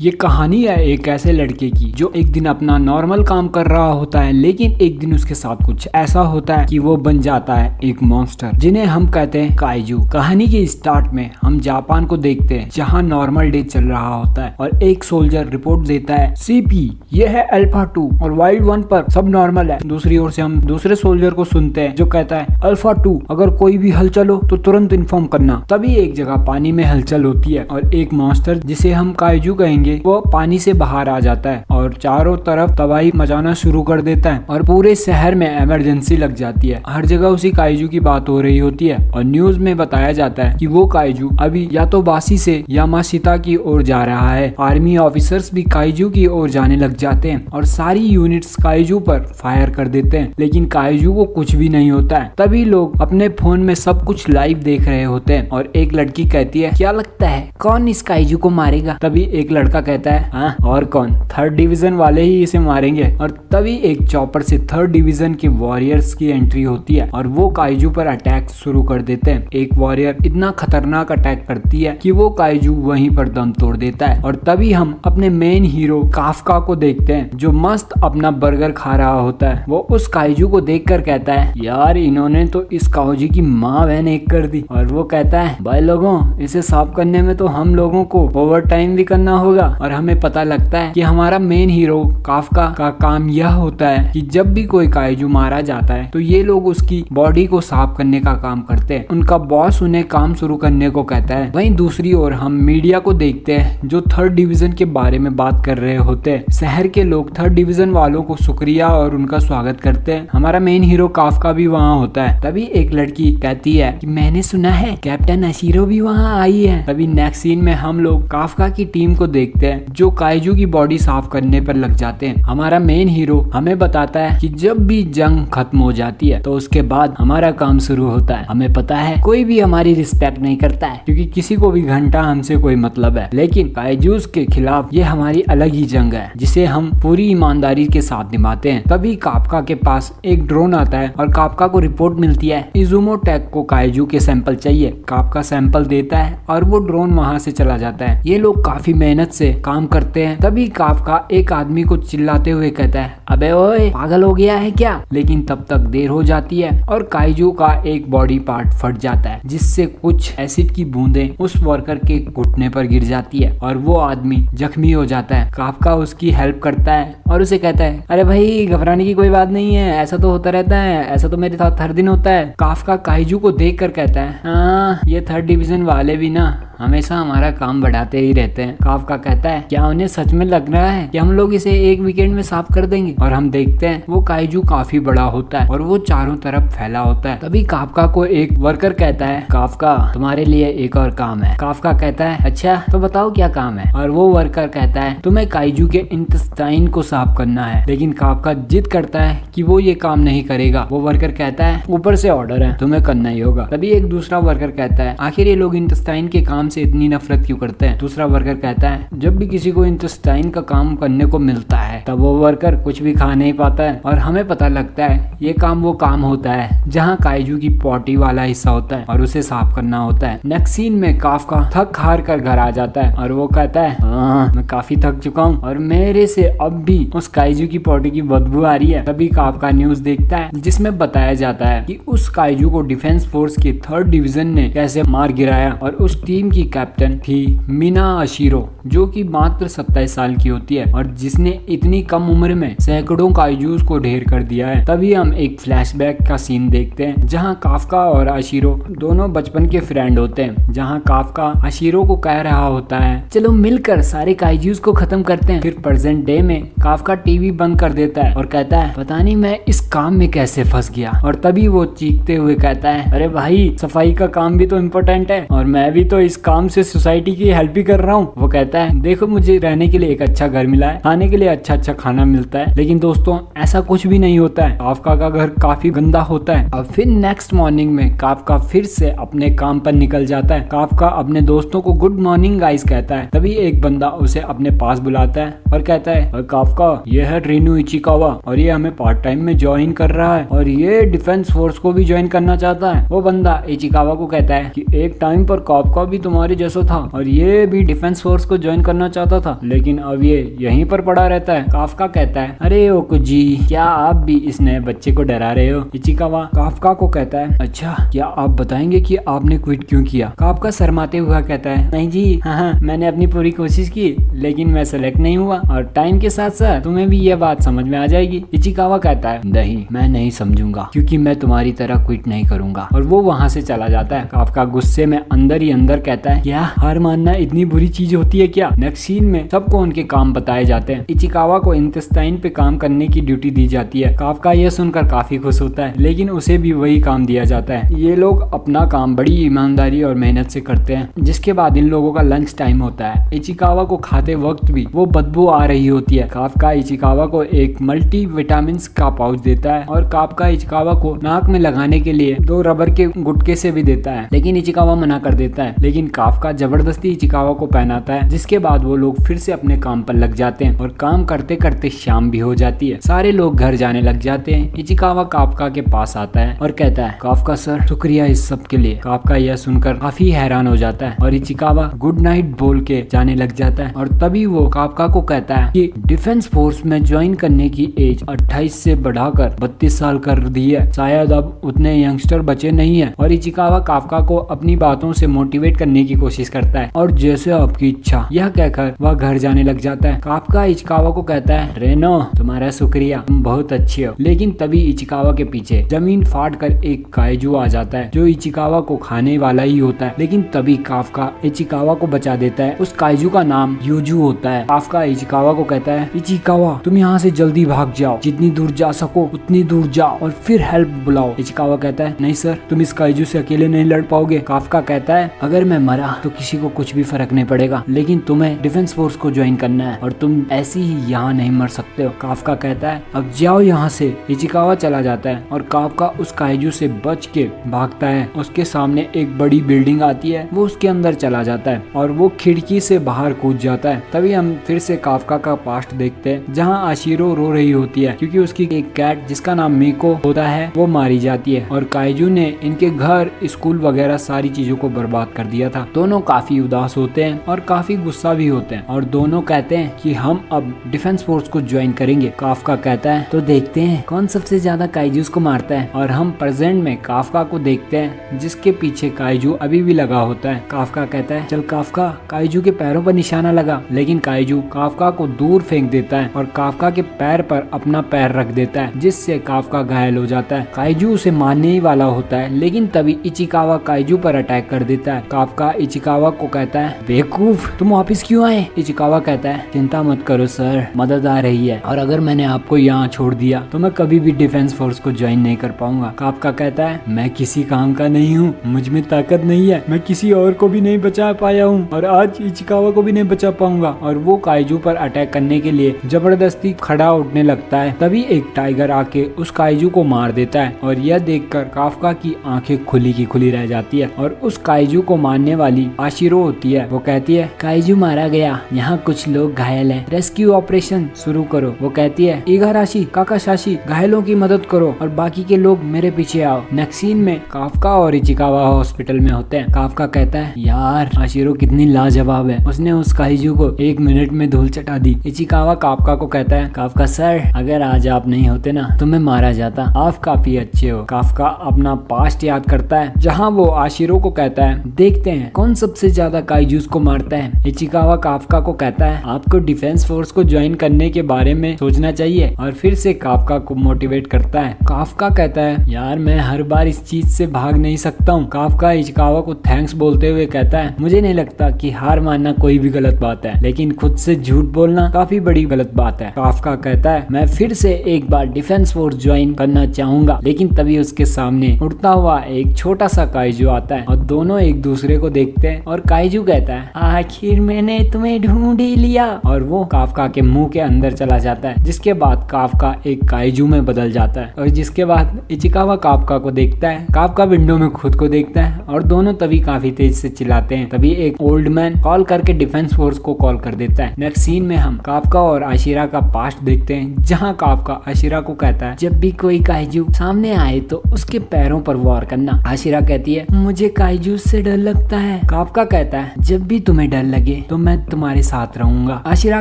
ये कहानी है एक ऐसे लड़के की जो एक दिन अपना नॉर्मल काम कर रहा होता है, लेकिन एक दिन उसके साथ कुछ ऐसा होता है कि वो बन जाता है एक मॉन्स्टर जिन्हें हम कहते हैं काइजू। कहानी के स्टार्ट में हम जापान को देखते हैं जहाँ नॉर्मल डे चल रहा होता है और एक सोल्जर रिपोर्ट देता है सीपी ये है अल्फा 2 और वाइल्ड 1 पर सब नॉर्मल है। दूसरी ओर से हम दूसरे सोल्जर को सुनते हैं जो कहता है अल्फा 2 अगर कोई भी हलचल हो तो तुरंत इन्फॉर्म करना। तभी एक जगह पानी में हलचल होती है और एक मॉन्स्टर जिसे हम काइजू कहेंगे वो पानी से बाहर आ जाता है और चारों तरफ तबाही मचाना शुरू कर देता है और पूरे शहर में इमरजेंसी लग जाती है। हर जगह उसी काइजू की बात हो रही होती है और न्यूज में बताया जाता है कि वो काइजू अभी या तो बासी से यामाशिता की ओर जा रहा है। आर्मी ऑफिसर्स भी काइजू की ओर जाने लग जाते हैं और सारी यूनिट्स काइजू पर फायर कर देते हैं, लेकिन काइजू को कुछ भी नहीं होता है। तभी लोग अपने फोन में सब कुछ लाइव देख रहे होते हैं और एक लड़की कहती है क्या लगता है कौन इस काइजू को मारेगा? तभी एक लड़का कहता है हाँ और कौन, 3rd डिवीजन वाले ही इसे मारेंगे। और तभी एक चॉपर से 3rd डिवीजन के वॉरियर्स की एंट्री होती है और वो काइजू पर अटैक शुरू कर देते हैं। एक वॉरियर इतना खतरनाक अटैक करती है कि वो काइजू वहीं पर दम तोड़ देता है और तभी हम अपने मेन हीरो काफका को देखते हैं जो मस्त अपना बर्गर खा रहा होता है। वो उस काइजू को देखकर कहता है यार इन्होंने तो इस काइजू की माँ बहन एक कर दी। और वो कहता है भाई लोगों इसे साफ करने में तो हम लोगों को ओवर टाइम भी करना होगा। और हमें पता लगता है कि हमारा मेन हीरो काफका का काम यह होता है कि जब भी कोई काइजू मारा जाता है तो ये लोग उसकी बॉडी को साफ करने का काम करते हैं। उनका बॉस उन्हें काम शुरू करने को कहता है। वहीं दूसरी ओर हम मीडिया को देखते हैं जो 3rd डिवीजन के बारे में बात कर रहे होते हैं। शहर के लोग 3rd डिवीजन वालों को शुक्रिया और उनका स्वागत करते हैं। हमारा मेन हीरो काफका भी वहाँ होता है। तभी एक लड़की कहती है कि मैंने सुना है कैप्टन अशीरो भी वहाँ आई है। तभी नेक्स्ट सीन में हम लोग काफका की टीम को देखते हैं जो काइजू की बॉडी साफ करने पर लग जाते हैं। हमारा मेन हीरो हमें बताता है कि जब भी जंग खत्म हो जाती है तो उसके बाद हमारा काम शुरू होता है। हमें पता है कोई भी हमारी रिस्पेक्ट नहीं करता है क्योंकि किसी को भी घंटा हमसे कोई मतलब है, लेकिन काइजूस के खिलाफ ये हमारी अलग ही जंग है जिसे हम पूरी ईमानदारी के साथ निभाते हैं। तभी काफका के पास एक ड्रोन आता है और काफका को रिपोर्ट मिलती है इजुमो टेक को काइजू के सैंपल चाहिए। काफका सैंपल देता है और वो ड्रोन वहाँ से चला जाता है। ये लोग काफी मेहनत से काम करते हैं। तभी काफका एक आदमी को चिल्लाते हुए कहता है अबे ओए पागल हो गया है क्या? लेकिन तब तक देर हो जाती है और काइजू का एक बॉडी पार्ट फट जाता है जिससे कुछ एसिड की बूंदें उस वर्कर के घुटने पर गिर जाती है और वो आदमी जख्मी हो जाता है। काफका उसकी हेल्प करता है और उसे कहता है अरे भाई घबराने की कोई बात नहीं है, ऐसा तो होता रहता है, ऐसा तो मेरे साथ हर दिन होता है। काफका काइजू को देख कर कहता है हाँ ये 3rd डिवीजन वाले भी ना हमेशा हमारा काम बढ़ाते ही रहते हैं। काफका कहता है क्या उन्हें सच में लग रहा है कि हम लोग इसे एक वीकेंड में साफ कर देंगे? और हम देखते हैं वो काइजू काफी बड़ा होता है और वो चारों तरफ फैला होता है। तभी काफका को एक वर्कर कहता है काफका तुम्हारे लिए एक और काम है। काफका कहता है अच्छा तो बताओ क्या काम है? और वो वर्कर कहता है तुम्हें काइजू के इंटेस्टाइन को साफ करना है। लेकिन काफका जिद करता है कि वो ये काम नहीं करेगा। वो वर्कर कहता है ऊपर से ऑर्डर है तुम्हें करना ही होगा। तभी एक दूसरा वर्कर कहता है आखिर ये लोग इंटेस्टाइन के काम से इतनी नफरत क्यों करते हैं? दूसरा वर्कर कहता है जब भी किसी को इंटेस्टाइन का काम करने को मिलता है तब वो वर्कर कुछ भी खा नहीं पाता है। और हमें पता लगता है ये काम वो काम होता है जहाँ काइजू की पॉटी वाला हिस्सा होता है और उसे साफ करना होता है। नेक्स्ट सीन में काफका थक हार कर घर आ जाता है और वो कहता है हाँ मैं काफी थक चुका हूँ और मेरे से अब भी उस काइजू की पॉटी की बदबू आ रही है। तभी काफका न्यूज देखता है जिसमें बताया जाता है कि उस काइजू को डिफेंस फोर्स के 3rd डिवीजन ने कैसे मार गिराया और उस टीम की कैप्टन थी मीना अशीरो जो कि मात्र 27 साल की होती है और जिसने इतनी कम उम्र में सैकड़ों काइजूस को ढेर कर दिया है। तभी हम एक फ्लैशबैक का सीन देखते हैं जहां काफका और अशीरो दोनों बचपन के फ्रेंड होते हैं। जहां काफका अशीरो को कह रहा होता है चलो मिलकर सारे काइजूस को खत्म करते हैं। फिर प्रेजेंट डे में काफका टीवी बंद कर देता है और कहता है पता नहीं मैं इस काम में कैसे फंस गया। और तभी वो चीखते हुए कहता है अरे भाई सफाई का काम भी तो इम्पोर्टेंट है और मैं भी तो इस काम से सोसाइटी की हेल्प भी कर रहा हूँ। वो कहता है देखो मुझे रहने के लिए एक अच्छा घर मिला है, खाने के लिए अच्छा अच्छा खाना मिलता है, लेकिन दोस्तों ऐसा कुछ भी नहीं होता है। काफका का घर काफी गंदा होता है। अब फिर नेक्स्ट मॉर्निंग में काफका फिर से अपने काम पर निकल जाता है। काफका अपने दोस्तों को गुड मॉर्निंग गाइस कहता है। तभी एक बंदा उसे अपने पास बुलाता है और कहता है काफका ये है रीनू इचिकावा और ये हमें पार्ट टाइम में ज्वाइन कर रहा है और ये डिफेंस फोर्स को भी ज्वाइन करना चाहता है। वो बंदा इचिकावा को कहता है कि एक टाइम पर काफका भी तुम्हारे जैसा था और ये भी डिफेंस फोर्स को ज्वाइन करना चाहता था, लेकिन अब ये यहीं पर पड़ा रहता है। काफका कहता है, अरे ओकुजी, क्या आप भी इस नए बच्चे को डरा रहे हो? इचिकावा काफका को कहता है, अच्छा क्या आप बताएंगे कि आपने क्विट क्यों किया? काफका शर्माते हुआ कहता है, नहीं जी, हाँ, मैंने अपनी पूरी कोशिश की लेकिन मैं सेलेक्ट नहीं हुआ और टाइम के साथ साथ तुम्हें भी ये बात समझ में आ जाएगी। इचिकावा कहता है, नहीं, मैं नहीं समझूंगा क्योंकि मैं तुम्हारी तरह क्विट नहीं करूंगा, और वो वहाँ से चला जाता है। काफका गुस्से में अंदर ही अंदर कहता है, क्या हार मानना इतनी बुरी चीज होती है क्या? नेक्स्ट सीन में सबको उनके काम बताए जाते हैं। इचिकावा को इंटेस्टाइन पे काम करने की ड्यूटी दी जाती है। काफका यह सुनकर काफी खुश होता है, लेकिन उसे भी वही काम दिया जाता है। ये लोग अपना काम बड़ी ईमानदारी और मेहनत से करते हैं। जिसके बाद इन लोगों का लंच टाइम होता है। इचिकावा को खाते वक्त भी वो बदबू आ रही होती है। काफका इचिकावा को एक मल्टी विटामिन का पाउच देता है और काफका इचिकावा को नाक में लगाने के लिए 2 रबर के गुटके से भी देता है, लेकिन इचिकावा मना कर देता है। लेकिन काफका जबरदस्ती इचिकावा को पहनाता है, जिसके बाद वो लोग फिर से अपने काम पर लग जाते हैं और काम करते करते शाम भी हो जाती है। सारे लोग घर जाने लग जाते हैं। इचिकावा काफका के पास आता है और कहता है, काफका सर, शुक्रिया इस सब के लिए। काफका यह सुनकर काफी हैरान हो जाता है और इचिकावा गुड नाइट बोल के जाने लग जाता है। और तभी वो काफका को कहता है कि डिफेंस फोर्स में ज्वाइन करने की एज 28 से बढ़ाकर 32 साल कर दी है, शायद अब उतने यंगस्टर बचे नहीं है। और इचिकावा काफका को अपनी बातों से मोटिवेट करने की कोशिश करता है और जैसे आपकी इच्छा, यह कहकर वह घर जाने लग जाता है। काफका इचिकावा को कहता है, रेनो, तुम्हारा शुक्रिया, तुम बहुत अच्छे हो। लेकिन तभी इचिकावा के पीछे जमीन फाड़ कर एक काइजू आ जाता है जो इचिकावा को खाने वाला ही होता है। लेकिन तभी काफका इचिकावा को बचा देता है। उस काइजू का नाम यूजू होता है। काफका इचिकावा को कहता है, इचिकावा, तुम यहाँ से जल्दी भाग जाओ, जितनी दूर जा सको उतनी दूर जाओ और फिर हेल्प बुलाओ। इचिकावा कहता है, नहीं सर, तुम इस काइजू से अकेले नहीं लड़ पाओगे। काफका कहता है, अगर मैं मरा तो किसी को कुछ भी फर्क नहीं पड़ेगा, लेकिन तुम्हें डिफेंस फोर्स को ज्वाइन करना है और तुम ऐसे ही यहाँ नहीं मर सकते हो। काफका कहता है, अब जाओ यहाँ से। इचिकावा चला जाता है और काफका उस काइजू से बच के भागता है। उसके सामने एक बड़ी बिल्डिंग आती है, वो उसके अंदर चला जाता है और वो खिड़की से बाहर कूद जाता है। तभी हम फिर से काफका का पास्ट देखते हैं, जहाँ आशिरो रो रही होती है क्योंकि उसकी एक कैट जिसका नाम मीको होता है वो मारी जाती है और काइजू ने इनके घर, स्कूल वगैरह सारी चीजों को बर्बाद कर दिया था। दोनों काफी उदास होते हैं और काफी गुस्सा भी होते हैं और दोनों कहते हैं कि हम अब डिफेंस फोर्स को ज्वाइन करेंगे। काफका कहता है, तो देखते हैं कौन सबसे ज्यादा काइजूस को मारता है। और हम प्रेजेंट में काफका को देखते हैं जिसके पीछे काइजू अभी भी लगा होता है। काफका कहता है, चल काफका, काइजू के पैरों पर निशाना लगा। लेकिन काइजू काफका को दूर फेंक देता है और काफका के पैर पर अपना पैर रख देता है, जिससे काफका घायल हो जाता है। काइजू उसे मारने ही वाला होता है, लेकिन तभी इचिकावा काइजू पर अटैक कर देता है। काफका इचिकावा को कहता है, बेवकूफ, तुम वापिस क्यों आए? इचिकावा कहता है, चिंता मत करो सर, मदद आ रही है और अगर मैंने आपको यहाँ छोड़ दिया तो मैं कभी भी डिफेंस फोर्स को ज्वाइन नहीं कर पाऊंगा। काफका कहता है, मैं किसी काम का नहीं हूँ, मुझ में ताकत नहीं है, मैं किसी और को भी नहीं बचा पाया हूँ और आज इचिकावा को भी नहीं बचा पाऊंगा। और वो काइजू पर अटैक करने के लिए जबरदस्ती खड़ा उठने लगता है। तभी एक टाइगर आके उस काइजू को मार देता है और यह देखकर काफका की आंखें खुली की खुली रह जाती है। और उस काइजू को मारने वाली आशिरो होती है। वो कहती है, काइजू मारा गया, यहाँ कुछ लोग घायल हैं, रेस्क्यू ऑपरेशन शुरू करो। वो कहती है, इगाराशी, काकाशाशी, घायलों की मदद करो और बाकी के लोग मेरे पीछे आओ। नेक्स्ट सीन में काफका और इचिकावा हॉस्पिटल में होते हैं। काफका कहता है, यार आशिरो कितनी लाजवाब है, उसने उस काइजू को 1 मिनट में धूल चटा दी। इचिकावा काफका को कहता है, काफका सर, अगर आज आप नहीं होते ना तो मैं मारा जाता, आप काफी अच्छे हो। काफका अपना पास्ट याद करता है जहाँ वो आशिरो को कहता है, देखते हैं कौन सबसे ज्यादा काइजूस को मारता है। इचिकावा काफका को कहता है, आपको डिफेंस फोर्स को ज्वाइन करने के बारे में सोचना चाहिए और फिर से काफका को मोटिवेट करता है। काफका कहता है, यार मैं हर बार इस चीज से भाग नहीं सकता हूँ। काफका इचिकावा को थैंक्स बोलते हुए कहता है, मुझे नहीं लगता कि हार मानना कोई भी गलत बात है, लेकिन खुद से झूठ बोलना काफी बड़ी गलत बात है। काफका कहता है, मैं फिर से एक बार डिफेंस फोर्स ज्वाइन करना चाहूंगा। लेकिन तभी उसके सामने उड़ता हुआ एक छोटा सा काइजू आता है और दोनों एक दूसरे को देखते हैं और काइजू कहता है, आखिर मैंने तुम्हें ढूंढ ही लिया, और वो काफका के मुंह के अंदर चला जाता है। जिसके बाद काफका एक काइजू में बदल जाता है और जिसके बाद इचिकावा काफका को देखता है। काफका विंडो में खुद को देखता है और दोनों तभी काफी तेज से चिल्लाते हैं। तभी एक ओल्ड मैन कॉल करके डिफेंस फोर्स को कॉल कर देता है। नेक्स्ट सीन में हम काफका और आशिरा का पास्ट देखते हैं, जहाँ काफका आशिरा को कहता है, जब भी कोई काइजू सामने आए तो उसके पैरों पर वार करना। आशिरा कहती है, मुझे काइजू से डर लगता है? काफका कहता है जब भी तुम्हें डर लगे तो मैं तुम्हारे साथ रहूंगा। आशिरा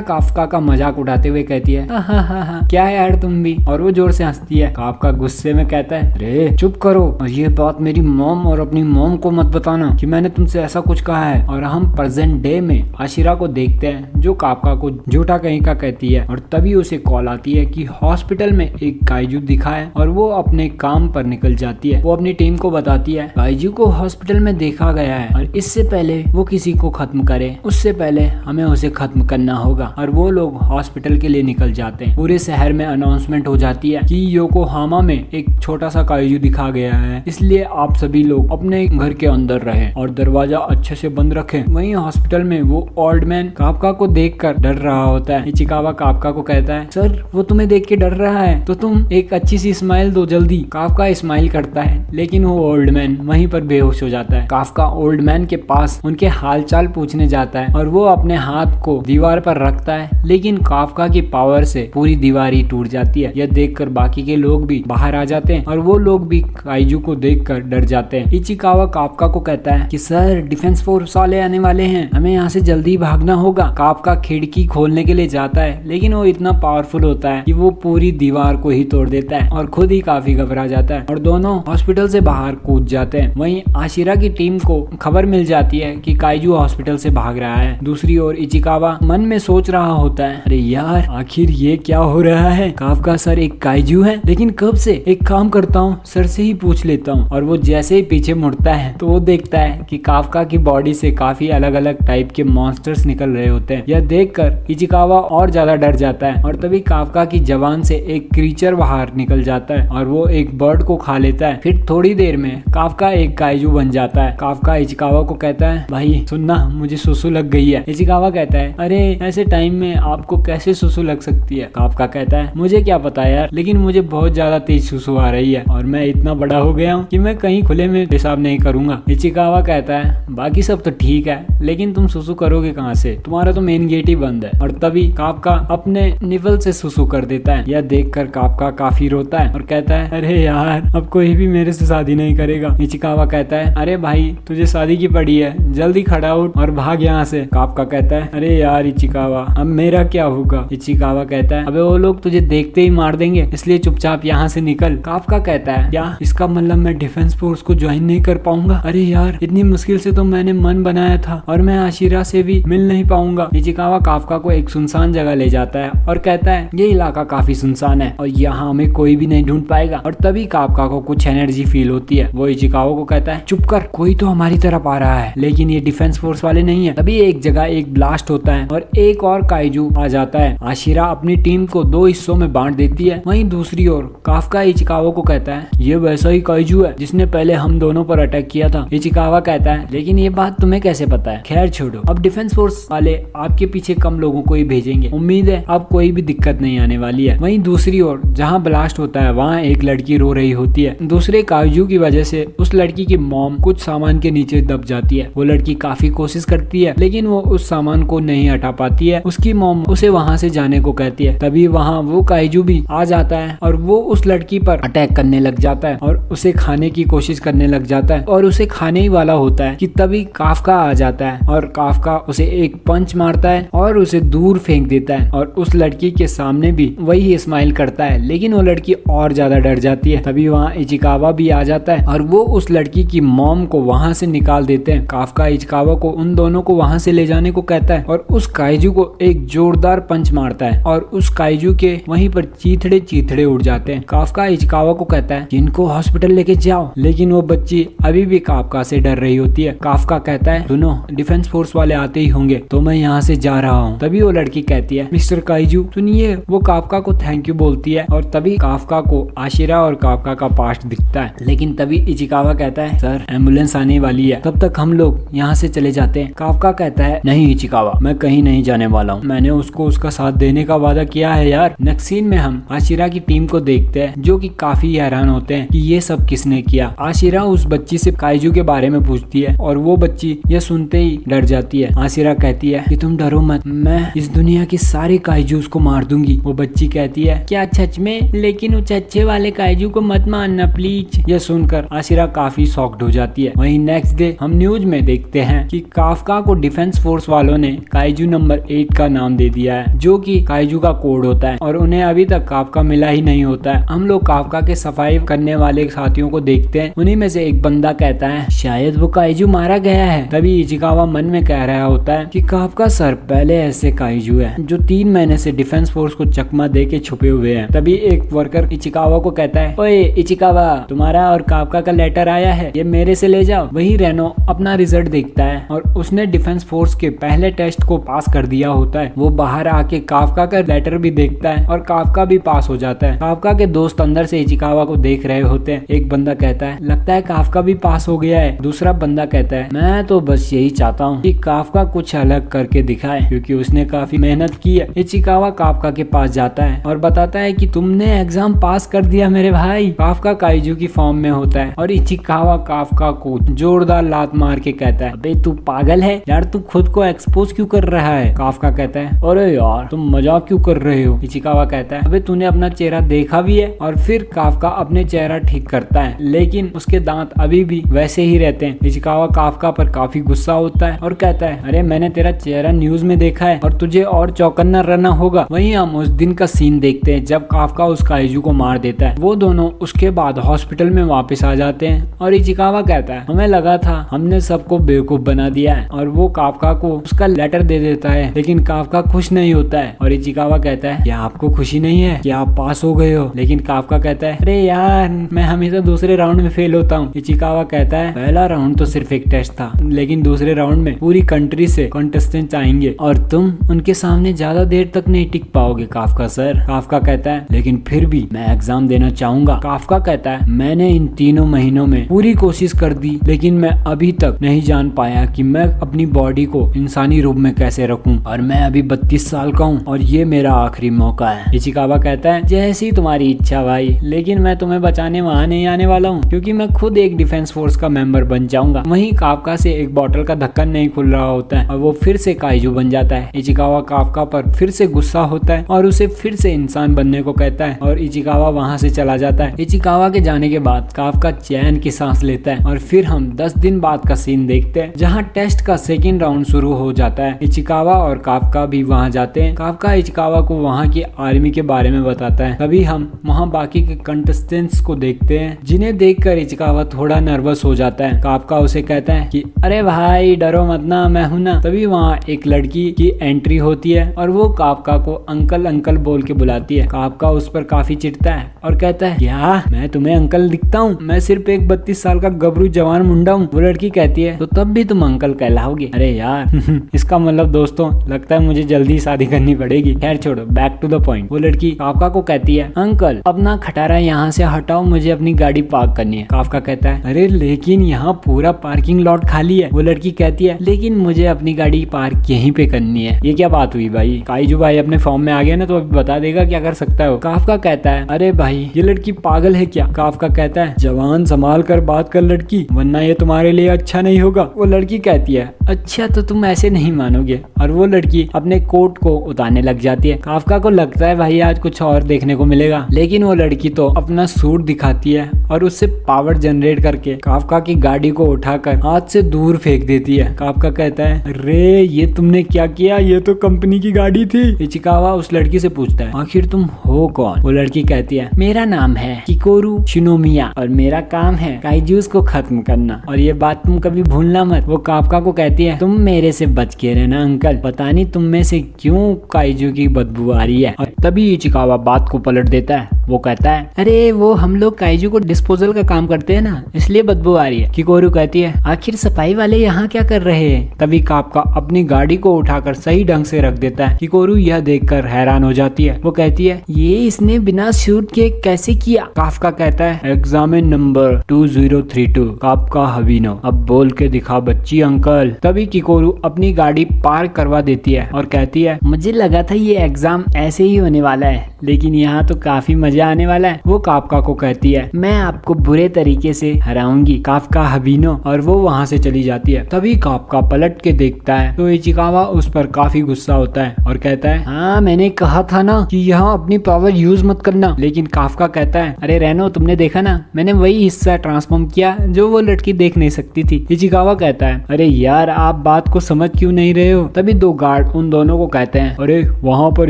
काफका का मजाक उड़ाते हुए कहती है हा क्या है यार तुम भी, और वो जोर से हंसती है। काफका गुस्से में कहता है अरे चुप करो, और ये बात मेरी मॉम और अपनी मॉम को मत बताना कि मैंने तुमसे ऐसा कुछ कहा है। और हम प्रेजेंट डे में आशिरा को देखते हैं जो काफका को झूठा कहीं का कहती है, और तभी उसे कॉल आती है कि हॉस्पिटल में एक काइजू दिखा है, और वो अपने काम पर निकल जाती है। वो अपनी टीम को बताती है काइजू को हॉस्पिटल में देखा गया है, और इससे पहले वो किसी को खत्म करे उससे पहले हमें उसे खत्म करना होगा। और वो लोग हॉस्पिटल के लिए निकल जाते हैं। पूरे शहर में अनाउंसमेंट हो जाती है कि योकोहामा में एक छोटा सा काइजू दिखा गया है, इसलिए आप सभी लोग अपने घर के अंदर रहें और दरवाजा अच्छे से बंद रखें। वहीं हॉस्पिटल में वो ओल्ड मैन काफका को देखकर डर रहा होता है। इचिकावा काफका को कहता है सर वो तुम्हें देख के डर रहा है तो तुम एक अच्छी सी स्माइल दो जल्दी। काफका स्माइल करता है लेकिन वो ओल्ड मैन वहीं पर बेहोश हो जाता है। काफका ओल्ड मैन के पास उनके हालचाल पूछने जाता है और वो अपने हाथ को दीवार पर रखता है, लेकिन काफका की पावर से पूरी दीवार ही टूट जाती है। यह देखकर बाकी के लोग भी बाहर आ जाते हैं और वो लोग भी काइजू को देखकर डर जाते हैं। इचिकावा काफका को कहता है कि सर डिफेंस फोर्स वाले आने वाले हैं, हमें यहाँ से जल्दी भागना होगा। काफका खिड़की खोलने के लिए जाता है लेकिन वो इतना पावरफुल होता है कि वो पूरी दीवार को ही तोड़ देता है और खुद ही काफी घबरा जाता है और दोनों हॉस्पिटल से बाहर कूद जाते हैं। वहीं आशिरा की टीम को खबर मिल जाती है कि काइजू हॉस्पिटल से भाग रहा है। दूसरी ओर इचिकावा मन में सोच रहा होता है अरे यार आखिर ये क्या हो रहा है, काफका सर एक काइजू है लेकिन कब से। एक काम करता हूँ सर से ही पूछ लेता हूँ। और वो जैसे ही पीछे मुड़ता है तो वो देखता है कि काफका की बॉडी से काफी अलग अलग टाइप के मॉन्स्टर्स निकल रहे होते हैं। यह देखकर इचिकावा और ज्यादा डर जाता है और तभी काफका की जबान से एक क्रीचर बाहर निकल जाता है और वो एक बर्ड को खा लेता है। फिर थोड़ी देर में काफका एक काइजू बन जाता है। काफका इचिकावा को कहता है भाई सुनना मुझे सुसु लग गई है। इचिकावा कहता है अरे ऐसे टाइम में आपको कैसे सुसु लग सकती है। काफका कहता है मुझे क्या पता यार, लेकिन मुझे बहुत ज्यादा तेज सुसु आ रही है और मैं इतना बड़ा हो गया हूँ कि मैं कहीं खुले में पेशाब नहीं करूंगा। इचिकावा कहता है बाकी सब तो ठीक है लेकिन तुम सुसु करोगे कहाँ से, तुम्हारा तो मेन गेट ही बंद है। और तभी काफका अपने निवल से सुसु कर देता है। यह देखकर काफका काफी रोता है और कहता है अरे यार अब कोई भी मेरे से शादी नहीं करेगा। इचिकावा कहता है अरे भाई तुझे शादी की पड़ी है, जल्दी खड़ा उठ और भाग यहाँ से। काफका कहता है अरे यार इचिकावा अब मेरा क्या होगा। इचिकावा कहता है अबे वो लोग तुझे देखते ही मार देंगे इसलिए चुपचाप यहाँ से निकल। काफका कहता है क्या इसका मतलब मैं डिफेंस फोर्स को ज्वाइन नहीं कर पाऊंगा। अरे यार इतनी मुश्किल से तो मैंने मन बनाया था और मैं आशिरा से भी मिल नहीं पाऊंगा। इचिकावा काफका को एक सुनसान जगह ले जाता है और कहता है ये इलाका काफी सुनसान है और यहाँ हमें कोई भी नहीं ढूंढ पाएगा। और तभी काफका को कुछ एनर्जी फील होती है। वो इचिकावा को कहता है चुप कर, कोई तो हमारी तरफ आ रहा है लेकिन ये डिफेंस फोर्स वाले नहीं है। तभी एक जगह एक ब्लास्ट होता है और एक और काइजू आ जाता है। आशिरा अपनी टीम को दो हिस्सों में बांट देती है। वहीं दूसरी ओर काफका इचिकावा को कहता है ये वैसा ही काइजू है जिसने पहले हम दोनों पर अटैक किया था। इचिकावा कहता है लेकिन ये बात तुम्हें कैसे पता है। खैर छोड़ो, अब डिफेंस फोर्स वाले आपके पीछे कम लोगों को ही भेजेंगे, उम्मीद है अब कोई भी दिक्कत नहीं आने वाली है। वहीं दूसरी ओर जहाँ ब्लास्ट होता है वहाँ एक लड़की रो रही होती है। दूसरे काइजू की वजह से उस लड़की की मॉम कुछ सामान के नीचे दब जाती है। वो लड़की काफी कोशिश करती है लेकिन वो उस सामान को नहीं हटा पाती है। उसकी मॉम उसे वहाँ से जाने को कहती है। तभी वहाँ वो काइजू भी आ जाता है और वो उस लड़की पर अटैक करने लग जाता है और उसे खाने की कोशिश करने लग जाता है और उसे खाने ही वाला होता है कि तभी काफका आ जाता है और काफका उसे एक पंच मारता है और उसे दूर फेंक देता है। और उस लड़की के सामने भी वही स्माइल करता है लेकिन वो लड़की और ज्यादा डर जाती है। तभी वहाँ इचिकावा भी आ जाता है और वो उस लड़की की मॉम को वहाँ से निकाल देते हैं। काफका इचिकावा को उन दोनों को वहाँ से ले जाने को कहता है और उस काइजू को एक जोरदार पंच मारता है और उस काइजू के वहीं पर चीथड़े चीथड़े उड़ जाते हैं। काफका इचिकावा को कहता है इनको हॉस्पिटल लेके जाओ, लेकिन वो बच्ची अभी भी काफका से डर रही होती है। काफका कहता है सुनो डिफेंस फोर्स वाले आते ही होंगे तो मैं यहाँ से जा रहा हूँ। तभी वो लड़की कहती है मिस्टर काइजू सुनिए। वो काफका को थैंक यू बोलती है और तभी काफका को आशिरा और काफका का पास्ट दिखता है। लेकिन तभी इचिकावा कहता है सर एम्बुलेंस आने वाली है, तब तक हम लोग यहाँ से चले जाते हैं। काफका कहता है नहीं इचिकावा मैं कहीं नहीं जाने वाला हूँ, मैंने उसको उसका साथ देने का वादा किया है यार। नेक्स्ट सीन में हम आशिरा की टीम को देखते हैं जो कि काफी हैरान होते हैं कि ये सब किसने किया। आशिरा उस बच्ची से काइजू के बारे में पूछती है और वो बच्ची यह सुनते ही डर जाती है। आशिरा कहती है कि तुम डरो मत, मैं इस दुनिया के सारे काइजूस को मार दूंगी। वो बच्ची कहती है क्या सच में, लेकिन उस अच्छे वाले काइजू को मत मारना प्लीज। यह सुनकर आशिरा काफी शॉक्ड हो जाती है। वहीं नेक्स्ट डे हम हम न्यूज में देखते हैं कि काफका को डिफेंस फोर्स वालों ने काइजू नंबर 8 का नाम दे दिया है, जो कि काइजू का कोड होता है और उन्हें अभी तक काफका मिला ही नहीं होता है। हम लोग काफका के सफाई करने वाले साथियों को देखते हैं। उन्हीं में से एक बंदा कहता है शायद वो काइजू मारा गया है। तभी इचिकावा मन में कह रहा होता है कि काफका सर, पहले ऐसे काइजू है जो 3 महीने से डिफेंस फोर्स को चकमा दे के छुपे हुए हैं। तभी एक वर्कर इचिकावा को कहता है, ओए इचिकावा, तुम्हारा और काफका का लेटर आया है, ये मेरे से ले जाओ। वही रेनो अपना रिजल्ट देखता है और उसने डिफेंस फोर्स के पहले टेस्ट को पास कर दिया होता है। वो बाहर आके काफका का लेटर भी देखता है और काफका भी पास हो जाता है। काफका के दोस्त अंदर से इचिकावा को देख रहे होते हैं। एक बंदा कहता है लगता है काफका भी पास हो गया है। दूसरा बंदा कहता है मैं तो बस यही चाहता हूँ कि काफका कुछ अलग करके दिखाए, क्योंकि उसने काफी मेहनत की है। इचिकावा काफका के पास जाता है और बताता है कि तुमने एग्जाम पास कर दिया मेरे भाई। काफका काइजू की फॉर्म में होता है और इचिकावा काफका को जोरदार लात मार के कहता है, अबे तू पागल है यार, तू खुद को एक्सपोज क्यों कर रहा है। काफका कहता है अरे यार तुम मजाक क्यों कर रहे हो। इचिकावा कहता है अबे तूने अपना चेहरा देखा भी है। और फिर काफका अपने चेहरा ठीक करता है, लेकिन उसके दांत अभी भी वैसे ही रहते हैं। इचिकावा काफका पर काफी गुस्सा होता है और कहता है अरे मैंने तेरा चेहरा न्यूज में देखा है और तुझे और चौकन्ना रहना होगा। वहीं हम उस दिन का सीन देखते हैं जब काफका उस काइजू को मार देता है। वो दोनों उसके बाद हॉस्पिटल में वापस आ जाते हैं और इचिकावा कहता है हमें लगा था हमने सबको बेवकूफ बना दिया है। और वो काफका को उसका लेटर दे देता है, लेकिन काफका खुश नहीं होता है और इचिकावा कहता है क्या आपको खुशी नहीं है कि आप पास हो गए हो। लेकिन काफका कहता है अरे यार मैं हमेशा दूसरे राउंड में फेल होता हूँ। इचिकावा कहता है पहला राउंड तो सिर्फ एक टेस्ट था, लेकिन दूसरे राउंड में पूरी कंट्री से कंटेस्टेंट आएंगे और तुम उनके सामने ज्यादा देर तक नहीं टिक पाओगे काफका सर। काफका कहता है लेकिन फिर भी मैं एग्जाम देना चाहूंगा। काफका कहता है मैंने इन 3 महीनों में पूरी कोशिश कर दी, लेकिन मैं अभी तक नहीं जान पाया कि मैं अपनी बॉडी को इंसानी रूप में कैसे रखूं। और मैं अभी 32 साल का हूँ और ये मेरा आखिरी मौका है। इचिकावा कहता है जैसी तुम्हारी इच्छा भाई, लेकिन मैं तुम्हें बचाने वहाँ नहीं आने वाला हूँ, क्योंकि मैं खुद एक डिफेंस फोर्स का मेंबर बन जाऊंगा। वहीं काफका से एक बोतल का ढक्कन नहीं खुल रहा होता है और वो फिर से काइजू बन जाता है। इचिकावा काफका पर फिर से गुस्सा होता है और उसे फिर से इंसान बनने को कहता है और इचिकावा वहाँ से चला जाता है। इचिकावा के जाने के बाद काफका चैन की सांस लेता है और फिर हम 10 दिन बाद का सीन देखते हैं जहाँ टेस्ट का सेकंड राउंड शुरू हो जाता है। इचिकावा और काफका भी वहाँ जाते हैं। काफका इचिकावा को वहाँ की आर्मी के बारे में बताता है। तभी हम वहाँ बाकी के कंटेस्टेंट्स को देखते हैं, जिन्हें देखकर इचिकावा थोड़ा नर्वस हो जाता है। काफका उसे कहता है कि अरे भाई डरो मत ना, मैं हूँ ना। तभी वहाँ एक लड़की की एंट्री होती है और वो काफका को अंकल अंकल बोल के बुलाती है। काफका उस पर काफी चिढ़ता है और कहता है क्या मैं तुम्हें अंकल दिखता हूँ, मैं सिर्फ एक 32 साल का गबरू जवान मुंडा हूँ। वो लड़की कहती है तो तब भी तुम अंकल कहलाओगे। अरे यार इसका मतलब दोस्तों लगता है मुझे जल्दी शादी करनी पड़ेगी। खैर छोड़ो, बैक टू द पॉइंट। वो लड़की काफका को कहती है अंकल अपना खटारा यहाँ से हटाओ, मुझे अपनी गाड़ी पार्क करनी है। काफका कहता है अरे लेकिन यहाँ पूरा पार्किंग लॉट खाली है। वो लड़की कहती है लेकिन मुझे अपनी गाड़ी पार्क यहीं पे करनी है। ये क्या बात हुई भाई, काइजू भाई अपने फॉर्म में आ गया ना, तो अभी बता देगा क्या कर सकता है। काफका कहता है अरे भाई ये लड़की पागल है क्या। काफका कहता है जवान संभाल कर बात कर लड़की, वरना ये तुम्हारे लिए अच्छा नहीं होगा। वो लड़की कहती है अच्छा तो तुम ऐसे नहीं मानोगे, और वो लड़की अपने कोट को उतारने लग जाती है। काफका को लगता है भाई आज कुछ और देखने को मिलेगा, लेकिन वो लड़की तो अपना सूट दिखाती है और उससे पावर जनरेट करके काफका की गाड़ी को उठाकर हाथ से दूर फेंक देती है। काफका कहता है अरे ये तुमने क्या किया, ये तो कंपनी की गाड़ी थी। इचिकावा उस लड़की से पूछता है आखिर तुम हो कौन। वो लड़की कहती है मेरा नाम है किकोरू शिनोमिया और मेरा काम है काइजूस को खत्म करना, और ये बात तुम कभी भूलना मत। वो काफका को कहती है तुम मेरे से बच के रहना अंकल, पता नहीं तुम में से क्यों काइजू की बदबू आ रही है। और तभी इचिकावा बात को पलट देता है। वो कहता है अरे वो हम लोग काइजू को डिस्पोजल का काम करते हैं ना, इसलिए बदबू आ रही है। किकोरू कहती है आखिर सफाई वाले यहाँ क्या कर रहे हैं। तभी काफका अपनी गाड़ी को उठाकर सही ढंग से रख देता है। किकोरू यह देखकर हैरान हो जाती है। वो कहती है ये इसने बिना शूट के कैसे किया। काफका कहता है एग्जामिन नंबर 2032 काफका हबीनो, अब बोल के दिखा बच्ची अंकल। तभी किकोरू अपनी गाड़ी पार्क करवा देती है और कहती है मुझे लगा था ये एग्जाम ऐसे ही होने वाला है, लेकिन यहाँ तो काफी मजा आने वाला है। वो काफका को कहती है मैं आपको बुरे तरीके से हराऊंगी काफका हबीनो, और वो वहाँ से चली जाती है। तभी काफका पलट के देखता है तो इचिकावा उस पर काफी गुस्सा होता है और कहता है हाँ मैंने कहा था ना कि यहाँ अपनी पावर यूज मत करना। लेकिन काफका कहता है अरे रेनो तुमने देखा ना, मैंने वही हिस्सा ट्रांसफॉर्म किया जो वो लड़की देख नहीं सकती थी। इचिकावा कहता है अरे यार आप बात को समझ क्यों नहीं रहे हो। तभी दो गार्ड उन दोनों को कहते हैं अरे वहाँ पर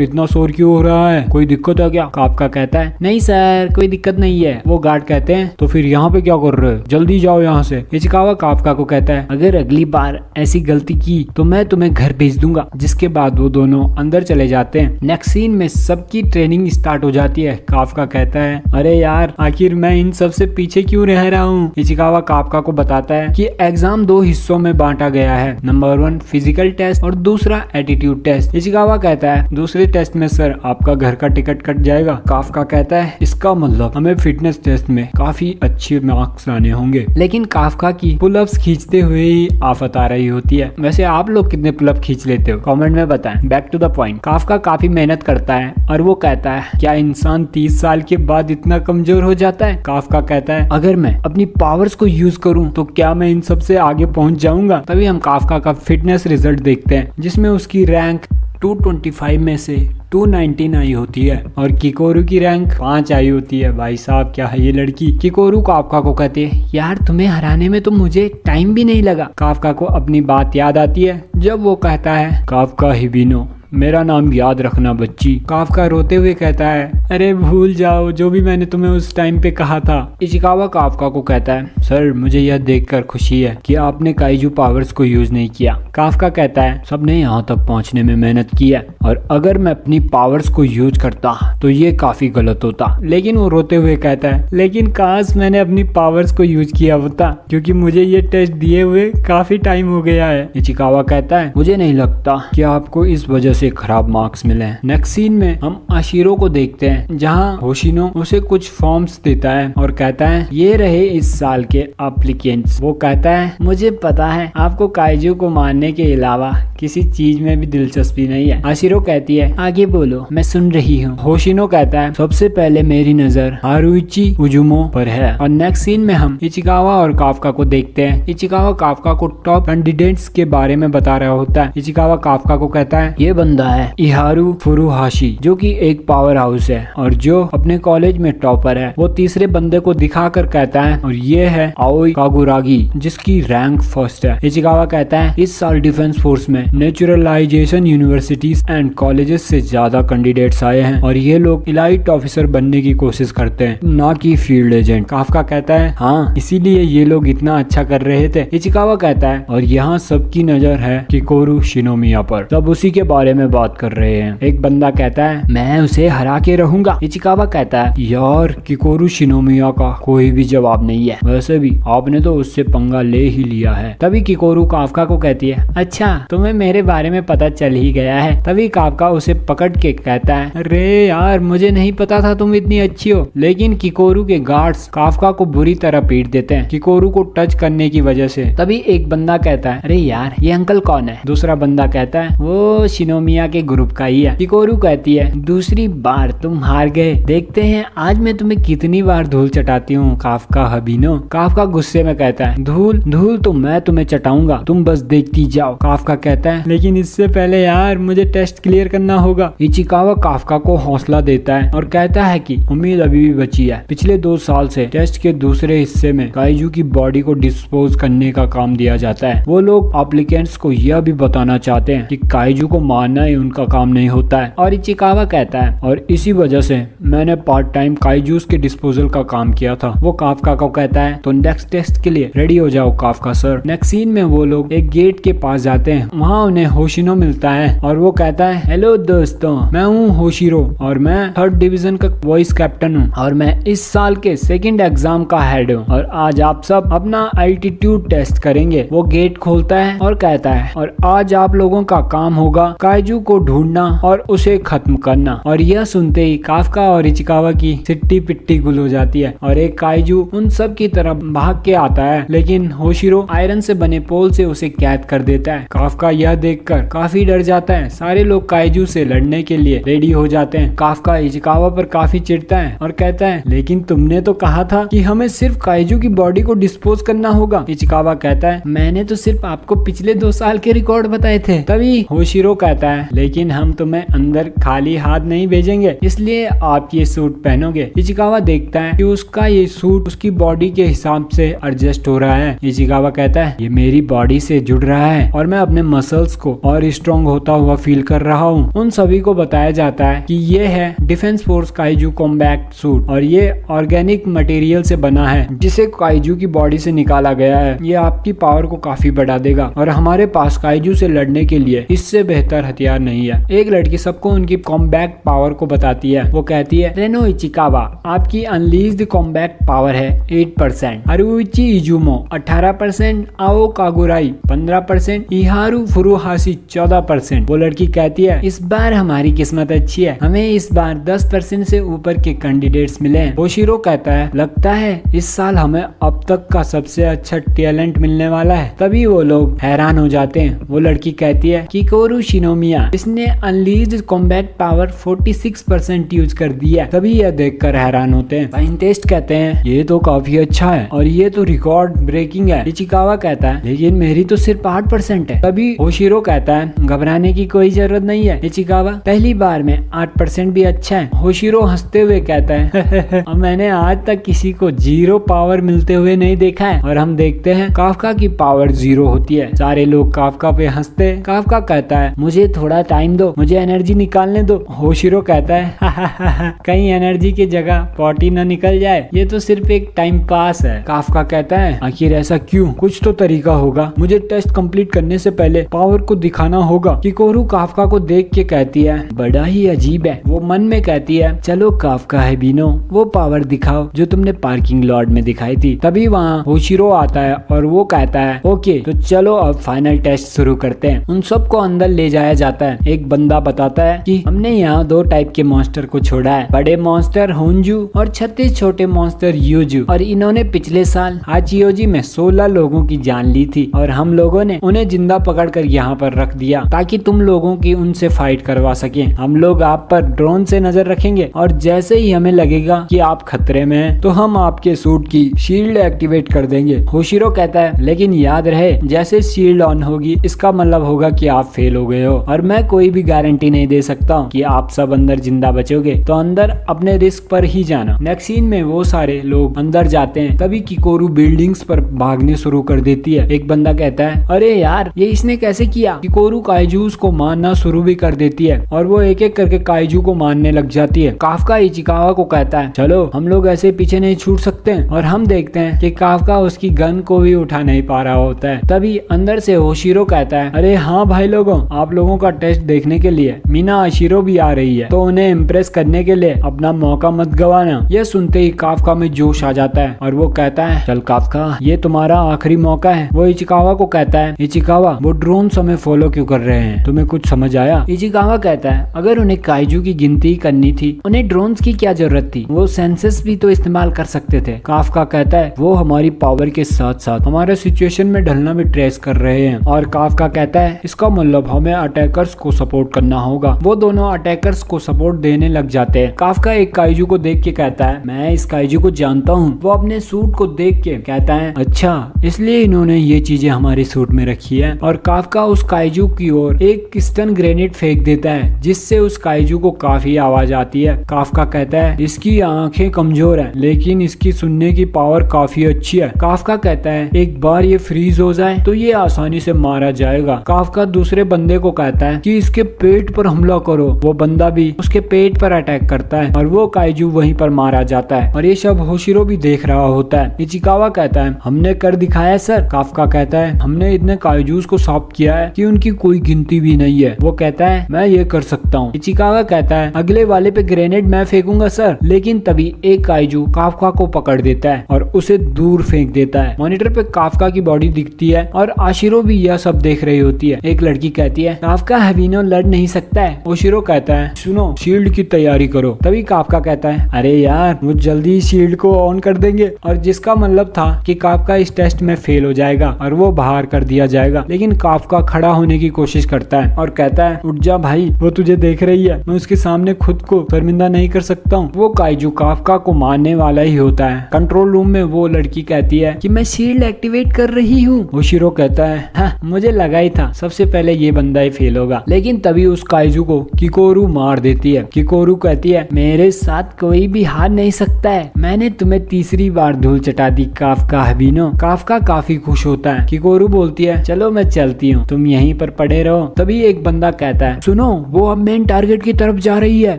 इतना शोर क्यों हो रहा है, कोई दिक्कत है क्या। काफका कहता है नहीं सर कोई दिक्कत नहीं है। वो गार्ड कहते हैं तो फिर यहाँ पे क्या कर रहे हो, जल्दी जाओ यहाँ से। इचिकावा काफका को कहता है अगर अगली बार ऐसी गलती की तो मैं तुम्हें घर भेज दूंगा। जिसके बाद वो दोनों अंदर चले जाते हैं। नेक्स्ट सीन में सबकी ट्रेनिंग स्टार्ट हो जाती है। काफका कहता है अरे यार आखिर मैं इन सब से पीछे क्यों रह रहा हूँ। इचिकावा काफका को बताता है कि एग्जाम दो हिस्सों में बांटा गया है, नंबर 1 फिजिकल टेस्ट और दूसरा एटीट्यूड टेस्ट। इचिकावा कहता है दूसरे टेस्ट में सर आपका घर का टिकट कट जाएगा। काफका कहता है इसका मतलब हमें फिटनेस टेस्ट में काफी अच्छे मार्क्स लाने होंगे। लेकिन काफका की पुलअप्स खींचते हुए ही आफत आ रही होती है। वैसे आप लोग कितने पुलअप खींच लेते हो कमेंट में बताएं। Back to the point, Kafka काफी मेहनत करता है और वो कहता है क्या इंसान 30 साल के बाद इतना कमजोर हो जाता है। काफका कहता है अगर मैं अपनी पावर्स को यूज करूं तो क्या मैं इन सब से आगे पहुंच जाऊंगा। तभी हम काफका का फिटनेस रिजल्ट देखते हैं जिसमें उसकी रैंक 225 में से 219 आई होती है और किकोरू की रैंक 5 आई होती है। भाई साहब क्या है ये लड़की। किकोरू काफका को कहते हैं यार तुम्हें हराने में तो मुझे टाइम भी नहीं लगा। काफका को अपनी बात याद आती है जब वो कहता है काफका हिबिनो मेरा नाम याद रखना बच्ची। काफका रोते हुए कहता है अरे भूल जाओ जो भी मैंने तुम्हें उस टाइम पे कहा था। इचिकावा काफका को कहता है सर मुझे यह देखकर खुशी है कि आपने काइजू पावर्स को यूज नहीं किया। काफका कहता है सबने यहाँ तक पहुँचने में मेहनत की है और अगर मैं अपनी पावर्स को यूज करता तो ये काफी गलत होता। लेकिन वो रोते हुए कहता है लेकिन काश मैंने अपनी पावर्स को यूज किया होता क्योंकि मुझे ये टेस्ट दिए हुए काफी टाइम हो गया है। इचिकावा कहता है मुझे नहीं लगता कि आपको इस वजह से खराब मार्क्स मिले हैं। नेक्स्ट सीन में हम आशिरो को देखते हैं जहां होशिनो उसे कुछ फॉर्म्स देता है और कहता है ये रहे इस साल के एप्लीकेंट्स। वो कहता है मुझे पता है आपको काइजू को मारने के अलावा किसी चीज में भी दिलचस्पी नहीं है। आशिरो कहती है आगे बोलो मैं सुन रही हूँ। होशिनो कहता है सबसे पहले मेरी नजर हारुइची उजुमो पर है। और नेक्स्ट सीन में हम इचिकावा और काफका को देखते हैं। इचिकावा काफका को टॉप कैंडिडेट्स के बारे में बता रहा होता है। इचिकावा काफका को कहता है ये बंदा है इहारू फुरुहाशी जो कि एक पावर हाउस है और जो अपने कॉलेज में टॉपर है। वो तीसरे बंदे को दिखाकर कहता है और ये है आओई कागुरागी जिसकी रैंक फर्स्ट है। इचिकावा कहता है इस साल डिफेंस फोर्स में नेचुरलाइजेशन यूनिवर्सिटीज एंड कॉलेजेस से ज्यादा कैंडिडेट्स आए हैं और ये लोग इलाइट ऑफिसर बनने की कोशिश करते हैं ना कि फील्ड एजेंट। काफका कहता है हाँ इसीलिए ये लोग इतना अच्छा कर रहे थे। इचिकावा कहता है और यहाँ सबकी नजर है किकोरू शिनोमिया पर, तब उसी के बारे में बात कर रहे हैं। एक बंदा कहता है मैं उसे हरा के रहूंगा। इचिकावा कहता है यार किकोरू शिनोमिया का कोई भी जवाब नहीं है, वैसे भी आपने तो उससे पंगा ले ही लिया है। तभी किकोरू काफका को कहती है अच्छा तुम्हें मेरे बारे में पता चल ही गया है। तभी काफका उसे पकड़ के कहता है अरे यार मुझे नहीं पता था तुम इतनी अच्छी हो। लेकिन किकोरू के गार्ड्स काफका को बुरी तरह पीट देते हैं किकोरू को टच करने की वजह से। तभी एक बंदा कहता है अरे यार ये अंकल कौन है। दूसरा बंदा कहता है वो शिनोमिया के ग्रुप का ही है। किकोरू कहती है दूसरी बार तुम हार गए, देखते हैं आज मैं तुम्हें कितनी बार धूल चटाती हूँ काफका हबीनो। काफका गुस्से में कहता है धूल धूल तो मैं तुम्हें चटाऊंगा, तुम बस देखती जाओ। काफका कहता है लेकिन इससे पहले यार मुझे टेस्ट क्लियर करना होगा। इचिकावा काफका को हौसला देता है और कहता है कि उम्मीद अभी भी बची है। पिछले 2 साल से टेस्ट के दूसरे हिस्से में काइजू की बॉडी को डिस्पोज करने का काम दिया जाता है। वो लोग एप्लीकेंट्स को यह भी बताना चाहते हैं कि काइजू को मारना ही उनका काम नहीं होता है। और इचिकावा कहता है और इसी वजह से मैंने पार्ट टाइम काइजूस के डिस्पोजल का काम किया था। वो काफका को कहता है तो नेक्स्ट टेस्ट के लिए रेडी हो जाओ काफका सर। नेक्स्ट सीन में वो लोग एक गेट के पास जाते हैं, वहाँ उन्हें होशिनो मिलता है और वो कहता है हेलो दोस्तों मैं हूँ होशिरो और मैं 3rd डिवीजन का वॉइस कैप्टन हूँ और मैं इस साल के 2nd एग्जाम का हेड हूँ और आज आप सब अपना एल्टीट्यूड टेस्ट करेंगे। वो गेट खोलता है और कहता है और आज आप लोगों का काम होगा काइजू को ढूंढना और उसे खत्म करना। और यह सुनते ही काफका और इचिकावा की सिट्टी पिट्टी गुल हो जाती है और एक काइजू उन सब की तरफ भाग के आता है, लेकिन होशिरो आयरन से बने पोल से उसे कैद कर देता है। काफका यह देखकर काफी डर जाता है। सारे लोग काइजू से लड़ने के लिए रेडी हो जाते हैं। काफका इचिकावा पर काफी चिढ़ता है और कहता है, लेकिन तुमने तो कहा था कि हमें सिर्फ काइजू की बॉडी को डिस्पोज करना होगा। इचिकावा कहता है, मैंने तो सिर्फ आपको पिछले 2 साल के रिकॉर्ड बताए थे। तभी होशिरो कहता है, लेकिन हम तुम्हें अंदर खाली हाथ नहीं भेजेंगे, इसलिए आप ये सूट पहनोगे। इचिकावा देखता है कि उसका ये सूट उसकी बॉडी के हिसाब से एडजस्ट हो रहा है। इचिकावा कहता है, ये मेरी बॉडी से जुड़ रहा है और मैं अपने मसल्स को और स्ट्रॉन्ग होता हुआ फील कर रहा हूँ। उन सभी को बताया जाता है कि ये है defence force kaiju combat suit और ये ऑर्गेनिक मटेरियल से बना है जिसे काइजू की बॉडी से निकाला गया है। ये आपकी पावर को काफी बढ़ा देगा और हमारे पास काइजू से लड़ने के लिए इससे बेहतर हथियार नहीं है। एक लड़की सबको उनकी कॉम्बैट पावर को बताती है। वो कहती है, रेनो इचिकावा, आपकी अनलीज्ड कॉम्बैट पावर है 8%, हरुइची इजुमो 18%, आओ कागुराई 15%, इहारू फुरुहाशी 14%। वो लड़की कहती है, इस बार हमारी किस्मत अच्छी है, हमें इस बार 10% से ऊपर के कैंडिडेट्स मिले हैं। होशिरो कहता है, लगता है इस साल हमें अब तक का सबसे अच्छा टैलेंट मिलने वाला है। तभी वो लोग हैरान हो जाते हैं। वो लड़की कहती है, किकोरू शिनोमिया, इसने अनलीज्ड कॉम्बैट पावर 46% यूज कर दिया। तभी यह देखकर हैरान होते हैं। साइंटिस्ट कहते हैं, ये तो काफी अच्छा है और ये तो रिकॉर्ड ब्रेकिंग है। इचिकावा कहता है, लेकिन मेरी तो सिर्फ 8% है। तभी होशिरो कहता है, घबराने की कोई जरूरत नहीं है इचिकावा, पहली बार में 8% भी अच्छा है। होशिरो हंसते हुए कहता है, मैंने आज तक किसी को 0 पावर मिलते हुए नहीं देखा है। और हम देखते हैं काफका की पावर 0 होती है। सारे लोग काफका पे हंसते हैं। काफका कहता है, मुझे थोड़ा टाइम दो, मुझे एनर्जी निकालने दो। होशिरो कहता है, कहीं एनर्जी की जगह पॉटी न निकल जाए, ये तो सिर्फ एक टाइम पास है। काफका कहता है, आखिर ऐसा क्यों? कुछ तो तरीका होगा, मुझे टेस्ट कंप्लीट करने से पहले पावर को दिखाना होगा। किकोरू काफका को देख के कहती है, बड़ा ही अजीब है। वो मन में कहती है, चलो काफका है बीनो, वो पावर दिखाओ जो तुमने पार्किंग लॉट में दिखाई थी। तभी वहाँ होशिरो आता है और वो कहता है, ओके तो चलो अब फाइनल टेस्ट शुरू करते हैं। उन सबको अंदर ले जाया जाता है। एक बंदा बताता है कि हमने यहाँ 2 टाइप के मॉन्स्टर को छोड़ा है, बड़े मॉन्स्टर होंजू और 36 छोटे मॉन्स्टर यूजू। और इन्होंने पिछले साल हाचियोजी में 16 लोगों की जान ली थी और हम लोगों ने उन्हें जिंदा पकड़कर यहाँ पर रख दिया ताकि तुम लोगों की उनसे फाइट करवा सके। हम लोग आप पर ड्रोन से नजर रखेंगे और जैसे ही हमें लगेगा कि आप खतरे में हैं, तो हम आपके सूट की शील्ड एक्टिवेट कर देंगे। होशिरो कहता है, लेकिन याद रहे, जैसे शील्ड ऑन होगी इसका मतलब होगा कि आप फेल हो गए हो और मैं कोई भी गारंटी नहीं दे सकता हूँ कि आप सब अंदर जिंदा बचोगे, तो अंदर अपने रिस्क पर ही जाना। नेक्स्ट सीन में वो सारे लोग अंदर जाते हैं। तभी किकोरू बिल्डिंग्स पर भागने शुरू कर देती है। एक बंदा कहता है, अरे यार ये इसने कैसे किया? किकोरू काइजूस को मारना शुरू भी कर देती है और वो एक एक करके काइजू को मारने लग जाती है। काफका इचिकावा को कहता है, चलो हम लोग ऐसे पीछे नहीं छूट सकते हैं। और हम देखते हैं कि काफका उसकी गन को भी उठा नहीं पा रहा होता है। तभी अंदर से होशिरो कहता है, अरे हाँ भाई लोगों, आप लोगों का टेस्ट देखने के लिए मीना आशिरो भी आ रही है, तो उन्हें इम्प्रेस करने के लिए अपना मौका मत गवाना। यह सुनते ही काफका में जोश आ जाता है और वो कहता है, चल काफका, ये तुम्हारा आखिरी मौका है। वो इचिकावा को कहता है, इचिकावा वो ड्रोन हमें फॉलो क्यों कर रहे हैं, तुम्हें कुछ समझ आया? इचिकावा कहता है, अगर उन्हें काइजू की गिनती करनी थी, उन्हें ड्रोन्स की क्या जरूरत थी? वो सेंसस भी तो इस्तेमाल कर सकते थे। काफका कहता है, वो हमारी पावर के साथ साथ हमारे सिचुएशन में ढलना भी ट्रेस कर रहे हैं। और काफका कहता है, इसका मतलब हमें अटैकर्स को सपोर्ट करना होगा। वो दोनों अटैकर्स को सपोर्ट देने लग जाते हैं। काफका एक काइजू को देख के कहता है, मैं इस काइजू को जानता हूँ। वो अपने सूट को देख के कहता है, अच्छा इसलिए इन्होंने ये चीजें हमारे सूट में रखी है। और काफका उस काइजू की ओर एक स्टन ग्रेनेड फेंक देता है जिससे उस काइजू को काफी आवाज आती है। काफका कहता है, इसकी आंखें कमजोर है लेकिन इसकी सुनने की पावर काफी अच्छी है। काफका कहता है, एक बार ये फ्रीज हो जाए तो ये आसानी से मारा जाएगा। काफका दूसरे बंदे को कहता है कि इसके पेट पर हमला करो। वो बंदा भी उसके पेट पर अटैक करता है और वो काइजू वहीं पर मारा जाता है। और ये सब होशिरो भी देख रहा होता है। इचिकावा कहता है, हमने कर दिखाया सर। काफका कहता है, हमने इतने काइजूस को साफ किया है कि उनकी कोई गिनती भी नहीं है। वो कहता है, मैं ये कर सकता हूँ। इचिकावा कहता है, अगले वाले पे ग्रेनेड मैं फेंकूंगा सर। लेकिन तभी एक काइजू काफका को पकड़ देता है और उसे दूर फेंक देता है। मॉनिटर पे काफका की बॉडी दिखती है और आशिरो भी यह सब देख रही होती है। एक लड़की कहती है, काफका आपका हबीनो लड़ नहीं सकता है। ओशिरो कहता है सुनो शील्ड की तैयारी करो। तभी काफका कहता है अरे यार वो जल्दी शील्ड को ऑन कर देंगे, और जिसका मतलब था कि काफका इस टेस्ट में फेल हो जाएगा और वो बाहर कर दिया जाएगा। लेकिन काफका खड़ा होने की कोशिश करता है और कहता है उठ जा भाई, वो तुझे देख रही है, मैं उसके सामने खुद को शर्मिंदा नहीं कर सकता हूँ। वो काइजू काफका को मारने वाला ही होता है। कंट्रोल रूम में वो लड़की कहती है कि मैं शील्ड एक्टिवेट कर रही हूँ। ओशिरो कहता है हाँ, मुझे लगा ही था सबसे पहले ये बंदा ही फेल होगा। लेकिन तभी उस काइजू को किकोरू मार देती है। किकोरू कहती है मेरे साथ कोई भी हार नहीं सकता है, मैंने तुम्हें तीसरी बार धूल चटा दी काफका हबीनो। काफका काफी खुश होता है। किकोरू बोलती है चलो मैं चलती हूँ, तुम यहीं पर पड़े रहो। तभी एक बंदा कहता है सुनो वो अब मेन टारगेट की तरफ जा रही है।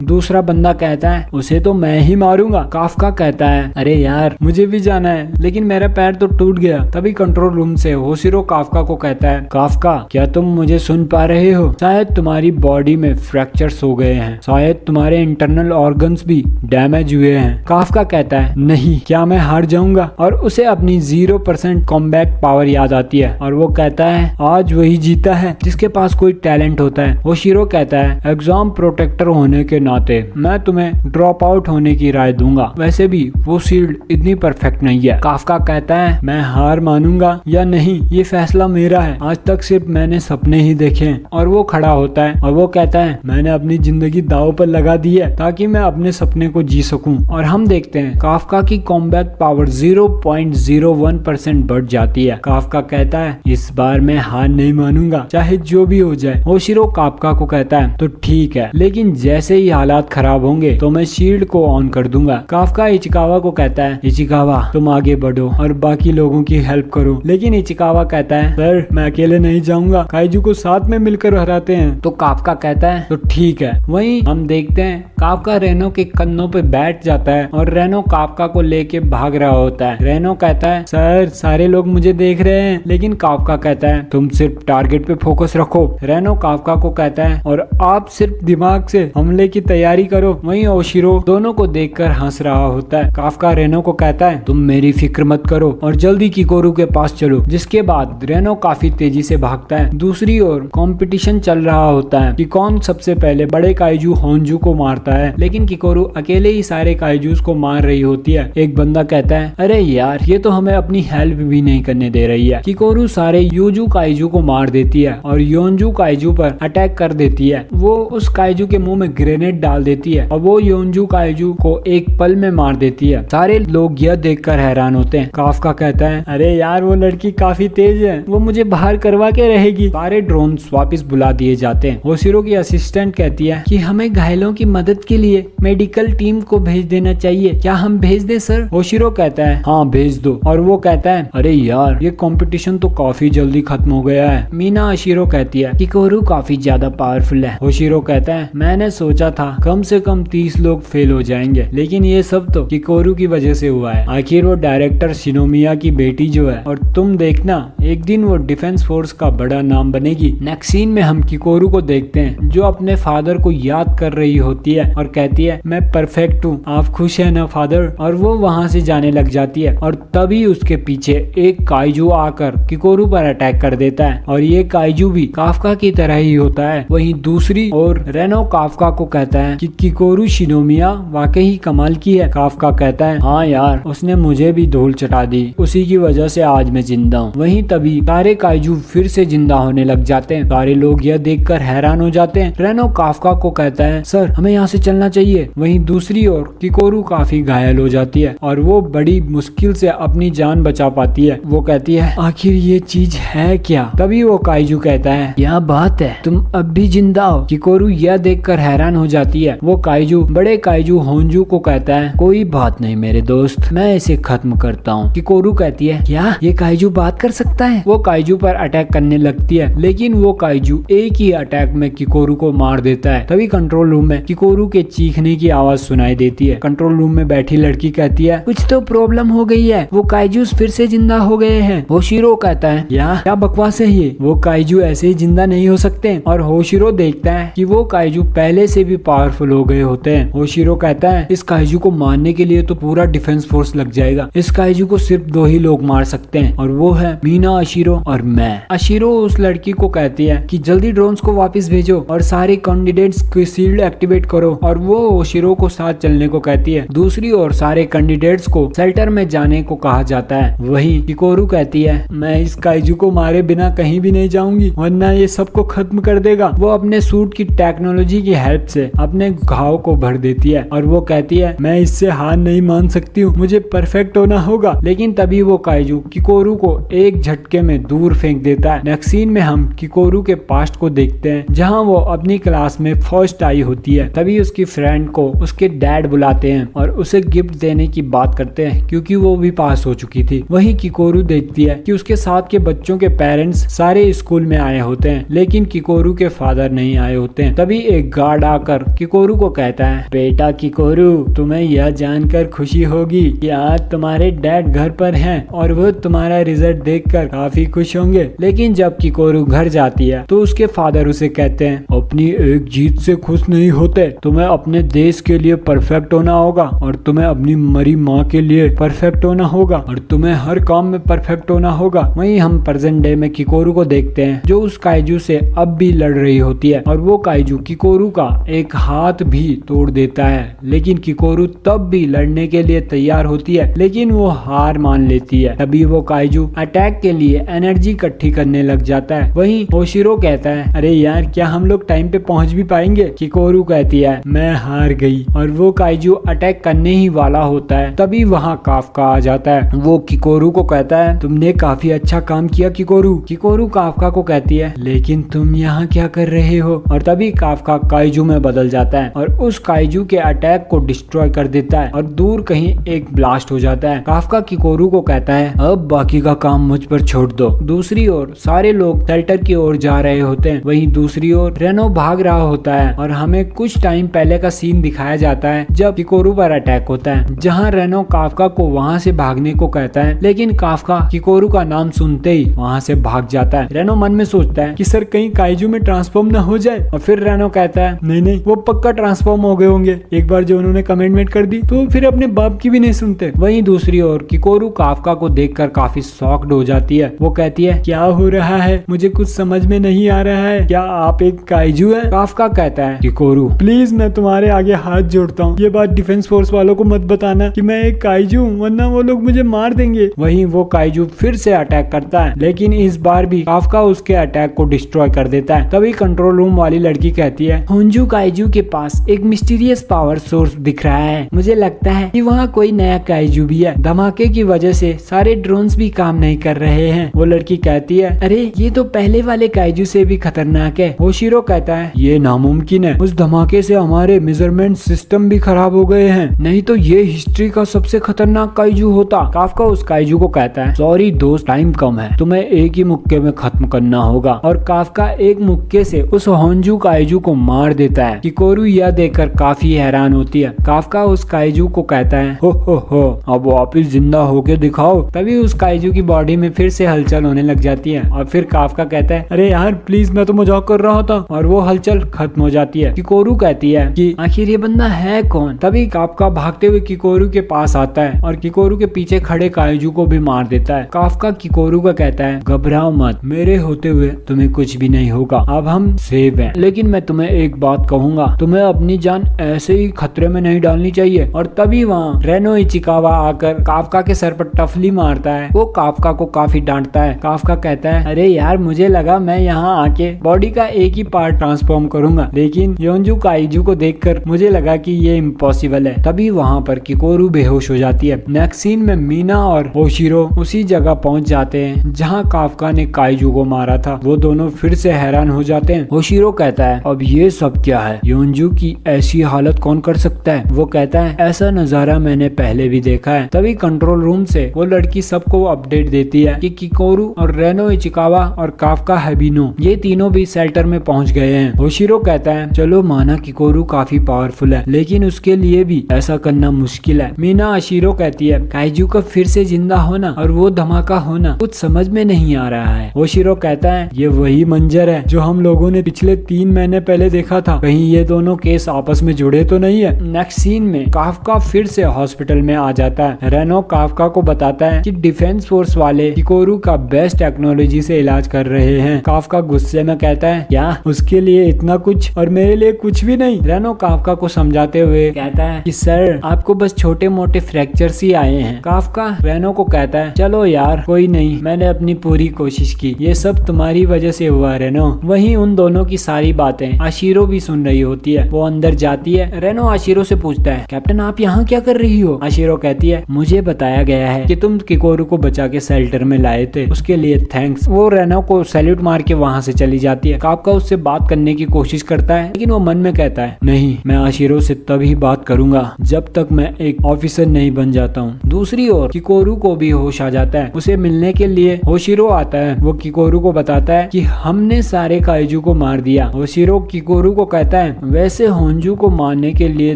दूसरा बंदा कहता है उसे तो मैं ही मारूंगा। काफका कहता है अरे यार मुझे भी जाना है, लेकिन मेरा पैर तो टूट गया। तभी कंट्रोल रूम से होशिरो काफका को कहता है काफका क्या तुम मुझे सुन पा रहे हो? शायद तुम्हारी बॉडी में फ्रैक्चर्स हो गए हैं, शायद तुम्हारे इंटरनल ऑर्गन्स भी डैमेज हुए हैं। काफका कहता है नहीं, क्या मैं हार जाऊंगा? और उसे अपनी 0% कॉम्बैट पावर याद आती है और वो कहता है आज वही जीता है जिसके पास कोई टैलेंट होता है। होशिरो कहता है एग्जाम प्रोटेक्टर होने के नाते मैं तुम्हें ड्रॉप आउट होने की राय दूंगा, वैसे भी वो शील्ड इतनी परफेक्ट नहीं है। काफका कहता है मैं हार मानूंगा या नहीं ये फैसला मेरा है, आज तक सिर्फ मैंने सपने ही देखे हैं। और वो खड़ा होता है और वो कहता है मैंने अपनी जिंदगी दांव पर लगा दी है ताकि मैं अपने सपने को जी सकूं। और हम देखते हैं काफका की कॉम्बैट पावर 0.01% बढ़ जाती है। काफका कहता है इस बार मैं हार नहीं मानूंगा चाहे जो भी हो जाए। होशिरो काफका को कहता है तो ठीक है, लेकिन जैसे ही हालात खराब होंगे तो मैं शील्ड को ऑन कर दूंगा। काफका इचिकावा को कहता है इचिकावा तुम आगे बढ़ो और बाकी लोगों की हेल्प करो। लेकिन इचिकावा कहता है सर मैं अकेले नहीं जाऊंगा, काइजू को साथ में मिलकर हराते हैं। तो काफका कहता है तो ठीक है। वहीं हम देखते हैं काफका रेनो के कंधों पे बैठ जाता है और रेनो काफका को लेके भाग रहा होता है। रेनो कहता है सर सारे लोग मुझे देख रहे हैं। लेकिन काफका कहता है तुम सिर्फ टारगेट पे फोकस रखो। रेनो काफका को कहता है और आप सिर्फ दिमाग से हमले की तैयारी करो। वहीं ओशिरो दोनों को देखकर हंस रहा होता है। काफका रेनो को कहता है तुम मेरी फिक्र मत करो और जल्दी किकोरू के पास चलो। जिसके बाद रेनो काफी तेजी से भागता है। दूसरी ओर कंपटीशन चल रहा होता है कि कौन सबसे पहले बड़े काइजू होंजू को मारता है। लेकिन किकोरू अकेले ही सारे काइजूस को मार रही होती है। एक बंदा कहता है अरे यार ये तो हमें अपनी हेल्प भी नहीं करने दे रही है। किकोरू सारे यूजू काइजू को मार देती है और योंजू काइजू पर अटैक कर देती है। वो उस काइजू के मुंह में ग्रेनेड डाल देती है और वो योंजू काइजू को एक पल में मार देती है। सारे लोग यह देखकर हैरान होते हैं। काफका कहता है अरे यार वो लड़की काफी तेज है, वो मुझे बाहर करवा के रहेगी। सारे ड्रोन्स वापस बुला दिए जाते हैं। होशिरो की असिस्टेंट कहती है कि हमें घायलों की मदद के लिए मेडिकल टीम को भेज देना चाहिए, क्या हम भेज दे सर? होशिरो कहता है हाँ भेज दो। और वो कहता है अरे यार ये कंपटीशन तो काफी जल्दी खत्म हो गया है। मीना अशिरो कहती है किकोरू काफी ज्यादा पावरफुल है। होशिरो कहता है मैंने सोचा था कम से कम 30 लोग फेल हो जाएंगे, लेकिन ये सब तो किकोरू की वजह से हुआ है। आखिर वो डायरेक्टर शिनोमिया की बेटी जो है, और तुम देखना एक दिन वो डिफेंस फोर्स का बड़ा नाम बनेगी। नेक्स्ट सीन में हम किकोरू को देखते हैं जो अपने फादर को याद कर रही होती है और कहती है मैं परफेक्ट हूँ, आप खुश है ना फादर? और वो वहाँ से जाने लग जाती है और तभी उसके पीछे एक काइजू आकर किकोरू पर अटैक कर देता है और ये काइजू भी काफका की तरह ही होता है। वहीं दूसरी ओर रेनो काफका को कहता है कि किकोरू शिनोमिया वाकई कमाल की है। काफका कहता है हाँ यार उसने मुझे भी धूल चटा दी, उसी की वजह से आज मैं जिंदा हूँ। वहीं तभी सारे काइजू फिर से जिंदा होने लग जाते हैं। सारे लोग यह देखकर हैरान हो जाते हैं। रेनो काफका को कहता है सर हमें यहाँ से चलना चाहिए। वहीं दूसरी ओर किकोरू काफी घायल हो जाती है और वो बड़ी मुश्किल से अपनी जान बचा पाती है। वो कहती है आखिर ये चीज है क्या? तभी वो काइजू कहता है क्या बात है, तुम अब भी जिंदा हो? किकोरू यह देखकर हैरान हो जाती है। वो काइजू बड़े काइजू होंजू को कहता है कोई बात नहीं मेरे दोस्त, मैं इसे खत्म करता हूँ। किकोरू कहती है क्या ये काइजू बात कर सकता है? वो काइजू पर अटैक करने लगती है, लेकिन वो काइजू एक ही अटैक में किकोरू को मार देता है। तभी कंट्रोल रूम में किकोरू के चीखने की आवाज सुनाई देती है। कंट्रोल रूम में बैठी लड़की कहती है कुछ तो प्रॉब्लम हो गई है, वो काइजूस फिर से जिंदा हो गए हैं। होशिरो कहता है यार क्या बकवास है ये, वो काइजू ऐसे ही जिंदा नहीं हो सकते। और होशिरो देखता है कि वो काइजू पहले से भी पावरफुल हो गए होते हैं। होशिरो कहता है इस काइजू को मारने के लिए तो पूरा डिफेंस फोर्स लग जाएगा, इस काइजू को सिर्फ 2 ही लोग मार सकते हैं और वो है मीना अशिरो और मैं। अशिरो उस लड़की को कहती है कि जल्दी जल्दी ड्रोन्स को वापस भेजो और सारे कैंडिडेट्स की शील्ड एक्टिवेट करो। और वो ओशिरो को साथ चलने को कहती है। दूसरी ओर सारे कैंडिडेट्स को शेल्टर में जाने को कहा जाता है। वहीं किकोरू कहती है मैं इस काइजू को मारे बिना कहीं भी नहीं जाऊंगी, वरना ये सबको खत्म कर देगा। वो अपने सूट की टेक्नोलॉजी की हेल्प से अपने घाव को भर देती है और वो कहती है मैं इससे हार नहीं मान सकती हूँ, मुझे परफेक्ट होना होगा। लेकिन तभी वो काइजू किकोरू को एक झटके में दूर फेंक देता है। नेक्स्ट सीन में हम किकोरू के पास्ट को देखते हैं, जहाँ वो अपनी क्लास में फर्स्ट आई होती है। तभी उसकी फ्रेंड को उसके डैड बुलाते हैं और उसे गिफ्ट देने की बात करते हैं क्योंकि वो भी पास हो चुकी थी। वहीं किकोरू देखती है कि उसके साथ के बच्चों के पेरेंट्स सारे स्कूल में आए होते हैं, लेकिन किकोरू के फादर नहीं आए होते हैं। तभी एक गार्ड आकर किकोरू को कहता है बेटा किकोरू, तुम्हें यह जानकर खुशी होगी कि आज तुम्हारे डैड घर पर हैं और वो तुम्हारा रिजल्ट देखकर काफी खुश होंगे। लेकिन जब किकोरू घर जाती है तो उसके फादर उसे कहते हैं अपनी एक जीत से खुश नहीं होते, तुम्हें अपने देश के लिए परफेक्ट होना होगा और तुम्हें अपनी मरी माँ के लिए परफेक्ट होना होगा और तुम्हें हर काम में परफेक्ट होना होगा। वहीं हम प्रेजेंट डे में किकोरू को देखते हैं जो उस काइजू से अब भी लड़ रही होती है और वो काइजू किकोरू का एक हाथ भी तोड़ देता है। लेकिन किकोरू तब भी लड़ने के लिए तैयार होती है, लेकिन वो हार मान लेती है। तभी वो काइजू अटैक के लिए एनर्जी इकट्ठी करने लग जाता है। वहीं ओशिरो कहता है अरे यार क्या हम लोग टाइम पे पहुंच भी पाएंगे? किकोरू कहती है मैं हार गई और वो काइजू अटैक करने ही वाला होता है। तभी वहाँ काफका आ जाता है। वो किकोरू को कहता है तुमने काफी अच्छा काम किया किकोरू। किकोरू काफका को कहती है लेकिन तुम यहाँ क्या कर रहे हो? और तभी काफका काइजू में बदल जाता है और उस काइजू के अटैक को डिस्ट्रॉय कर देता है और दूर कहीं एक ब्लास्ट हो जाता है। काफका किकोरू को कहता है अब बाकी का काम मुझ पर छोड़ दो। दूसरी ओर सारे लोग शेल्टर की ओर जा रहे होते हैं। वहीं दूसरी ओर रेनो भाग रहा होता है और हमें कुछ टाइम पहले का सीन दिखाया जाता है जब किकोरू पर अटैक होता है, जहां रेनो काफका को वहां से भागने को कहता है, लेकिन काफका किकोरू का नाम सुनते ही वहां से भाग जाता है। रेनो मन में सोचता है कि सर कहीं काइजू में ट्रांसफॉर्म ना हो जाए और फिर रेनो कहता है नहीं नहीं वो पक्का ट्रांसफॉर्म हो गए होंगे, एक बार जो उन्होंने कमिटमेंट कर दी तो फिर अपने बाप की भी नहीं सुनते। वहीं दूसरी ओर किकोरू काफका को देखकर काफी शॉक्ड हो जाती है। वो कहती है क्या हो रहा है, मुझे कुछ समझ में नहीं आ रहा है, क्या आप एक काइजू है? काफका कहता है किकोरू प्लीज मैं तुम्हारे आगे हाथ जोड़ता हूँ, ये बात डिफेंस फोर्स वालों को मत बताना कि मैं एक काइजू हूँ, वरना वो लोग मुझे मार देंगे। वहीं वो काइजू फिर से अटैक करता है, लेकिन इस बार भी काफका उसके अटैक को डिस्ट्रॉय कर देता है। तभी कंट्रोल रूम वाली लड़की कहती है होंजू काइजू के पास एक मिस्टीरियस पावर सोर्स दिख रहा है, मुझे लगता है कि वहाँ कोई नया काइजू भी है। धमाके की वजह से सारे ड्रोन्स भी काम नहीं कर रहे हैं। वो लड़की कहती है अरे ये तो पहले वाले काइजू से भी खतरनाक है। ओशिरो कहता है ये नामुमकिन है, उस धमाके से हमारे मेजरमेंट सिस्टम भी खराब हो गए हैं, नहीं तो ये हिस्ट्री का सबसे खतरनाक काइजू होता। काफका उस काइजू को कहता है सॉरी दोस्त टाइम कम है, तुम्हें एक ही मुक्के में खत्म करना होगा। और काफका एक मुक्के से उस होंजू काइजू को मार देता है। किकोरू यह देखकर काफी हैरान होती है। काफका उस काइजू को कहता है हो अब वापिस जिंदा होके दिखाओ। तभी उस काइजू की बॉडी में फिर से हलचल होने लग जाती है और फिर काफका कहता है अरे यार प्लीज मैं तो मजाक कर रहा था, और वो हलचल खत्म हो जाती है। किकोरू कहती है कि आखिर ये बंदा है कौन? तभी काफका भागते हुए किकोरू के पास आता है और किकोरू के पीछे खड़े काइजू को भी मार देता है। काफका किकोरू को कहता है घबराओ मत, मेरे होते हुए तुम्हें कुछ भी नहीं होगा, अब हम सेव हैं। लेकिन मैं तुम्हें एक बात कहूंगा, तुम्हें अपनी जान ऐसे ही खतरे में नहीं डालनी चाहिए। और तभी वहाँ रेनो इचिकावा आकर काफका के सर पर टफली मारता है। वो काफका को काफी डांटता है। काफका कहता है अरे यार मुझे लगा मैं यहाँ आके बॉडी का एक ही पार्ट ट्रांसफॉर्म करूंगा, लेकिन योंजू काइजू को देखकर मुझे लगा कि ये इम्पॉसिबल है। तभी वहाँ पर किकोरू बेहोश हो जाती है। नेक्स्ट सीन में मीना और ओशिरो उसी जगह पहुँच जाते हैं जहाँ काफका ने काइजू को मारा था। वो दोनों फिर से हैरान हो जाते हैं। ओशिरो कहता है अब ये सब क्या है, योंजू की ऐसी हालत कौन कर सकता है? वो कहता है ऐसा नजारा मैंने पहले भी देखा है। तभी कंट्रोल रूम से वो लड़की सबको अपडेट देती है कि किकोरू और रेनो इचिकावा और काफका हेबिनो ये तीनों भी शेल्टर में पहुंच गए हैं। ओशिरो कहता है चलो माना किकोरू काफी पावरफुल है, लेकिन उसके लिए भी ऐसा करना मुश्किल है। मीना अशीरो कहती है काइजू का फिर से जिंदा होना और वो धमाका होना कुछ समझ में नहीं आ रहा है। ओशिरो कहता है ये वही मंजर है जो हम लोगों ने पिछले 3 महीने पहले देखा था, कहीं ये दोनों केस आपस में जुड़े तो नहीं है। नेक्स्ट सीन में काफका फिर से हॉस्पिटल में आ जाता है। रेनो काफका को बताता है कि डिफेंस फोर्स वाले किकोरू का बेस्ट टेक्नोलॉजी से इलाज कर रहे हैं। काफका गुस्से गुस्से में कहता है क्या उसके लिए इतना कुछ और मेरे लिए कुछ भी नहीं। रेनो काफका को समझाते हुए कहता है कि सर आपको बस छोटे मोटे फ्रैक्चर्स ही आए हैं। काफका रेनो को कहता है चलो यार कोई नहीं, मैंने अपनी पूरी कोशिश की, ये सब तुम्हारी वजह से हुआ रेनो। वहीं उन दोनों की सारी बातें आशिरो भी सुन रही होती है। वो अंदर जाती है। रेनो आशिरो से पूछता है कैप्टन आप यहाँ क्या कर रही हो? आशिरो कहती है मुझे बताया गया है कि तुम किकोरू को बचा के शेल्टर में लाए थे, उसके लिए थैंक्स। वो रेनो को सैल्यूट मार के वहाँ से चली जाती है। काफका उससे बात करने की कोशिश करता है लेकिन वो मन में कहता है नहीं, मैं आशिरो से तभी बात करूंगा जब तक मैं एक ऑफिसर नहीं बन जाता हूँ। दूसरी ओर किकोरू को भी होश आ जाता है। उसे मिलने के लिए होशिरो आता है। वो किकोरू को बताता है कि हमने सारे काइजू को मार दिया। होशिरो किकोरू को कहता है वैसे होंजू को मारने के लिए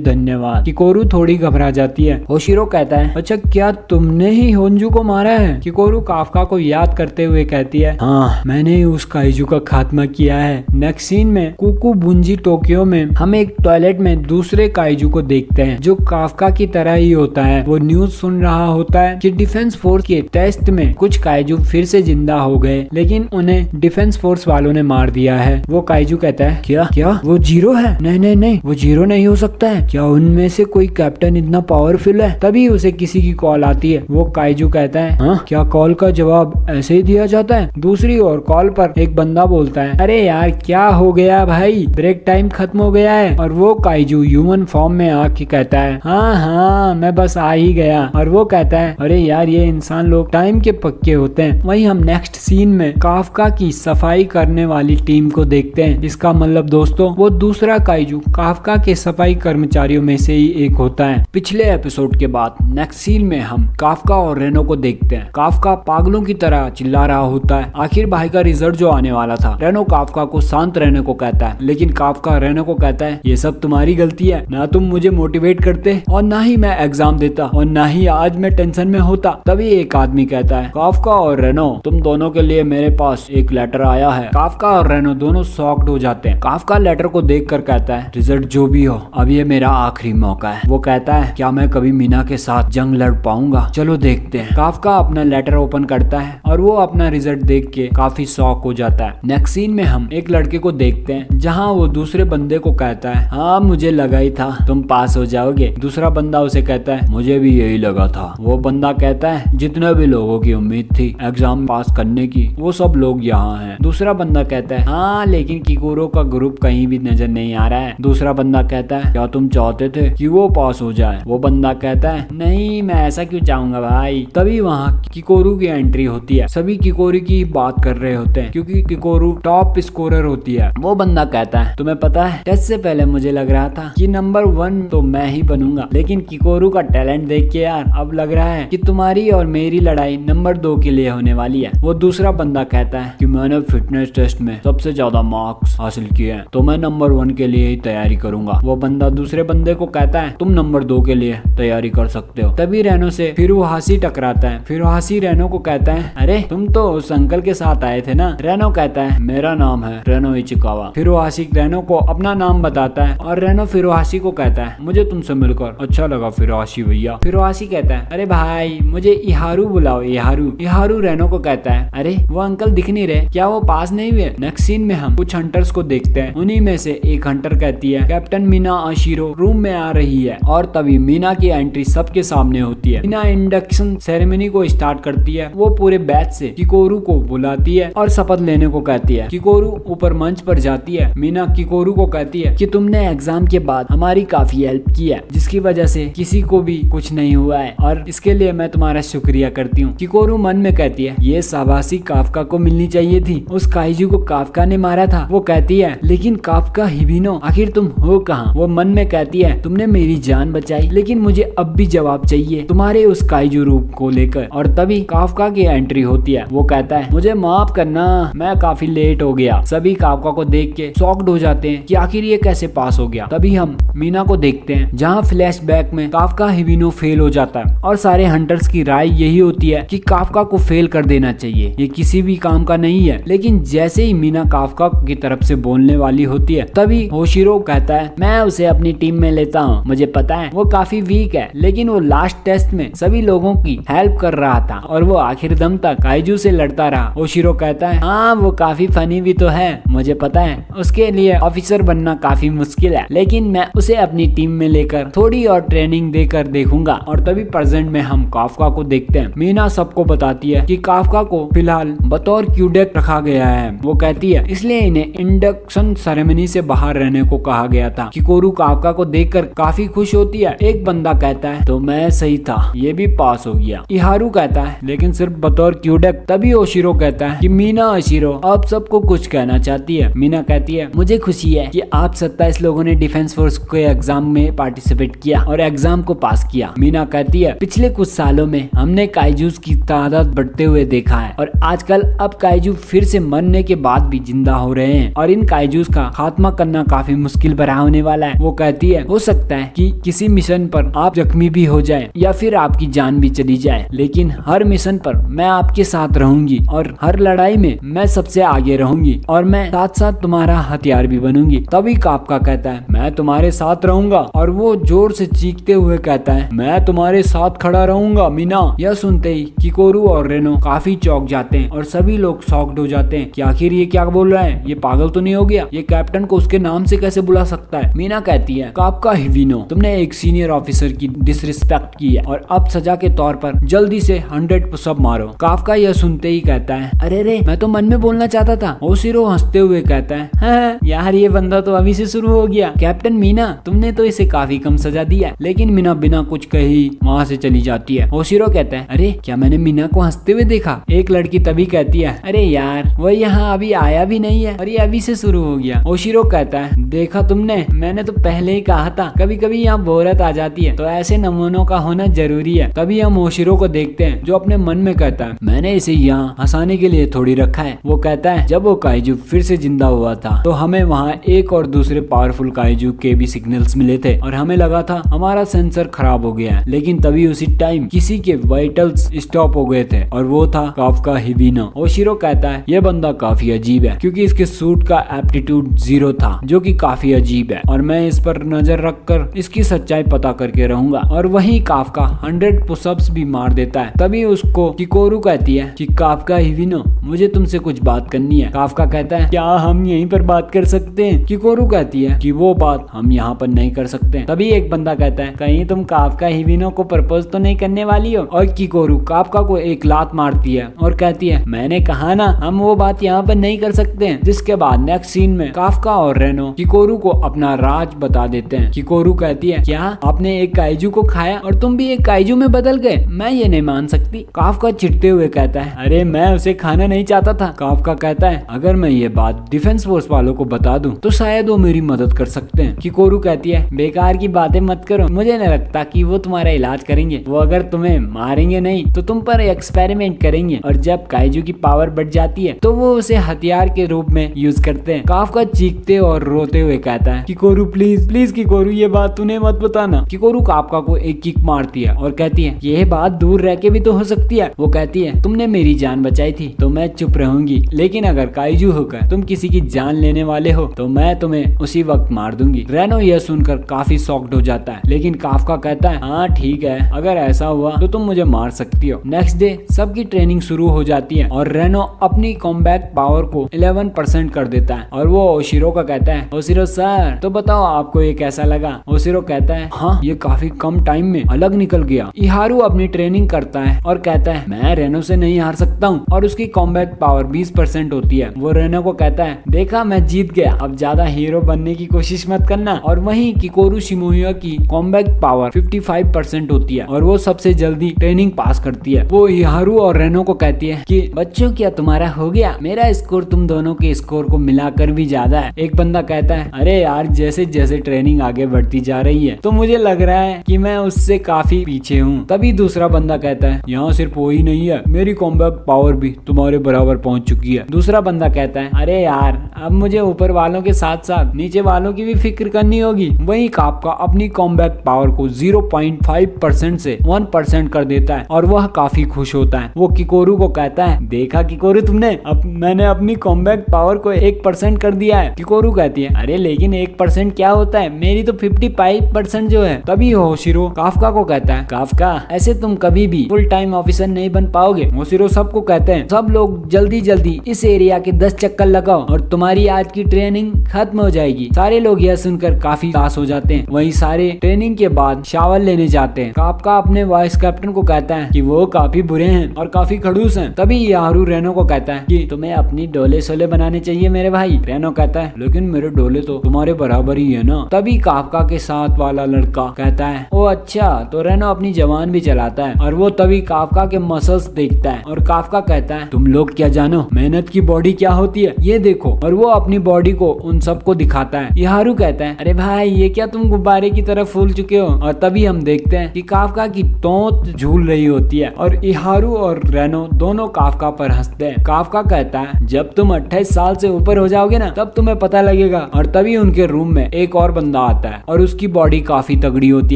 धन्यवाद। किकोरू थोड़ी घबरा जाती है। होशिरो कहता है अच्छा क्या तुमने ही होंजू को मारा है? किकोरू काफका को याद करते हुए कहती है हाँ मैंने ही उस काइजू का खात्मा किया है। नेक्स्ट सीन में कुकू बुंजी टोक्यो में हम एक टॉयलेट में दूसरे काइजू को देखते हैं जो काफका की तरह ही होता है। वो न्यूज सुन रहा होता है कि डिफेंस फोर्स के टेस्ट में कुछ काइजू फिर से जिंदा हो गए लेकिन उन्हें डिफेंस फोर्स वालों ने मार दिया है। वो काइजू कहता है क्या क्या वो जीरो है? नहीं नहीं नहीं वो जीरो नहीं हो सकता है। क्या उनमें से कोई कैप्टन इतना पावरफुल है? तभी उसे किसी की कॉल आती है। वो काइजू कहता है हाँ क्या कॉल का जवाब ऐसे ही दिया जाता है? दूसरी ओर कॉल पर एक बंदा बोलता है अरे यार क्या हो गया भाई, ब्रेक टाइम खत्म हो गया है। और वो काइजू ह्यूमन फॉर्म में आके कहता है हाँ हाँ मैं बस आ ही गया। और वो कहता है अरे यार ये इंसान लोग टाइम के पक्के होते हैं। वहीं हम नेक्स्ट सीन में काफका की सफाई करने वाली टीम को देखते हैं। इसका मतलब दोस्तों वो दूसरा काइजू काफका के सफाई कर्मचारियों में से ही एक होता है। पिछले एपिसोड के बाद नेक्स्ट सीन में हम काफका और रेनो को देखते हैं। काफका पागलों की तरह चिल्ला रहा होता है। आखिर भाई का रिजल्ट जो आने वाला था। रेनो काफका को शांत रहने को कहता है लेकिन काफका रेनो को कहता है ये सब तुम्हारी गलती है, ना तुम मुझे मोटिवेट करते और ना ही मैं एग्जाम देता और ना ही आज मैं टेंशन में होता। तभी एक आदमी कहता है काफका और रेनो तुम दोनों के लिए मेरे पास एक लेटर आया है। काफका और रेनो दोनों शॉक्ड हो जाते हैं। काफका लेटर को देखकर कहता है रिजल्ट जो भी हो अब ये मेरा आखिरी मौका है। वो कहता है क्या मैं कभी मीना के साथ जंग लड़ पाऊंगा? चलो देखते हैं। काफका अपना लेटर ओपन करता है और वो अपना रिजल्ट देख के काफी शॉक हो जाता है। नेक्स्ट सीन में हम एक लड़के को देखते हैं जहाँ वो दूसरे बंदे को कहता है हाँ मुझे लगा ही था तुम पास हो जाओगे। दूसरा बंदा उसे कहता है मुझे भी यही लगा था। वो बंदा कहता है जितने भी लोगों की उम्मीद थी एग्जाम पास करने की वो सब लोग यहाँ हैं। दूसरा बंदा कहता है हाँ लेकिन किकोरो का ग्रुप कहीं भी नजर नहीं आ रहा है। दूसरा बंदा कहता है क्या तुम चाहते थे कि वो पास हो जाए? वो बंदा कहता है नहीं मैं ऐसा क्यों चाहूंगा भाई। तभी वहाँ किकोरू की एंट्री होती है। सभी किकोरू की बात कर रहे होते हैं क्योंकि किकोरू टॉप स्कोरर होती है। वो बंदा कहता है तुम्हें पता है टेस्ट से पहले मुझे लग रहा था कि नंबर 1 तो मैं ही बनूंगा लेकिन किकोरू का टैलेंट देख के यार अब लग रहा है कि तुम्हारी और मेरी लड़ाई नंबर 2 के लिए होने वाली है। वो दूसरा बंदा कहता है कि मैंने फिटनेस टेस्ट में सबसे ज्यादा मार्क्स हासिल किए हैं तो मैं नंबर 1 के लिए ही तैयारी करूंगा। वो बंदा दूसरे बंदे को कहता है तुम नंबर 2 के लिए तैयारी कर सकते हो। तभी रेनो से फिरुहाशी टकराता है। फिरुहाशी रेनो को कहता है अरे तुम तो उस अंकल के साथ आए थे ना? रेनो कहता है मेरा नाम है रेनो इचिकावा। फिरुहाशी रेनो को अपना नाम बताता है और रेनो फिरुहाशी को कहता है मुझे तुमसे मिलकर अच्छा लगा फिरुहाशी भैया। फिरुहाशी कहता है अरे भाई मुझे इहारू बुलाओ इहारू। इहारू रेनो को कहता है अरे वो अंकल दिख नहीं रहे, क्या वो पास नहीं हुए? नेक्स्ट सीन में हम कुछ हंटर्स को देखते हैं। उन्हीं में से एक हंटर कहती है कैप्टन मीना आशिरो रूम में आ रही है। और तभी मीना की एंट्री सबके सामने होती है। मीना इंडक्शन सेरेमनी को स्टार्ट करती है। वो पूरे बैच से किकोरू को बुलाती है और शपथ लेने को कहती है। किकोरू ऊपर मंच पर जाती है। मीना किकोरू को कहती है कि तुमने एग्जाम के बाद हमारी काफी हेल्प की है जिसकी वजह से किसी को भी कुछ नहीं हुआ है और इसके लिए मैं तुम्हारा शुक्रिया करती हूँ। किकोरू मन में कहती है ये शाबाशी काफका को मिलनी चाहिए थी, उस काइजू को काफका ने मारा था। वो कहती है लेकिन काफका हिबिनो आखिर तुम हो कहाँ? वो मन में कहती है तुमने मेरी जान बचाई लेकिन मुझे अब भी जवाब चाहिए तुम्हारे उस काइजू रूप को लेकर। और तभी काफका की एंट्री होती है। वो कहता है मुझे माफ करना मैं काफी लेट हो गया। सभी काफका को देख के शॉक्ड हो जाते हैं कि आखिर ये कैसे पास हो गया। तभी हम मीना को देखते हैं जहाँ फ्लैशबैक में काफका हिबिनो फेल हो जाता है और सारे हंटर्स की राय यही होती है कि काफका को फेल कर देना चाहिए, ये किसी भी काम का नहीं है। लेकिन जैसे ही मीना काफका की तरफ से बोलने वाली होती है तभी होशिरो कहता है मैं उसे अपनी टीम में लेता हूँ, मुझे पता है वो काफी वीक है लेकिन वो लास्ट टेस्ट में सभी लोगों की हेल्प कर रहा था और वो आखिर दम तक काइजू से लड़ता रहा। होशिरो कहता है हाँ वो काफी फनी भी तो है, मुझे पता है उसके लिए ऑफिसर बनना काफी मुश्किल है, लेकिन मैं उसे अपनी टीम में लेकर थोड़ी और ट्रेनिंग देकर देखूंगा। और तभी प्रेजेंट में हम काफका को देखते हैं। मीना सबको बताती है कि काफका को फिलहाल बतौर क्यूडेक रखा गया है। वो कहती है इसलिए इन्हें इंडक्शन सेरेमनी से बाहर रहने को कहा गया था। किकोरू काफका को देखकर काफी खुश होती है। एक बंदा कहता है तो मैं सही था, ये भी पास हो गया। इहारू कहता है लेकिन सिर्फ बतौर क्यूडेक। तभी ओशिरो कहता है कि मीना ओशिरो आप सबको कुछ कहना चाहती है। मीना कहती है मुझे खुशी है कि आप 27 लोगों ने डिफेंस फोर्स के एग्जाम में पार्टिसिपेट किया और एग्जाम को पास किया। मीना कहती है पिछले कुछ सालों में हमने काइजूस की तादाद बढ़ते हुए देखा है और आजकल अब काइजू फिर से मरने के बाद भी जिंदा हो रहे हैं और इन काइजूस का खात्मा करना काफी मुश्किल भरा होने वाला है। वो कहती है हो सकता है कि किसी मिशन पर आप जख्मी भी हो जाए या फिर आपकी जान भी चली जाए, लेकिन हर मिशन पर मैं आपके साथ रहूंगी और हर लड़ाई में मैं सबसे आगे रहूंगी और मैं साथ साथ तुम्हारा हथियार भी बनूंगी। तभी काफका कहता है मैं तुम्हारे साथ रहूंगा और वो जोर से चीखते हुए कहता है मैं तुम्हारे साथ खड़ा रहूंगा मीना। यह सुनते ही किकोरू और रेनो काफी चौंक जाते हैं और सभी लोग शॉक्ड हो जाते हैं कि आखिर ये क्या बोल रहा है, ये पागल तो नहीं हो गया, ये कैप्टन को उसके नाम से कैसे बुला सकता है। मीना कहती है काफका हिविनो तुमने एक सीनियर ऑफिसर की डिसरिस्पेक्ट की है और अब सजा के तौर पर जल्दी से 100 पुशअप मारो। काफका यह सुनते ही कहता है अरे रे मैं तो मन में बोलना चाहता था। ओशिरो हंसते हुए कहता है हाँ, यार ये बंदा तो अभी से शुरू हो गया। कैप्टन मीना तुमने तो इसे काफी कम सजा दी है। लेकिन मीना बिना कुछ कही वहाँ से चली जाती है। ओशिरो कहता है अरे क्या मैंने मीना को हंसते हुए देखा। एक लड़की तभी कहती है अरे यार वो यहाँ अभी आया भी नहीं है और ये अभी से शुरू हो गया। ओशिरो कहता है देखा तुमने, मैंने तो पहले ही कहा था कभी कभी यहाँ बोरियत आ जाती है तो ऐसे नमूनों का होना जरूरी है। तभी हम ओशिरो को देखते हैं जो अपने मन में कहता है मैंने इसे यहाँ हंसाने के लिए थोड़ी रखा है। वो कहता है जब वो काइजू फिर से जिंदा हुआ था तो हमें वहाँ एक और दूसरे पावरफुल काइजू के भी सिग्नल्स मिले थे और हमें लगा था हमारा सेंसर खराब हो गया है, लेकिन तभी उसी टाइम किसी के वाइटल्स स्टॉप हो गए थे और वो था काफका हिबिनो। ओशिरो कहता है ये बंदा काफी अजीब है क्योंकि इसके सूट का एप्टीट्यूड 0 था जो कि काफी अजीब है और मैं इस पर नजर रखकर इसकी सच्चाई पता करके रहूंगा। और वहीं काफका 100 पुशअप्स भी मार देता है। तभी उसको किकोरू कहती है कि काफका हिबिनो मुझे तुमसे कुछ बात करनी है। काफका कहता है क्या हम यहीं पर बात कर सकते हैं। किकोरू कहती है कि वो बात हम यहाँ पर नहीं कर सकते। तभी एक बंदा कहता है कहीं तुम काफका हिबिनो को प्रपोज तो नहीं करने वाली हो। और किकोरू काफका को एक लात मारती है और कहती है मैंने कहा ना हम वो बात यहाँ पर नहीं कर सकते हैं। जिसके बाद नेक्स्ट सीन में काफका और रेनो किकोरू को अपना राज बता देते हैं। किकोरू कहती है क्या आपने एक काइजू को खाया और तुम भी एक काइजू में बदल गए, मैं ये नहीं मान सकती। काफका चिढ़ते हुए कहता है अरे मैं उसे खाना नहीं चाहता था। काफका कहता है अगर मैं ये बात डिफेंस फोर्स वालों को बता दूं तो शायद वो मेरी मदद कर सकते हैं। किकोरू कहती है बेकार की बातें मत करो, मुझे नहीं लगता कि वो तुम्हारा इलाज करेंगे। वो अगर तुम्हें मारेंगे नहीं तो तुम पर एक्सपेरिमेंट करेंगे और जब काइजू की पावर बढ़ जाती है तो वो उसे हथियार के रूप में यूज करते हैं। काफका चीखते और रोते हुए कहता है किकोरू प्लीज प्लीज किकोरू ये बात तूने मत बताना। किकोरू काफका को एक किक मारती है और कहती है ये बात दूर रह के भी तो हो सकती है। वो कहती है तुमने मेरी जान बचाई थी तो मैं चुप रहूंगी, लेकिन अगर काइजू होकर तुम किसी की जान लेने वाले हो तो मैं तुम्हें उसी वक्त मार दूंगी। रेनो यह सुनकर काफी शॉक्ड हो जाता है, लेकिन काफका कहता है हाँ ठीक है अगर ऐसा हुआ तो तुम मुझे मार सकती हो। नेक्स्ट डे सबकी ट्रेनिंग शुरू हो जाती है और रेनो अपनी कॉम्बैट पावर को 11% कर देता है और वो ओशिरो का कहता है ओशिरो सर तो बताओ आपको ये कैसा लगा। ओशिरो कहता है हाँ ये काफी कम टाइम में अलग निकल गया। इहारू अपनी ट्रेनिंग करता है और कहता है मैं रेनो से नहीं हार सकता हूँ और उसकी कॉम्बैट पावर 20% होती है। वो रेनो को कहता है देखा मैं जीत गया, अब ज्यादा हीरो बनने की कोशिश मत करना। और वहीं किकोरू शिमोया की कॉम्बैट पावर 55% होती है और वो सबसे जल्दी ट्रेनिंग पास करती है। वो इहारू और रेनो को कहती है कि बच्चों क्या तुम्हारा हो गया, मेरा स्कोर तुम दोनों के स्कोर को मिलाकर भी ज्यादा है। एक बंदा कहता है अरे यार जैसे जैसे ट्रेनिंग आगे बढ़ती जा रही है तो मुझे लग रहा है कि मैं उससे काफी पीछे हूँ। तभी दूसरा बंदा कहता है यहाँ सिर्फ वो ही नहीं है, मेरी कॉम्बैट पावर भी तुम्हारे बराबर पहुँच चुकी है। दूसरा बंदा कहता है अरे यार अब मुझे ऊपर वालों के साथ साथ नीचे वालों की भी फिक्र करनी होगी। वहीं काफका अपनी कॉम्बैट पावर को 0.5% से 1% कर देता है और वह काफी खुश होता है। वो किकोरू को कहता है देखा किकोरू तुमने, अब मैंने अपनी कॉम्बैट पावर को 1% कर दिया है। किकोरू कहती है अरे लेकिन 1% क्या होता है, मेरी तो 55% जो है। तभी होशिरो काफका को कहता है काफका ऐसे तुम कभी भी फुल टाइम ऑफिसर नहीं बन पाओगे। होशिरो सबको कहते हैं सब लोग जल्दी जल्दी इस इस एरिया के 10 चक्कर लगाओ और तुम्हारी आज की ट्रेनिंग खत्म हो जाएगी। सारे लोग यह सुनकर काफी उदास हो जाते हैं। वहीं सारे ट्रेनिंग के बाद शावर लेने जाते हैं। काफका अपने वाइस कैप्टन को कहता है कि वो काफी बुरे हैं और काफी खड़ूस हैं। तभी यारू रेनो को कहता है कि तुम्हें अपनी डोले सोले बनाने चाहिए मेरे भाई। रेनो कहता है लेकिन मेरे डोले तो तुम्हारे बराबर ही है ना। तभी काफका के साथ वाला लड़का कहता है ओ अच्छा, तो रेनो अपनी जवान भी चलाता है और वो तभी काफका के मसल्स देखता है और काफका कहता है तुम लोग क्या जानो मेहनत की बॉडी क्या होती है, ये देखो। और वो अपनी बॉडी को उन सबको दिखाता है। यारू कहता है अरे भाई ये क्या तुम गुब्बारे की तरह फूल चुके हो। और तभी हम देखते हैं कि काफका की तोंत झूल रही होती है और इहारू और रेनो दोनों काफका पर हंसते हैं। काफका कहता है जब तुम 28 साल से ऊपर हो जाओगे ना तब तुम्हें पता लगेगा। और तभी उनके रूम में एक और बंदा आता है और उसकी बॉडी काफी तगड़ी होती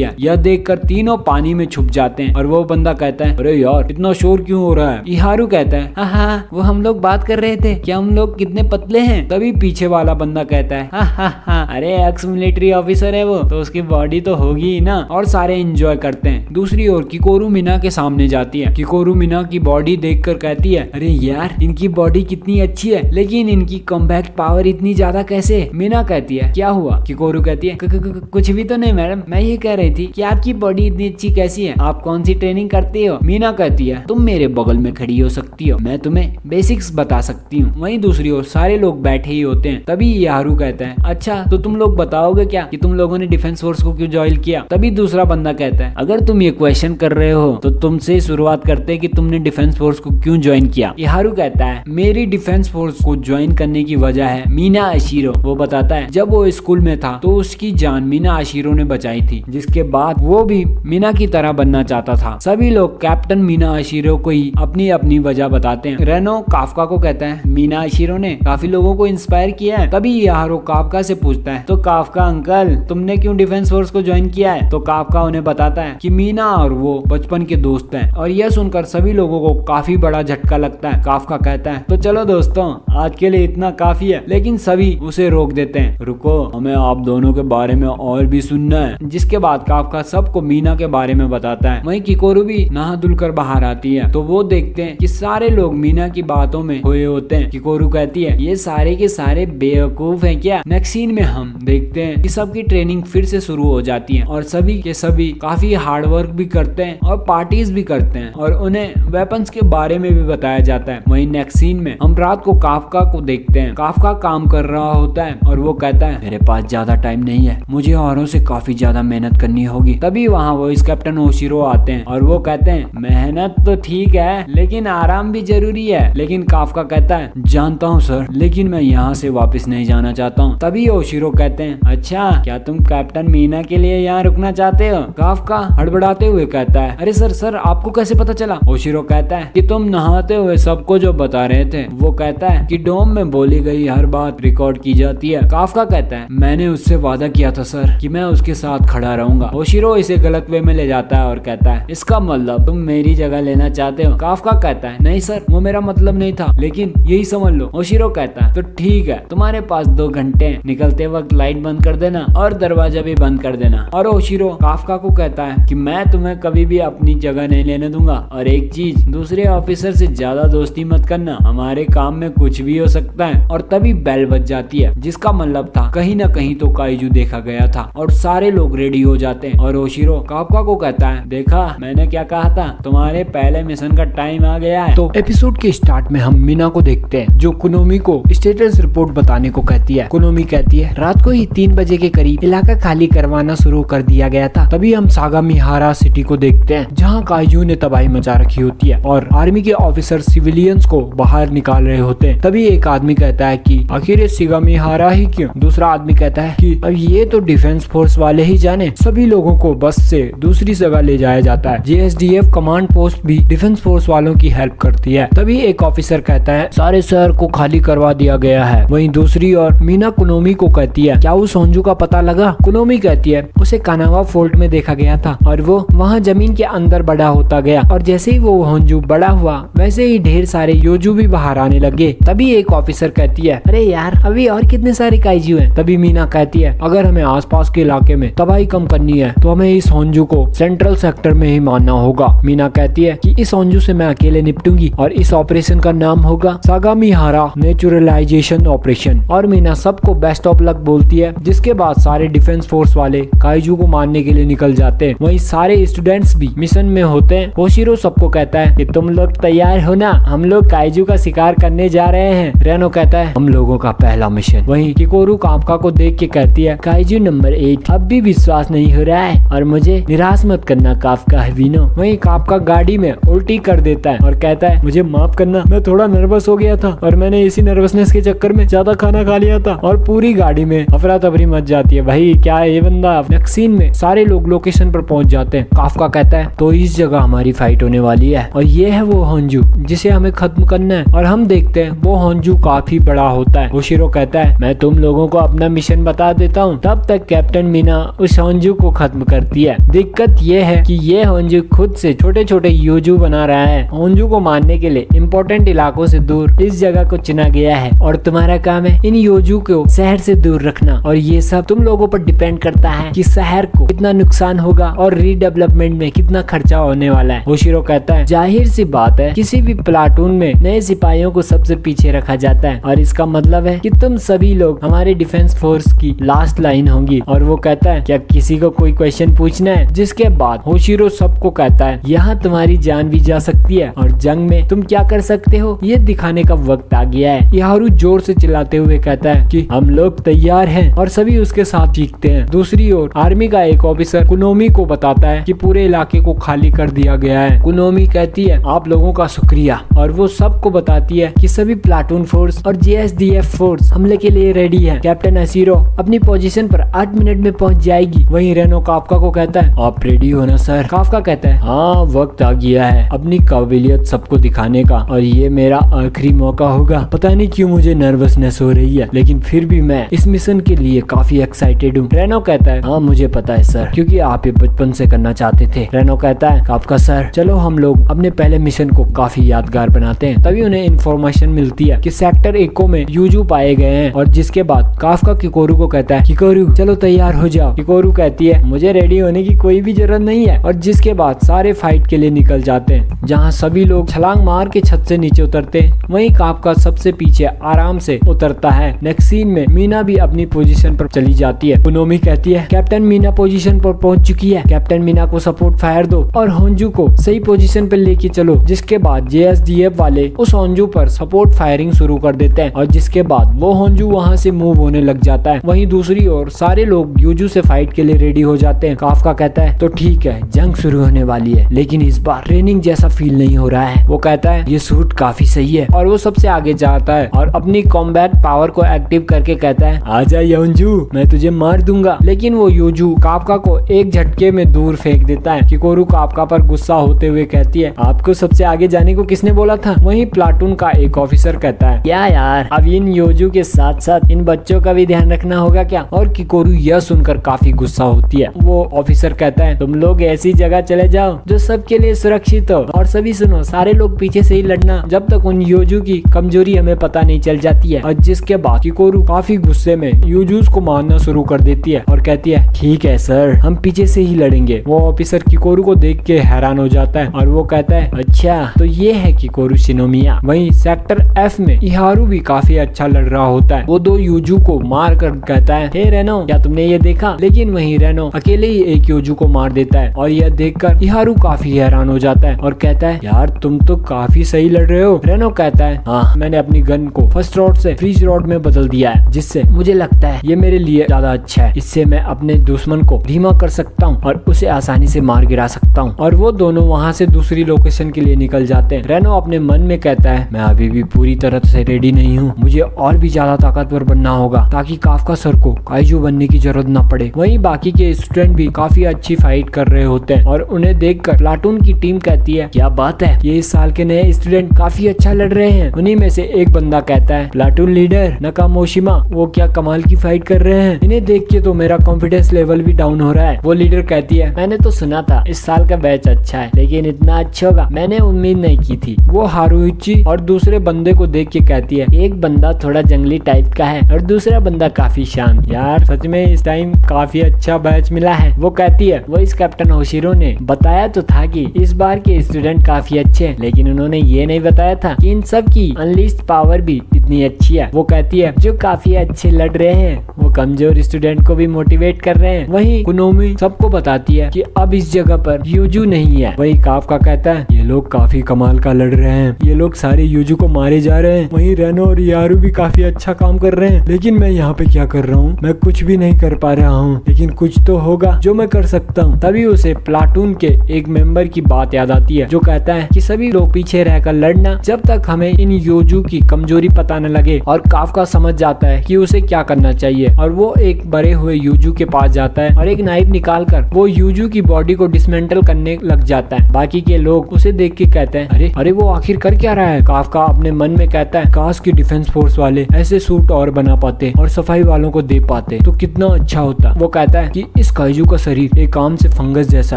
है। यह देखकर तीनों पानी में छुप जाते हैं और वो बंदा कहता है अरे यार इतना शोर क्यों हो रहा है। इहारू कहता है हाँ वो हम लोग बात कर रहे थे कि हम लोग कितने पतले हैं। तभी पीछे वाला बंदा कहता है हाँ अरे एक्स मिलिट्री ऑफिसर है वो तो उसकी बॉडी तो होगी ही ना। और सारे एंजॉय करते हैं। दूसरी ओर किकोरू मीना के सामने जाती है। किकोरू मीना की बॉडी देखकर कहती है अरे यार इनकी बॉडी कितनी अच्छी है लेकिन इनकी कॉम्बैक्ट पावर इतनी ज्यादा कैसे। मीना कहती है क्या हुआ। किकोरू कहती है कुछ भी तो नहीं मैडम, मैं ये कह रही थी कि आपकी बॉडी इतनी अच्छी कैसी है, आप कौन सी ट्रेनिंग करते हो। मीना कहती है तुम मेरे बगल में खड़ी हो सकती हो, मैं तुम्हें बेसिक्स बता सकती हूँ। वहीं दूसरी ओर सारे लोग बैठे ही होते हैं। तभी यारू कहता है अच्छा तो तुम लोग बताओगे क्या कि तुम लोगों ने डिफेंस फोर्स को क्यों ज्वाइन किया। तभी दूसरा बंदा कहता है अगर तुम ये क्वेश्चन कर रहे हो तो तुमसे शुरुआत करते हैं कि तुमने डिफेंस फोर्स को क्यों ज्वाइन किया। यारू कहता है मेरी डिफेंस फोर्स को ज्वाइन करने की वजह है मीना अशीरो। वो बताता है जब वो स्कूल में था तो उसकी जान मीना अशीरो ने बचाई थी, जिसके बाद वो भी मीना की तरह बनना चाहता था। सभी लोग कैप्टन मीना अशीरो को ही अपनी अपनी वजह बताते हैं। रेनो काफका को कहता है मीना अशीरो ने काफी लोगों को इंस्पायर किया है। तभी यारू काफका से पूछता है तो काफका अंकल तुमने क्यों डिफेंस फोर्स को ज्वाइन किया है। तो काफका उन्हें बताता है कि मीना और वो बचपन के दोस्त हैं। और यह सुनकर सभी लोगों को काफी बड़ा झटका लगता है। काफका कहता है तो चलो दोस्तों आज के लिए इतना काफी है। लेकिन सभी उसे रोक देते हैं, रुको हमें आप दोनों के बारे में और भी सुनना है। जिसके बाद काफका सबको मीना के बारे में बताता है। वहीं किकोरू भी नहा धुल कर बाहर आती है तो वो देखते हैं कि सारे लोग मीना की बातों में खोए होते हैं। किकोरू कहती है ये सारे के सारे बेवकूफ हैं क्या। नेक्स्ट सीन में हम देखते हैं कि सबकी ट्रेनिंग फिर से शुरू हो जाती है और सभी के सभी काफी हार्ड वर्क भी करते हैं और पार्टीज भी करते हैं और उन्हें वेपन्स के बारे में भी बताया जाता है। वहीं नेक्स्ट सीन में हम रात को काफका को देखते हैं। काफका काम कर रहा होता है और वो कहता है मेरे पास ज्यादा टाइम नहीं है, मुझे औरों से काफी ज्यादा मेहनत करनी होगी। तभी वहाँ वॉइस कैप्टन ओशिरो आते हैं और वो कहते हैं मेहनत तो ठीक है लेकिन आराम भी जरूरी है। लेकिन काफका कहता है जानता हूँ सर लेकिन मैं यहाँ से वापस नहीं जाना चाहता हूँ। तभी ओशिरो कहते हैं अच्छा क्या तुम कैप्टन मीना के लिए यहाँ रुकना चाहते हो। काफका हड़बड़ाते हुए कहता है अरे सर आपको कैसे पता चला। ओशिरो कहता है कि तुम नहाते हुए सबको जो बता रहे थे। वो कहता है कि डोम में बोली गई हर बात रिकॉर्ड की जाती है। काफका कहता है मैंने उससे वादा किया था सर कि मैं उसके साथ खड़ा रहूंगा। ओशिरो इसे गलत वे में ले जाता है और कहता है इसका मतलब तुम मेरी जगह लेना चाहते हो। काफका कहता है नहीं सर वो मेरा मतलब नहीं था लेकिन यही समझ लो। ओशिरो कहता है तो ठीक है तुम्हारे पास 2 घंटे, निकलते वक्त लाइट बंद कर देना और दरवाजा भी बंद कर देना। और ओशिरो काफका को कहता है कि मैं तुम्हें कभी भी अपनी जगह नहीं लेने दूंगा और एक चीज दूसरे ऑफिसर से ज्यादा दोस्ती मत करना, हमारे काम में कुछ भी हो सकता है। और तभी बेल बज जाती है जिसका मतलब था कहीं न कहीं तो काइजू देखा गया था और सारे लोग रेडी हो जाते हैं। और ओशिरो काफका को कहता है देखा मैंने क्या कहा था, तुम्हारे पहले मिशन का टाइम आ गया है। तो एपिसोड के स्टार्ट में हम मीना को देखते हैं जो कुनोमी को स्टेटस रिपोर्ट बताने को कहती है। कुनोमी कहती है रात को ही 3 बजे के करीब इलाका खाली करवाना शुरू कर दिया गया था। तभी हम सागामिहारा सिटी को देखते हैं जहाँ काइजू ने तबाही मचा रखी होती है और आर्मी के ऑफिसर सिविलियंस को बाहर निकाल रहे होते हैं। तभी एक आदमी कहता है कि आखिर ये सागामिहारा ही क्यों। दूसरा आदमी कहता है कि अब ये तो डिफेंस फोर्स वाले ही जाने। सभी लोगों को बस से दूसरी जगह ले जाया जाता है। JSDF कमांड पोस्ट भी डिफेंस फोर्स वालों की हेल्प करती है। तभी एक ऑफिसर कहता है सारे शहर को खाली करवा दिया गया है। वहीं दूसरी ओर मीना कुनोमी को कहती है क्या उस होंजू का पता लगा। कुनोमी कहती है उसे कानावा फोर्ट में देखा गया था और वो वहाँ जमीन के अंदर बड़ा होता गया और जैसे ही वो होंजू बड़ा हुआ वैसे ही ढेर सारे योजू भी बाहर आने लगे। तभी एक ऑफिसर कहती है अरे यार अभी और कितने सारे काइजू हैं। तभी मीना कहती है अगर हमें आसपास के इलाके में तबाही कम करनी है तो हमें इस होंजू को सेंट्रल सेक्टर में ही मानना होगा। मीना कहती है कि इस होंजू से मैं अकेले निपटूंगी और इस ऑपरेशन का नाम होगा सागामिहारा नेचुरलाइजेशन ऑपरेशन। और मीना सबको बेस्ट ऑफ लक बोलती है, जिसके बाद सारे डिफेंस फोर्स वाले काइजू को मारने के लिए निकल जाते हैं। वहीं सारे स्टूडेंट्स भी मिशन में होते हैं। होशिरो सबको कहता है कि तुम लोग तैयार हो ना, हम लोग काइजू का शिकार करने जा रहे हैं। रेनो कहता है हम लोगों का पहला मिशन। वहीं किकोरू काफका को देख के कहती है काइजू नंबर 8 अब भी विश्वास नहीं हो रहा है और मुझे निराश मत करना काफका हबीनो। वहीं काफका गाड़ी में उल्टी कर देता है और कहता है मुझे माफ करना, मैं थोड़ा नर्वस हो गया था और मैंने इसी नर्वसनेस के चक्कर में ज्यादा खाना खा लिया था। और पूरी गाड़ी में अफरा तफरी मच जाती है। भाई क्या है ये बंदा। नेक्स्ट सीन में सारे लोग लोकेशन पर पहुंच जाते हैं। काफका कहता है तो इस जगह हमारी फाइट होने वाली है और ये है वो होंजू जिसे हमें खत्म करना है। और हम देखते हैं वो होंजू काफी बड़ा होता है। होशिरो कहता है मैं तुम लोगों को अपना मिशन बता देता हूँ। तब तक कैप्टन मीना उस होंजू को खत्म करती है। दिक्कत ये है कि ये होंजू खुद से छोटे छोटे यूजू बना रहा है। होंजू को मारने के लिए इम्पोर्टेंट इलाकों से दूर इस जगह को चुना गया है और तुम्हारा काम है इन योजू को शहर से दूर रखना। और ये सब तुम लोगों पर डिपेंड करता है कि शहर को कितना नुकसान होगा और रीडेवलपमेंट में कितना खर्चा होने वाला है। होशिरो कहता है जाहिर सी बात है किसी भी प्लाटून में नए सिपाहियों को सबसे पीछे रखा जाता है और इसका मतलब है कि तुम सभी लोग हमारे डिफेंस फोर्स की लास्ट लाइन होंगी। और वो कहता है क्या किसी को कोई क्वेश्चन पूछना है। जिसके बाद होशिरो सबको कहता है यहाँ तुम्हारी जान भी जा सकती है और जंग में तुम क्या कर सकते हो ये दिखाने का वक्त आ गया है। इहारू जोर से चिल्लाते हुए कहता है कि हम लोग तैयार हैं और सभी उसके साथ चीखते हैं। दूसरी ओर आर्मी का एक ऑफिसर कुनोमी को बताता है कि पूरे इलाके को खाली कर दिया गया है। कुनोमी कहती है आप लोगों का शुक्रिया और वो सबको बताती है कि सभी प्लाटून फोर्स और JSDF फोर्स हमले के लिए रेडी है। कैप्टन असीरो अपनी पोजीशन पर 8 मिनट में पहुंच जाएगी। वहीं रेनो काफका को कहता है आप रेडी हो ना सर। काफका कहता है हाँ वक्त आ गया है अपनी काबिलियत सबको दिखाने का और ये मेरा आखिरी मौका होगा। पता नहीं क्यों मुझे नर्वसनेस हो रही है लेकिन फिर भी मैं इस मिशन के लिए काफी एक्साइटेड हूँ। रेनो कहता है हाँ मुझे पता है सर क्योंकि आप ये बचपन से करना चाहते थे। रेनो कहता है काफका सर चलो हम लोग अपने पहले मिशन को काफी यादगार बनाते हैं। तभी उन्हें इन्फॉर्मेशन मिलती है कि सेक्टर एको में यूजू पाए गए हैं और जिसके बाद काफका किकोरू को कहता है किकोरू चलो तैयार हो जाओ। किकोरू कहती है मुझे रेडी होने की कोई भी जरूरत नहीं है और जिसके बाद सारे फाइट के लिए निकल जाते हैं जहाँ सभी लोग छलांग मार के छत से नीचे उतरते हैं। वहीं काफका सबसे पीछे आराम से उतरता है। नेक्स्ट सीन में मीना भी अपनी पोजीशन पर चली जाती है। कुनोमी कहती है कैप्टन मीना पोजीशन पर पहुंच चुकी है, कैप्टन मीना को सपोर्ट फायर दो और होंजू को सही पोजीशन पर लेके चलो। जिसके बाद JSDF वाले उस होंजू पर सपोर्ट फायरिंग शुरू कर देते हैं और जिसके बाद वो होंजू वहां से मूव होने लग जाता है। वहीं दूसरी ओर सारे लोग यूजू से फाइट के लिए रेडी हो जाते हैं। काफका कहता है तो ठीक है जंग शुरू होने वाली है लेकिन इस बार ट्रेनिंग जैसा फील नहीं हो रहा है। वो कहता है ये सूट काफी सही है और वो सबसे आगे जाता है और अपनी कॉम्बैट पावर को एक्टिव करके कहता है आजा योंजू मैं तुझे मार दूंगा। लेकिन वो योजू काफका को एक झटके में दूर फेंक देता है। किकोरू काफका पर गुस्सा होते हुए कहती है आपको सबसे आगे जाने को किसने बोला था। वहीं प्लाटून का एक ऑफिसर कहता है क्या यार अब इन योजू के साथ साथ इन बच्चों का भी ध्यान रखना होगा क्या। और किकोरू यह सुनकर काफी गुस्सा होती है। वो ऑफिसर कहता है तुम लोग ऐसी जगह चले जाओ जो सबके लिए सुरक्षित हो और सभी सुनो सारे लोग पीछे से ही लड़ना जब तक उन योजू की कमजोरी हमें पता नहीं चल जाती है। और जिसके बाद किकोरू काफी गुस्से में यूजूस को मारना शुरू कर देती है और कहती है ठीक है सर हम पीछे से ही लड़ेंगे। वो ऑफिसर किकोरू को देख के हैरान हो जाता है और वो कहता है अच्छा तो ये है किकोरू शिनोमिया। वहीं सेक्टर F में इहारू भी काफी अच्छा लड़ रहा होता है। वो दो यूजू को मार कर कहता है हे रेनो क्या तुमने ये देखा। लेकिन वहीं रेनो अकेले ही एक यूजू को मार देता है और यह देखकर इहारू काफी हैरान हो जाता है और कहता है यार तुम तो काफी सही लड़ रहे हो। रेनो कहता है हाँ मैंने अपनी गन को फर्स्ट रॉड से फ्रीज रॉड में बदल दिया है जिससे मुझे लगता है ये मेरे लिए ज्यादा अच्छा है। इससे मैं अपने दुश्मन को धीमा कर सकता हूँ और उसे आसानी से मार गिरा सकता हूँ। और वो दोनों वहाँ से दूसरी लोकेशन के लिए निकल जाते हैं। रेनो अपने मन में कहता है मैं अभी भी पूरी तरह से रेडी नहीं हूँ, मुझे और भी ज्यादा ताकतवर बनना होगा ताकि काफका सर को काइजू बनने की जरूरत न पड़े। वहीं बाकी के स्टूडेंट भी काफी अच्छी फाइट कर रहे होते हैं और उन्हें देखकर प्लाटून की टीम कहती है क्या बात है ये इस साल के नए स्टूडेंट काफी अच्छा लड़ रहे हैं। उन्हीं में से एक बंदा कहता है प्लाटून लीडर नकामोशिमा वो क्या कमाल की फाइट कर रहे हैं, इन्हें देख के तो मेरा कॉन्फिडेंस लेवल भी डाउन हो रहा है। वो लीडर कहती है मैंने तो सुना था इस साल का बैच अच्छा है लेकिन इतना अच्छा होगा मैंने उम्मीद नहीं की थी। वो हारुइची और दूसरे बंदे को देख के कहती है एक बंदा थोड़ा जंगली टाइप का है और दूसरा बंदा काफी शांत। यार सच में इस टाइम काफी अच्छा बैच मिला है। वो कहती है वो इस कैप्टन होशिरो ने बताया तो था कि इस बार के स्टूडेंट काफी अच्छे हैं लेकिन उन्होंने ये नहीं बताया था कि इन सबकी अनलिस्ट पावर भी इतनी अच्छी है। वो कहती है जो काफी अच्छे लड़ रहे हैं वो कमजोर स्टूडेंट को भी मोटिवेट कर रहे हैं। वहीं कुनोमी सबको बताती है कि अब इस जगह पर यूजू नहीं है। वहीं काफका कहता है ये लोग काफी कमाल का लड़ रहे हैं, ये लोग सारे यूजू को मारे जा रहे हैं। वहीं रेनो और यारू भी काफी अच्छा काम कर रहे हैं, लेकिन मैं यहाँ पे क्या कर रहा हूँ, मैं कुछ भी नहीं कर पा रहा हूँ, लेकिन कुछ तो होगा जो मैं कर सकता हूँ। तभी उसे प्लाटून के एक मेंबर की बात याद आती है जो कहता है कि सभी लोग पीछे रहकर लड़ना जब तक हमें इन यूजू की कमजोरी पता न लगे। और काफका समझ जाता है कि उसे क्या करना चाहिए और वो एक बड़े हुए यूजू के पास जाता है और एक नाइफ निकालकर वो यूजू की बॉडी को डिसमेंटल करने लग जाता है। बाकी के लोग उसे देख के कहते हैं अरे अरे वो आखिर कर क्या रहा है। काफका अपने मन में कहता है काश की डिफेंस फोर्स वाले ऐसे सूट और बना पाते और सफाई वालों को दे पाते तो कितना अच्छा होता। वो कहता है कि इस काइजू का शरीर एक आम से फंगस जैसा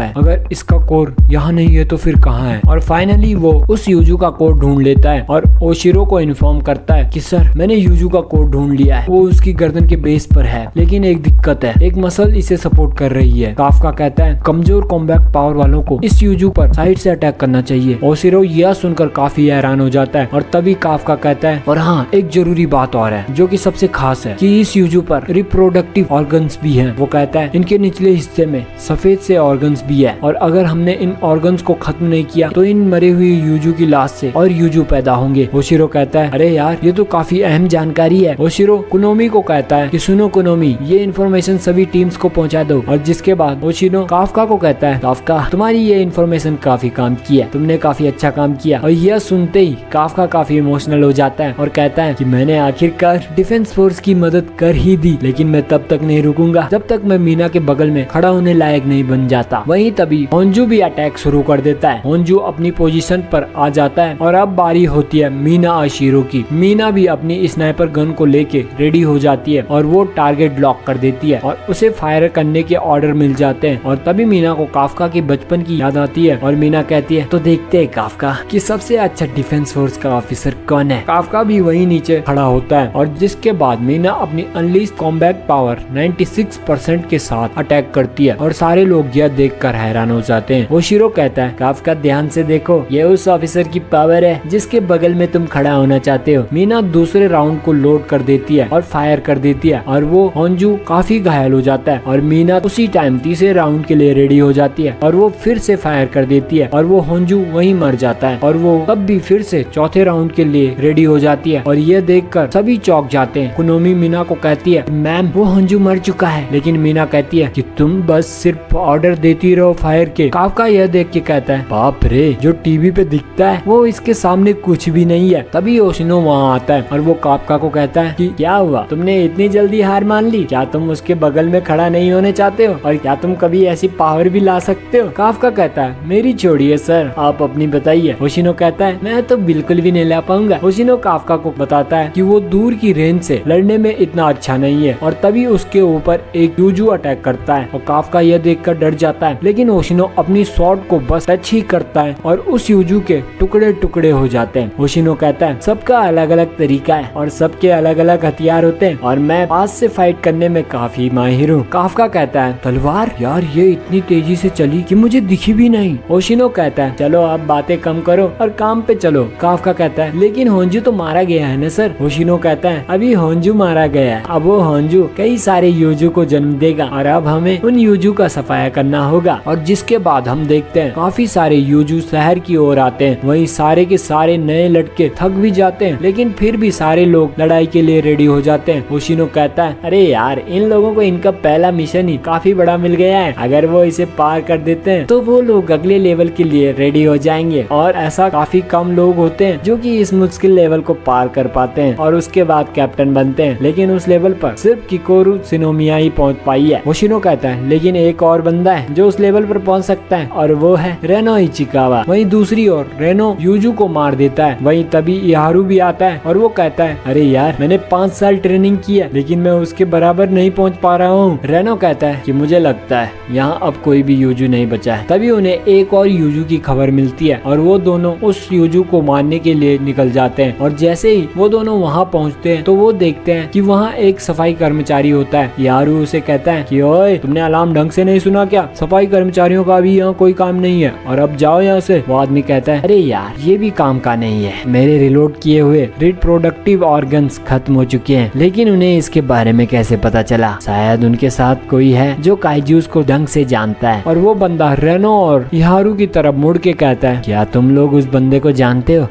है, अगर इसका कोर यहाँ नहीं है तो फिर कहाँ है। और फाइनली वो उस यूजू का कोड ढूंढ लेता है और ओशिरो को इन्फॉर्म करता है कि सर मैंने यूजू का कोड ढूंढ लिया है, वो उसकी गर्दन के बेस पर है, लेकिन एक दिक्कत है, एक मसल इसे सपोर्ट कर रही है। काफका कहता है कमजोर कॉम्बैक्ट पावर वालों को इस यूजू पर साइड से अटैक करना चाहिए। ओशिरो यह सुनकर काफी हैरान हो जाता है और तभी काफका कहता है और हाँ एक जरूरी बात और है जो कि सबसे खास है कि इस यूजू पर रिप्रोडक्टिव ऑर्गन्स भी हैं। वो कहता है इनके निचले हिस्से में सफेद से ऑर्गन्स भी है और अगर हमने इन ऑर्गन्स को खत्म नहीं किया तो इन मरे हुए यूजू की लाश से और यूजू पैदा होंगे। ओशिरो कहता है अरे यार ये तो काफी अहम जानकारी है। ओशिरो कुनोमी को कहता है कि सुनो कुनोमी ये इन्फॉर्मेशन सभी टीम्स को पहुंचा दो। और जिसके बाद ओशिरो काफका को कहता है काफका तुम्हारी ये इन्फॉर्मेशन काफी काम की है, तुमने काफी अच्छा काम किया। और यह सुनते ही काफका काफी इमोशनल हो जाता है और कहता है कि मैंने आखिरकार डिफेंस फोर्स की मदद कर ही दी, लेकिन मैं तब तक नहीं रुकूंगा जब तक मैं मीना के बगल में खड़ा होने लायक नहीं बन जाता। वहीं तभी होंजू भी अटैक शुरू कर देता है। होंजू अपनी पोजीशन पर आ जाता है और अब बारी होती है मीना आशिरो की। मीना भी अपनी स्नाइपर गन को लेके रेडी हो जाती है और वो टारगेट लॉक कर देती है और उसे फायर करने के ऑर्डर मिल जाते हैं। और तभी मीना को काफका के बचपन की याद आती है और मीना कहती है तो देखते हैं काफका कि सबसे अच्छा डिफेंस फोर्स का ऑफिसर कौन है। काफका भी वहीं नीचे खड़ा होता है और जिसके बाद मीना अपनी अनलीस्ट कॉम्बैट पावर 96% के साथ अटैक करती है और सारे लोग यह देखकर हैरान हो जाते हैं। ओशिरो कहता है काफका ध्यान से देखो ये उस ऑफिसर की पावर है जिसके बगल में तुम खड़ा होना चाहते हो। मीना दूसरे राउंड को लोड कर देती है और फायर कर देती है और वो होंजू काफी घायल हो जाता है और मीना उसी टाइम तीसरे राउंड के लिए रेडी हो जाती है और वो फिर से फायर कर देती है और वो होंजू वहीं मर जाता है और वो तब भी फिर से चौथे राउंड के लिए रेडी हो जाती है। और ये देखकर सभी चौंक जाते हैं। कुनोमी मीना को कहती है मैम वो होंजू मर चुका है, लेकिन मीना कहती है कि तुम बस सिर्फ ऑर्डर देती रहो फायर के। काफका यह देख के कहता है बाप रे जो टीवी पे दिखता है वो इसके सामने कुछ भी नहीं है। तभी ओशिनो वहाँ आता है और वो काफका को कहता है कि क्या हुआ, तुमने इतनी जल्दी हार मान ली, क्या तुम उसके बगल में खड़ा नहीं होने चाहते हो और क्या तुम कभी ऐसी पावर भी ला सकते हो। काफका कहता है मेरी छोड़िए सर, आप अपनी बताइए। ओशिनो कहता है मैं तो बिल्कुल भी नहीं ला पाऊंगा। ओशिनो काफका को बताता है कि वो दूर की रेंज से लड़ने में इतना अच्छा नहीं है और तभी उसके ऊपर एक यूजू अटैक करता है और काफका यह देखकर डर जाता है, लेकिन ओशिनो अपनी स्वॉर्ड को बस टच ही करता है और उस यूजू के टुकड़े टुकड़े हो जाते हैं। ओशिनो कहता है सबका अलग अलग तरीका है और सबके अलग अलग हथियार होते हैं और मैं पास से फाइट करने में काफी माहिर हूँ। काफका कहता है तलवार, यार ये इतनी तेजी से चली कि मुझे दिखी भी नहीं। ओशिनो कहता है चलो अब बातें कम करो और काम पे चलो। काफका कहता है लेकिन होंजू तो मारा गया है ना सर। ओशिनो कहता है अभी होंजू मारा गया है, अब वो होंजू कई सारे यूजू को जन्म देगा और अब हमें उन यूजू का सफाया करना होगा। और जिसके बाद हम देखते हैं काफी सारे यूजू शहर की ओर आते हैं। वहीं सारे के सारे नए लड़के थक भी जाते हैं, लेकिन फिर भी सारे लोग लड़ाई के लिए रेडी हो जाते हैं। ओशिनो कहता है अरे यार इन लोगों को इनका पहला मिशन ही काफी बड़ा मिल गया है, अगर वो इसे पार कर देते हैं तो वो लोग अगले लेवल के लिए रेडी हो जाएंगे। और ऐसा काफी कम लोग होते हैं जो कि इस मुश्किल लेवल को पार कर पाते हैं और उसके बाद कैप्टन बनते हैं, लेकिन उस लेवल पर सिर्फ किकोरू शिनोमिया ही पहुंच पाई है। ओशिनो कहता है लेकिन एक और बंदा है जो उस लेवल पर पहुंच सकता है और वो है रेनो इचिकावा। वहीं दूसरी ओर रेनो यूजू को मार देता है। वहीं तभी इहारू भी आता है और वो कहता है अरे यार मैंने 5 साल ट्रेनिंग की है लेकिन मैं उसके बराबर नहीं पहुंच पा रहा हूँ। रेनो कहता है कि मुझे लगता है यहाँ अब कोई भी यूजू नहीं बचा है। तभी उन्हें एक और यूजू की खबर मिलती है और वो दोनों उस यूजू को मारने के लिए निकल जाते हैं। और जैसे ही वो दोनों वहाँ पहुँचते हैं तो वो देखते हैं कि वहाँ एक सफाई कर्मचारी होता है। यारू उसे कहता है कि ओए तुमने अलार्म ढंग से नहीं सुना क्या? सफाई कर्मचारियों का भी यहाँ कोई काम नहीं है और अब जाओ यहाँ से। वो आदमी कहता है अरे यार ये भी काम का नहीं है, मेरे रिलोड किए हुए रिप्रोडक्टिव ऑर्गन्स खत्म हो चुके हैं। लेकिन उन्हें इसके बारे में कैसे पता चला? शायद उनके साथ कोई है जो काइजूस को ढंग से जानता है। और वो बंदा रेनो और इहारू की तरफ मुड़ के कहता है क्या तुम लोग उस बंदे को जानते हो?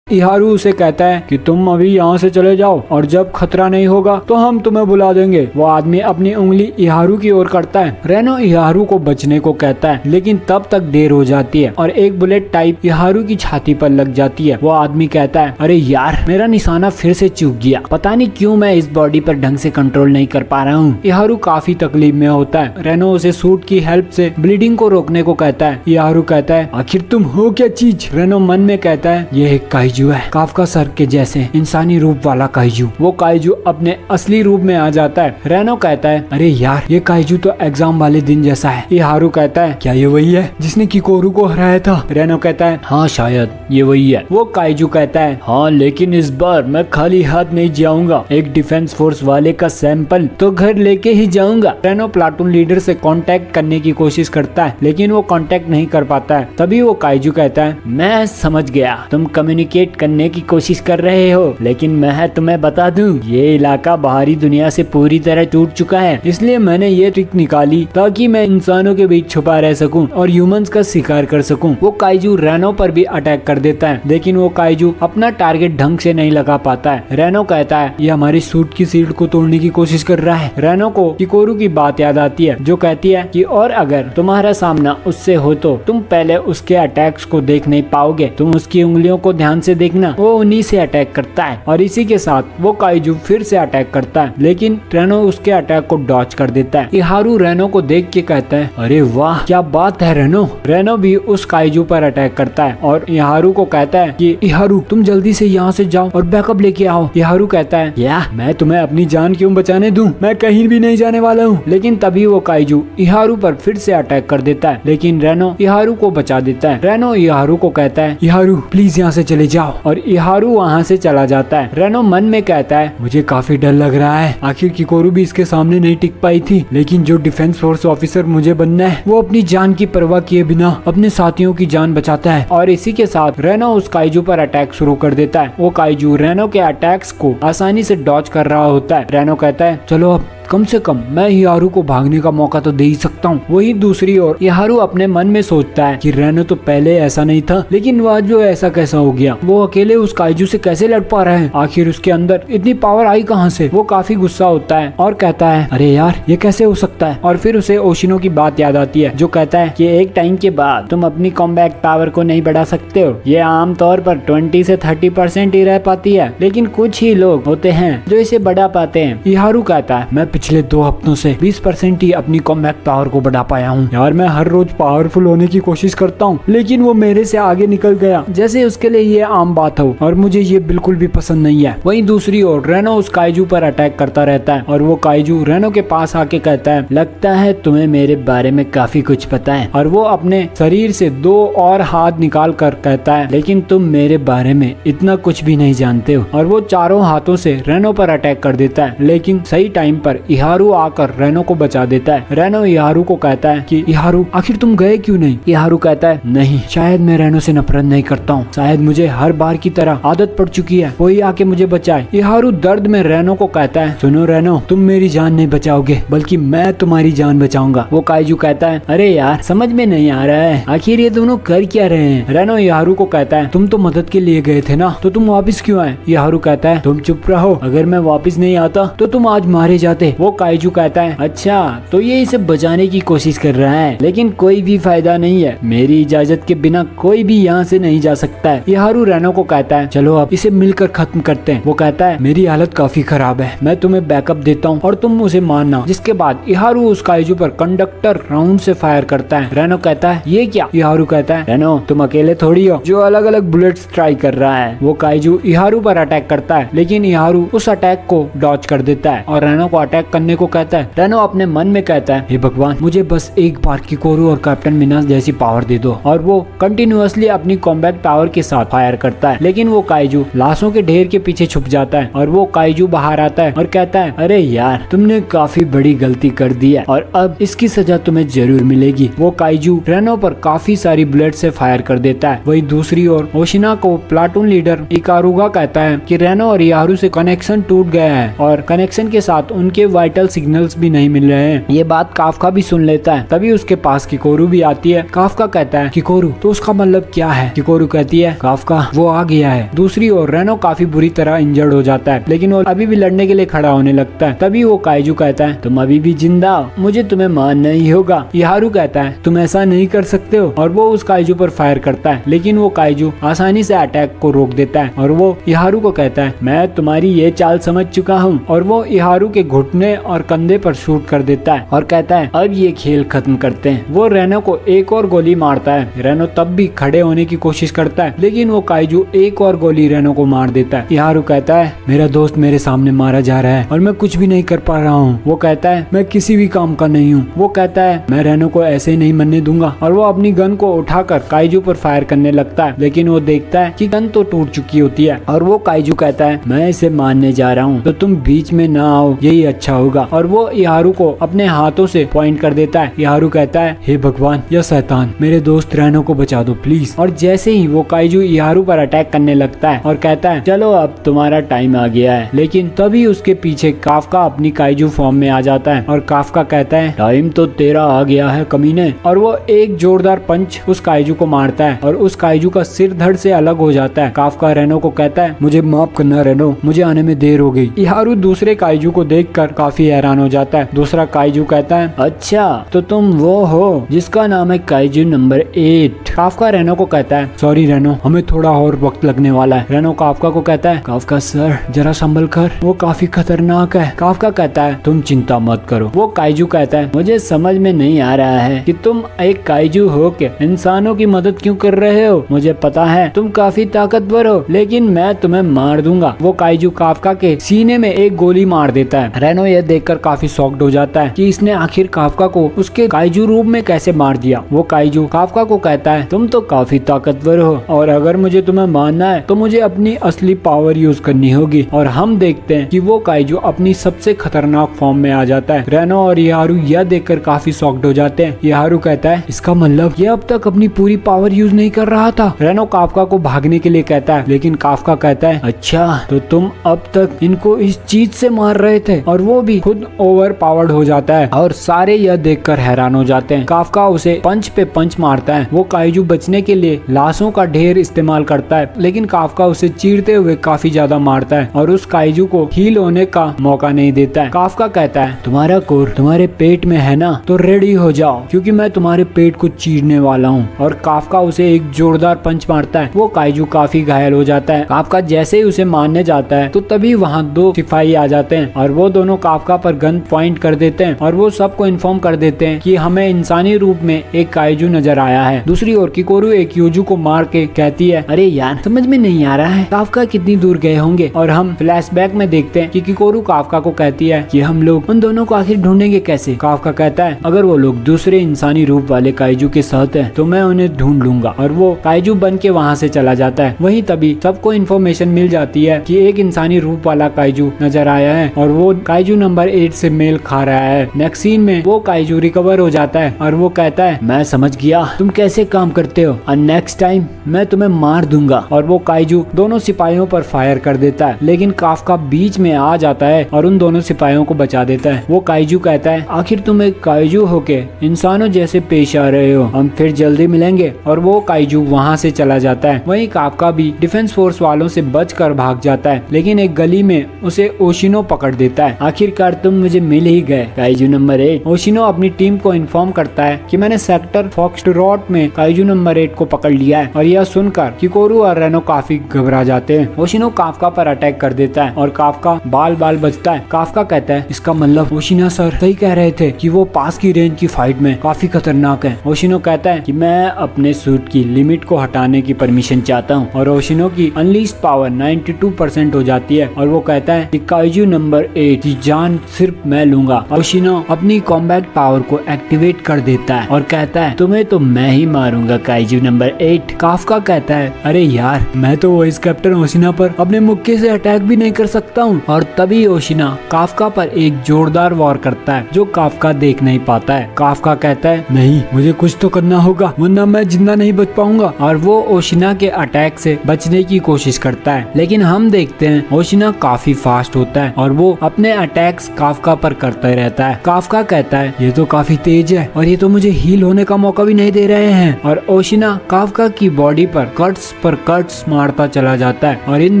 इहारू उसे कहता है कि तुम अभी यहाँ से चले जाओ और जब खतरा नहीं होगा तो हम तुम्हें बुला देंगे। वो आदमी अपनी उंगली इहारू की ओर करता है। रेनो इहारू को बचने को कहता है लेकिन तब तक देर हो जाती है और एक बुलेट टाइप इहारू की छाती पर लग जाती है। वो आदमी कहता है अरे यार मेरा निशाना फिर से चूक गया, पता नहीं क्यों मैं इस बॉडी पर ढंग से कंट्रोल नहीं कर पा रहा हूँ। इहारू काफी तकलीफ में होता है। रेनो उसे सूट की हेल्प से ब्लीडिंग को रोकने को कहता है। इहारू कहता है आखिर तुम हो क्या चीज? रेनो मन में कहता है ये एक काइजू है, काफका सर के जैसे इंसानी रूप वाला काइजू। वो काइजू अपने असली रूप में आ जाता है। रेनो कहता है अरे यार ये काइजू तो एग्जाम वाले दिन जैसा है। इहारू कहता है क्या ये वही है जिसने किकोरू को हराया था? रेनो कहता है हाँ शायद ये वही है। वो काइजू कहता है हाँ लेकिन इस बार मैं खाली हाथ नहीं जाऊंगा, एक डिफेंस फोर्स वाले का सैंपल तो घर लेके ही जाऊंगा। रेनो प्लाटून लीडर से कांटेक्ट करने की कोशिश करता है लेकिन वो कांटेक्ट नहीं कर पाता है। तभी वो काइजू कहता है मैं समझ गया, तुम कम्युनिकेट करने की कोशिश कर रहे हो, लेकिन मैं तुम्हें बता दूं ये इलाका बाहरी दुनिया से पूरी तरह टूट चुका है, इसलिए मैंने ये ट्रिक निकाली ताकि मैं इंसानों के बीच छुपा रह सकूं और ह्यूमंस का शिकार कर सकूं। वो काइजू रेनो पर भी अटैक कर देता है लेकिन वो काइजू अपना टारगेट ढंग से नहीं लगा पाता है। रेनो कहता है ये हमारी सूट की सील्ड को तोड़ने की कोशिश कर रहा है। रेनो को किकोरू की बात याद आती है जो कहती है कि और अगर तुम्हारा सामना उससे हो तो तुम पहले उसके अटैक्स को देख नहीं पाओगे, तुम उसकी उंगलियों को ध्यान से देखना, वो उन्हीं से अटैक करता है। और इसी के साथ वो काइजू फिर से अटैक करता है लेकिन रेनो उसके अटैक को डॉच कर देता है। इहारू रेनो को देख के कहता है अरे वाह क्या बात है रेनो। रेनो भी उस काइजू पर अटैक करता है और इहारू को कहता है कि इहारू तुम जल्दी से यहाँ से जाओ और बैकअप लेके आओ। इहारू कहता है या मैं तुम्हें अपनी जान क्यों बचाने दूं, मैं कहीं भी नहीं जाने वाला हूँ। लेकिन तभी वो काइजू इहारू पर फिर से अटैक कर देता है लेकिन रेनो इहारू को बचा देता है। रेनो इहारू को कहता है इहारू प्लीज यहाँ से चले जाओ और इहारू वहाँ से चला जाता है। रेनो मन में कहता है मुझे काफी डर लग रहा है, आखिर किकोरू भी इसके सामने नहीं टिक पाई थी, लेकिन जो डिफेंस फोर्स ऑफिसर मुझे बनना है वो अपनी जान की परवाह किए बिना अपने साथियों की जान बचाता है। और इसी के साथ रेनो उस काइजू पर अटैक शुरू कर देता है। वो काइजू रेनो के अटैक्स को आसानी से डॉच कर रहा होता है। रेनो कहता है चलो अब कम से कम मैं इहारू को भागने का मौका तो दे ही सकता हूँ। वही दूसरी ओर इहारू अपने मन में सोचता है कि रेनो तो पहले ऐसा नहीं था, लेकिन वह जो ऐसा कैसा हो गया, वो अकेले उस काइजू से कैसे लड़ पा रहा है, आखिर उसके अंदर इतनी पावर आई कहाँ से। वो काफी गुस्सा होता है और कहता है अरे यार ये कैसे हो सकता है। और फिर उसे ओशिनो की बात याद आती है जो कहता है कि एक टाइम के बाद तुम अपनी कॉम्बैट पावर को नहीं बढ़ा सकते हो, ये आमतौर पर 20 से 30% ही रह पाती है, लेकिन कुछ ही लोग होते हैं जो इसे बढ़ा पाते हैं। इहारू कहता है मैं पिछले 2 हफ्तों से 20% ही अपनी कॉम्बैट पावर को बढ़ा पाया हूँ। यार मैं हर रोज पावरफुल होने की कोशिश करता हूँ लेकिन वो मेरे से आगे निकल गया, जैसे उसके लिए ये आम बात हो, और मुझे ये बिल्कुल भी पसंद नहीं है। वहीं दूसरी ओर रेनो उस काइजू पर अटैक करता रहता है और वो काइजू रेनो के पास आके कहता है लगता है तुम्हें मेरे बारे में काफी कुछ पता है। और वो अपने शरीर से 2 और हाथ निकाल कर कहता है लेकिन तुम मेरे बारे में इतना कुछ भी नहीं जानते हो। और वो चारों हाथों से रेनो पर अटैक कर देता है लेकिन सही टाइम पर इहारू आकर रेनो को बचा देता है। रेनो इहारू को कहता है कि इहारू आखिर तुम गए क्यों नहीं। इहारू कहता है नहीं, शायद मैं रेनो से नफरत नहीं करता हूँ, शायद मुझे हर बार की तरह आदत पड़ चुकी है, कोई आके मुझे बचाए। इहारू दर्द में रेनो को कहता है सुनो रेनो तुम मेरी जान नहीं बचाओगे बल्कि मैं तुम्हारी जान बचाऊंगा। वो काइजू कहता है अरे यार समझ में नहीं आ रहा है आखिर ये दोनों कर क्या रहे हैं। रेनो इहारू को कहता है तुम तो मदद के लिए गए थे ना, तो तुम वापिस क्यों आए। इहारू कहता है तुम चुप रहो, अगर मैं वापिस नहीं आता तो तुम आज मारे जाते। वो काइजू कहता है अच्छा तो ये इसे बचाने की कोशिश कर रहा है, लेकिन कोई भी फायदा नहीं है, मेरी इजाजत के बिना कोई भी यहाँ से नहीं जा सकता है। इहारू रेनो को कहता है चलो अब इसे मिलकर खत्म करते हैं। वो कहता है मेरी हालत काफी खराब है, मैं तुम्हें बैकअप देता हूँ और तुम उसे मारना। जिसके बाद इहारू उस काइजू पर कंडक्टर राउंड से फायर करता है। रेनो कहता है ये क्या? इहारू कहता है रेनो तुम अकेले थोड़ी हो जो अलग अलग बुलेट्स ट्राई कर रहा है। वो काइजू इहारू पर अटैक करता है, लेकिन इहारू उस अटैक को डॉज कर देता है और रेनो को अटैक करने को कहता है। रेनो अपने मन में कहता है हे भगवान मुझे बस एक बार किकोरू और कैप्टन मिनास जैसी पावर दे दो, और वो कंटिन्यूअसली अपनी कॉम्बैट पावर के साथ फायर करता है। लेकिन वो काइजू लाशों के ढेर के पीछे छुप जाता है और वो काइजू बाहर आता है और कहता है अरे यार तुमने काफी बड़ी गलती कर दी है और अब इसकी सजा तुम्हें जरूर मिलेगी। वो काइजू रेनो पर काफी सारी बुलेट से फायर कर देता है। वही दूसरी ओर ओशिना को प्लाटून लीडर इकारुगा कहता है कि रेनो और इहारू से कनेक्शन टूट गया है और कनेक्शन के साथ उनके वाइटल सिग्नल्स भी नहीं मिल रहे हैं। ये बात काफका भी सुन लेता है। तभी उसके पास किकोरू भी आती है। काफका कहता है किकोरू तो उसका मतलब क्या है? किकोरू कहती है काफका वो आ गया है। दूसरी ओर रेनो काफी बुरी तरह इंजर्ड हो जाता है, लेकिन वो अभी भी लड़ने के लिए खड़ा होने लगता है। तभी वो काइजू कहता है तुम अभी भी जिंदा हो, मुझे तुम्हें मारना ही होगा। इहारू कहता है तुम ऐसा नहीं कर सकते हो और वो उस काइजू पर फायर करता है, लेकिन वो काइजू आसानी से अटैक को रोक देता है और वो इहारू को कहता है मैं तुम्हारी ये चाल समझ चुका हूँ, और वो इहारू के घुटने और कंधे पर शूट कर देता है और कहता है अब ये खेल खत्म करते हैं। वो रेनो को एक और गोली मारता है। रेनो तब भी खड़े होने की कोशिश करता है, लेकिन वो काइजू एक और गोली रेनो को मार देता है। इहारू कहता है मेरा दोस्त मेरे सामने मारा जा रहा है और मैं कुछ भी नहीं कर पा रहा हूँ। वो कहता है मैं किसी भी काम का नहीं हूँ। वो कहता है मैं रेनो को ऐसे ही नहीं मरने दूंगा, और वो अपनी गन को उठाकर काइजू पर फायर करने लगता है, लेकिन वो देखता है कि गन तो टूट चुकी होती है। और वो काइजू कहता है मैं इसे मारने जा रहा हूँ तो तुम बीच में ना आओ, यही अच्छा होगा। और वो इहारू को अपने हाथों से पॉइंट कर देता है। इहारू कहता है हे भगवान या शैतान मेरे दोस्त रेनो को बचा दो प्लीज। और जैसे ही वो काइजू इहारू पर अटैक करने लगता है और कहता है चलो अब तुम्हारा टाइम आ गया है, लेकिन तभी उसके पीछे काफका अपनी काइजू फॉर्म में आ जाता है और काफका कहता है टाइम तो तेरा आ गया है कमीने। और वो एक जोरदार पंच उस काइजू को मारता है और उस काइजू का सिर धड़ से अलग हो जाता है। काफका रेनो को कहता है मुझे माफ करना रेनो, मुझे आने में देर हो गई। इहारू दूसरे काइजू को देखकर काफी हैरान हो जाता है। दूसरा काइजू कहता है अच्छा तो तुम वो हो जिसका नाम है काइजू नंबर 8। काफका रेनो को कहता है सॉरी रेनो हमें थोड़ा और वक्त लगने वाला है। रेनो काफका को कहता है काफका सर जरा संभल कर, वो काफी खतरनाक है। काफका कहता है तुम चिंता मत करो। वो काइजू कहता है मुझे समझ में नहीं आ रहा है कि तुम एक काइजू हो के इंसानों की मदद क्यों कर रहे हो। मुझे पता है तुम काफी ताकतवर हो, लेकिन मैं तुम्हें मार दूंगा। वो काइजू काफका के सीने में एक गोली मार देता है। रेनो यह देखकर काफी शॉक्ड हो जाता है कि इसने आखिर काफका को उसके काइजू रूप में कैसे मार दिया। वो काइजू काफका को कहता है तुम तो काफी ताकतवर हो, और अगर मुझे तुम्हें मारना है तो मुझे अपनी असली पावर यूज करनी होगी। और हम देखते हैं कि वो काइजू अपनी सबसे खतरनाक फॉर्म में आ जाता है। रेनो और इहारू यह देखकर काफी शॉक्ड हो जाते हैं। इहारू कहता है इसका मतलब ये अब तक अपनी पूरी पावर यूज नहीं कर रहा था। रेनो काफका को भागने के लिए कहता है, लेकिन काफका कहता है अच्छा तो तुम अब तक इनको इस चीज से मार रहे थे। और वो भी खुद ओवर पावर्ड हो जाता है और सारे यह देखकर हैरान हो जाते हैं। काफका उसे पंच पे पंच मारता है। वो काइजू बचने के लिए लाशों का ढेर इस्तेमाल करता है, लेकिन काफका उसे चीरते हुए काफी ज्यादा मारता है और उस काइजू को हील होने का मौका नहीं देता है। काफका कहता है तुम्हारा कोर तुम्हारे पेट में है ना, तो रेडी हो जाओ क्योंकि मैं तुम्हारे पेट को चीरने वाला हूँ। और काफका उसे एक जोरदार पंच मारता है। वो काइजू काफी घायल हो जाता है। काफका जैसे ही उसे मारने जाता है तो तभी वहाँ दो सिपाही आ जाते हैं और वो दोनों काफका पर गन पॉइंट कर देते हैं और वो सबको इन्फॉर्म कर देते हैं कि हमें इंसानी रूप में एक काइजू नजर आया है। दूसरी ओर किकोरू एक यूजू को मार के कहती है अरे यार समझ में नहीं आ रहा है काफका कितनी दूर गए होंगे। और हम फ्लैशबैक में देखते हैं कि किकोरू काफका को कहती है कि हम लोग उन दोनों को आखिर ढूंढेंगे कैसे। काफका कहता है अगर वो लोग दूसरे इंसानी रूप वाले काइजू के साथ है तो मैं उन्हें ढूंढ लूंगा। और वो काइजू बन के वहाँ से चला जाता है। वहीं तभी सबको इन्फॉर्मेशन मिल जाती है कि एक इंसानी रूप वाला काइजू नजर आया है और वो काइजू नंबर 8 से मेल खा रहा है। नेक्स्ट सीन में वो काइजू रिकवर हो जाता है और वो कहता है मैं समझ गया तुम कैसे काम करते हो और नेक्स्ट टाइम मैं तुम्हें मार दूंगा। और वो काइजू दोनों सिपाहियों पर फायर कर देता है, लेकिन काफका बीच में आ जाता है और उन दोनों सिपाहियों को बचा देता है। वो काइजू कहता है आखिर तुम एक काइजू होके इंसानों जैसे पेश आ रहे हो, हम फिर जल्दी मिलेंगे। और वो काइजू वहाँ से चला जाता है। वहीं काफका भी डिफेंस फोर्स वालों से बचकर भाग जाता है, लेकिन एक गली में उसे ओशिनो पकड़ देता है। आखिरकार तुम मुझे मिल ही गए काइजू नंबर 8। ओशिनो अपनी टीम को इन्फॉर्म करता है कि मैंने सेक्टर फॉक्सट्रॉट में काइजू नंबर 8 को पकड़ लिया है और यह सुनकर किकोरू और रेनो काफी घबरा जाते हैं। ओशिनो काफका पर अटैक कर देता है और काफका बाल बचता है। काफका कहता है इसका मतलब ओशिना सर सही कह रहे थे कि वो पास की रेंज की फाइट में काफी खतरनाक है। ओशिनो कहता है कि मैं अपने सूट की लिमिट को हटाने की परमिशन चाहता हूँ और ओशिनो की अनलीस्ट पावर 92% हो जाती है और वो कहता है कि काइजू नंबर 8 की जान सिर्फ मैं लूंगा। ओशिनो अपनी कॉम्बैट पावर को एक्टिवेट कर देता है और कहता है तुम्हें तो मैं ही मारूंगा काइजू नंबर 8। काफका कहता है अरे यार मैं तो वॉइस कैप्टन ओशिना पर अपने मुक्के से अटैक भी नहीं कर सकता हूँ। और तभी ओशिना काफका पर एक जोरदार वार करता है जो काफका देख नहीं पाता है। काफका कहता है नहीं मुझे कुछ तो करना होगा वरना मैं जिंदा नहीं बच पाऊंगा और वो ओशिना के अटैक से बचने की कोशिश करता है। लेकिन हम देखते हैं ओशिना काफी फास्ट होता है और वो अपने अटैक्स काफका पर करता रहता है। काफका कहता है ये तो काफी तेज है और ये तो मुझे हील होने का मौका भी नहीं दे रहे हैं और ओशिना काफका की बॉडी पर कट्स मारता चला जाता है और इन